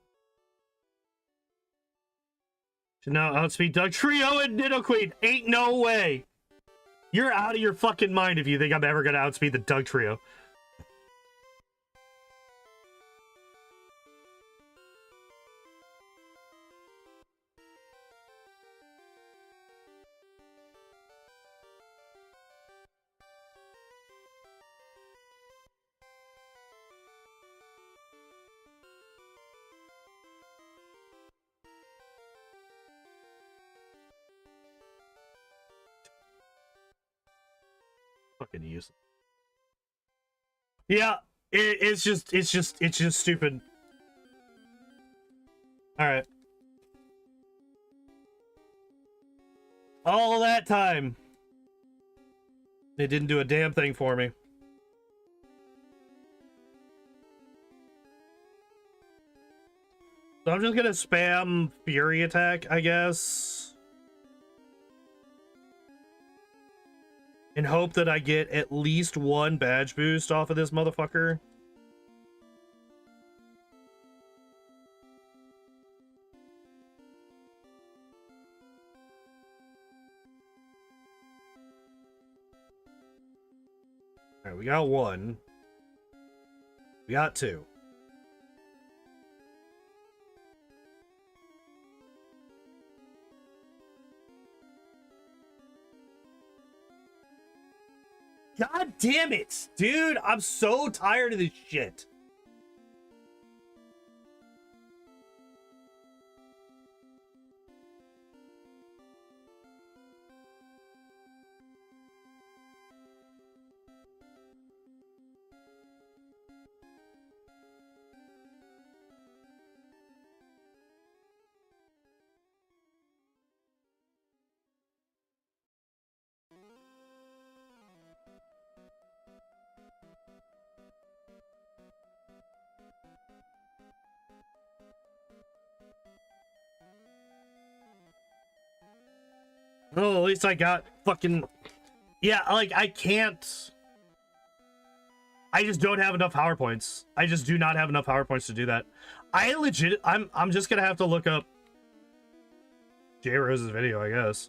Should now outspeed Doug Trio and Nidoqueen. Ain't no way. You're out of your fucking mind if you think I'm ever gonna outspeed the Doug Trio. Fucking use. Yeah, it's just stupid. All right. All that time, they didn't do a damn thing for me. So I'm just gonna spam Fury Attack, I guess. And hope that I get at least 1 badge boost off of this motherfucker. Alright, we got 1. We got 2. God damn it, dude. I'm so tired of this shit. Well, at least I got fucking... Yeah, like, I can't... I just don't have enough power points. I just do not have enough power points to do that. I legit... I'm just gonna have to look up J Rose's video, I guess.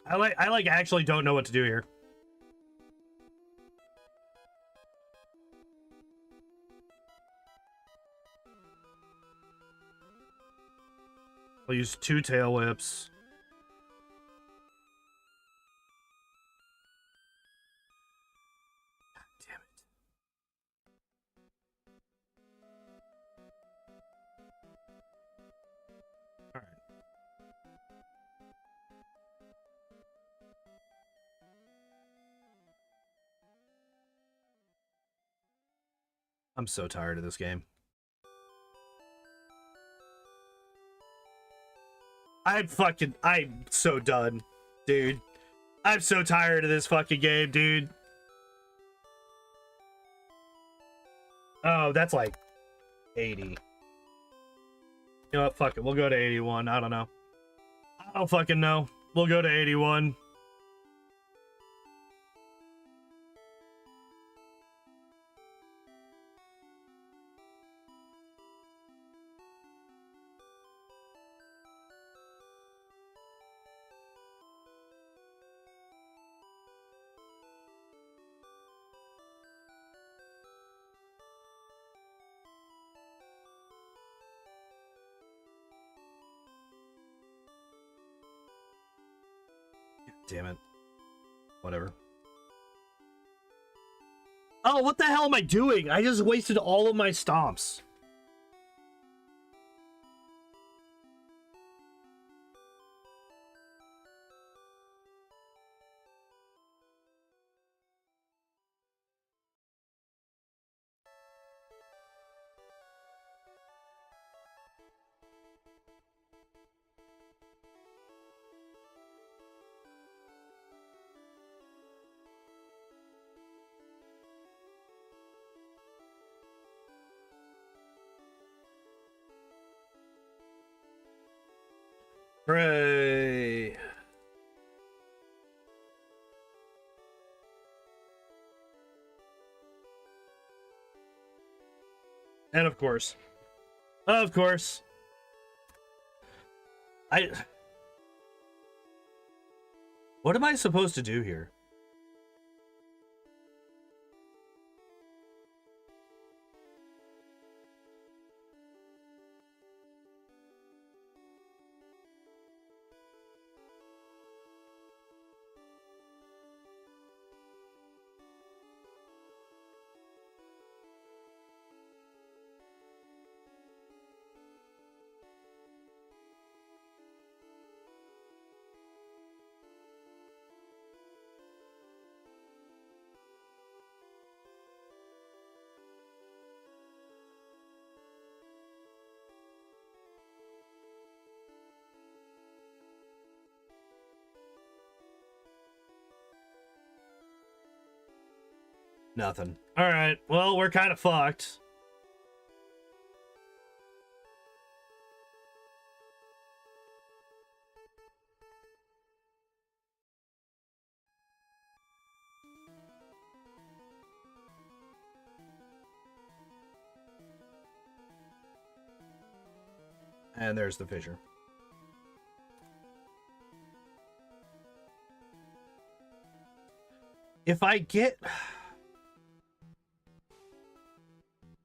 I like actually don't know what to do here. I'll use 2 tail whips. God damn it. All right. I'm so tired of this game. I'm so done, dude. I'm so tired of this fucking game, dude. Oh, that's like 80. You know what? Fuck it. We'll go to 81. I don't know. I don't fucking know. We'll go to 81. Damn it. Whatever. Oh, what the hell am I doing? I just wasted all of my stomps. Hooray. And of course, what am I supposed to do here? Nothing. All right. Well, we're kind of fucked. And there's the fissure. If I get...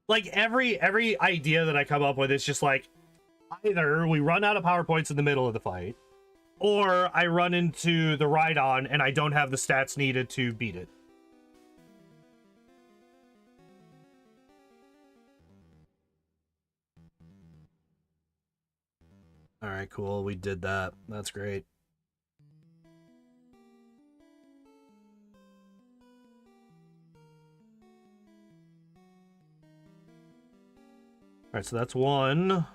like every idea that I come up with is just like either we run out of power points in the middle of the fight, or I run into the Rhydon and I don't have the stats needed to beat it. All right, cool. We did that. That's great. All right, so that's one.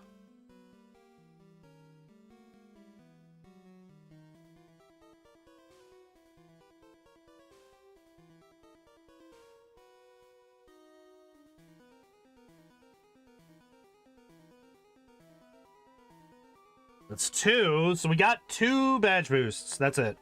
That's two. So we got 2 badge boosts. That's it.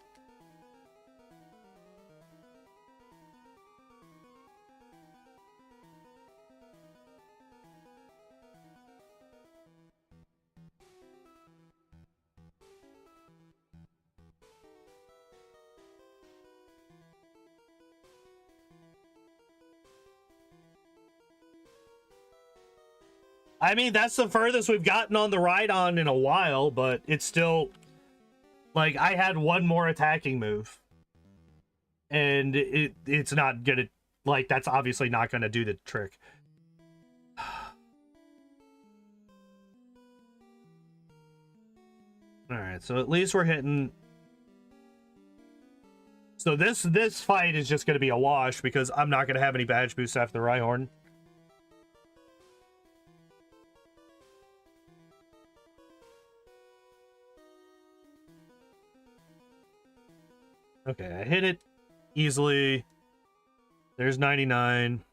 I mean, that's the furthest we've gotten on the Rhydon in a while, but it's still... Like, I had one more attacking move. And it's not gonna... Like, that's obviously not gonna do the trick. Alright, so at least we're hitting... So this fight is just gonna be a wash, because I'm not gonna have any badge boosts after the Rhyhorn. Okay, I hit it easily. There's 99.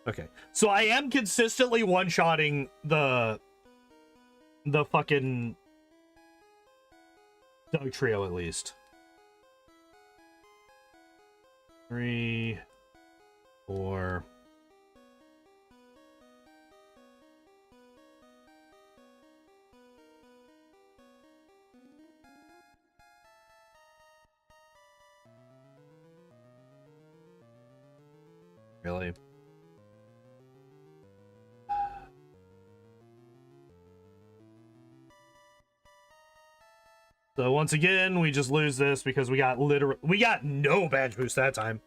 Okay, so I am consistently one-shotting the fucking Dug Trio at least. 3, 4. Really? So once again, we just lose this because we got no badge boost that time.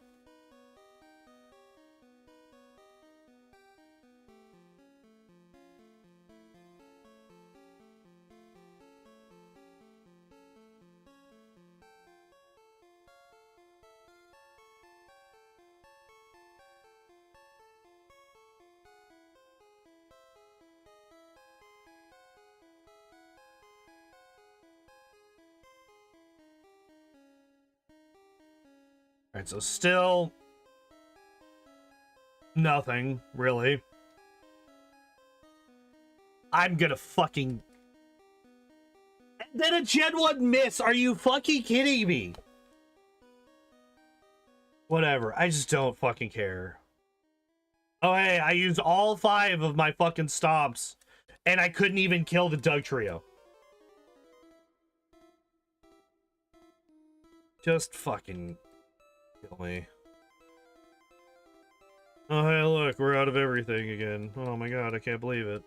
All right, so still nothing, really. I'm gonna fucking... Then a Gen 1 miss! Are you fucking kidding me? Whatever, I just don't fucking care. Oh, hey, I used all 5 of my fucking stomps, and I couldn't even kill the Dug Trio. Just fucking... kill me. Oh, hey, look, we're out of everything again. Oh my god, I can't believe it.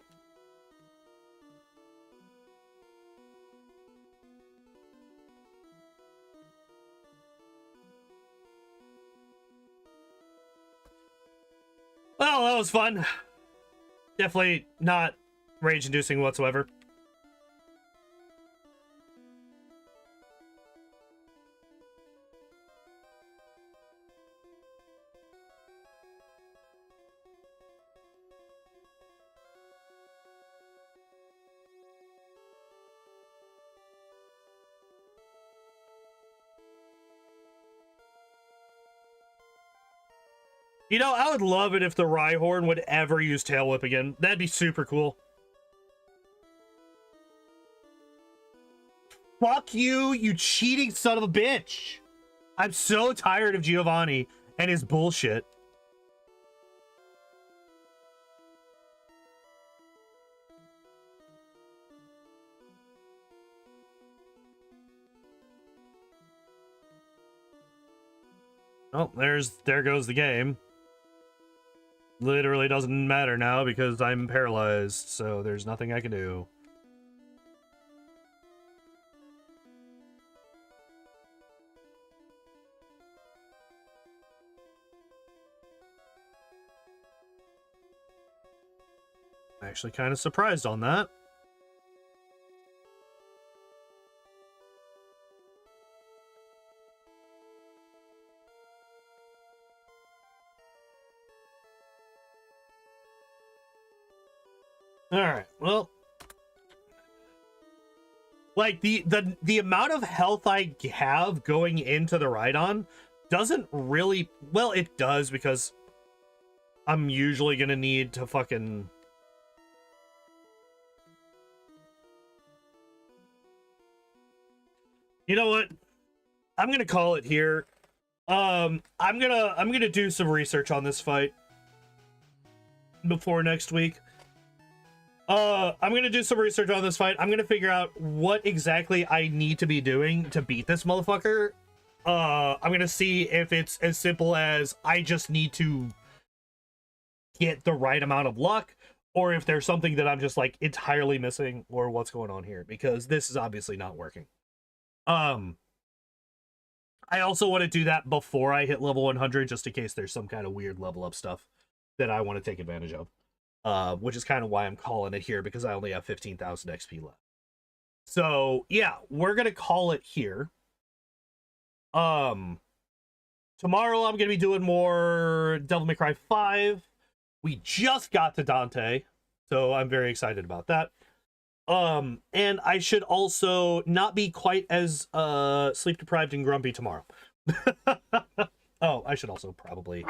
Well, that was fun. Definitely not rage-inducing whatsoever. You know, I would love it if the Rhyhorn would ever use Tail Whip again. That'd be super cool. Fuck you, you cheating son of a bitch. I'm so tired of Giovanni and his bullshit. Oh, there goes the game. Literally doesn't matter now because I'm paralyzed, so there's nothing I can do. I'm actually kind of surprised on that. All right, well, like the amount of health I have going into the Rhydon doesn't really, well, it does because I'm usually gonna need to fucking, you know what? I'm gonna call it here. I'm gonna do some research on this fight before next week. I'm gonna do some research on this fight. I'm gonna figure out what exactly I need to be doing to beat this motherfucker. I'm gonna see if it's as simple as I just need to get the right amount of luck, or if there's something that I'm just like entirely missing, or what's going on here, because this is obviously not working. I also want to do that before I hit level 100, just in case there's some kind of weird level up stuff that I want to take advantage of. Which is kind of why I'm calling it here, because I only have 15,000 XP left. So yeah, we're gonna call it here. Tomorrow I'm gonna be doing more Devil May Cry 5. We just got to Dante, so I'm very excited about that. And I should also not be quite as sleep deprived and grumpy tomorrow. Oh, I should also probably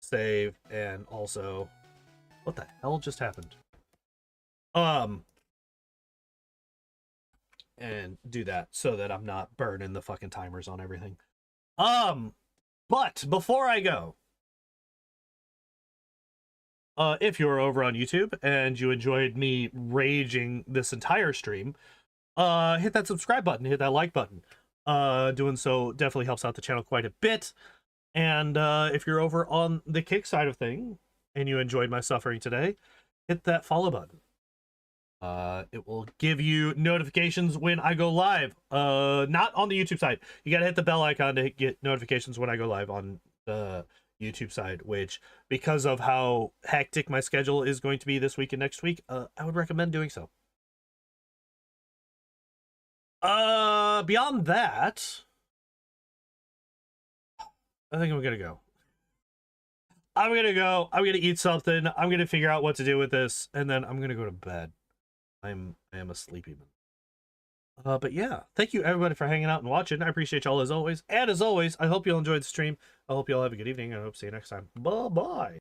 save and also, what the hell just happened? And do that so that I'm not burning the fucking timers on everything. But before I go, if you're over on YouTube and you enjoyed me raging this entire stream, hit that subscribe button, hit that like button. Doing so definitely helps out the channel quite a bit. And if you're over on the Kick side of thing and you enjoyed my suffering today, hit that follow button. It will give you notifications when I go live. Not on the YouTube side. You gotta hit the bell icon to get notifications when I go live on the YouTube side, which, because of how hectic my schedule is going to be this week and next week, I would recommend doing so. Beyond that, I think I'm gonna go. I'm gonna eat something, I'm gonna figure out what to do with this, and then I'm gonna go to bed. I am a sleepy man. But yeah, thank you everybody for hanging out and watching. I appreciate y'all as always. And as always, I hope you all enjoyed the stream. I hope you all have a good evening. I hope to see you next time. Bye-bye.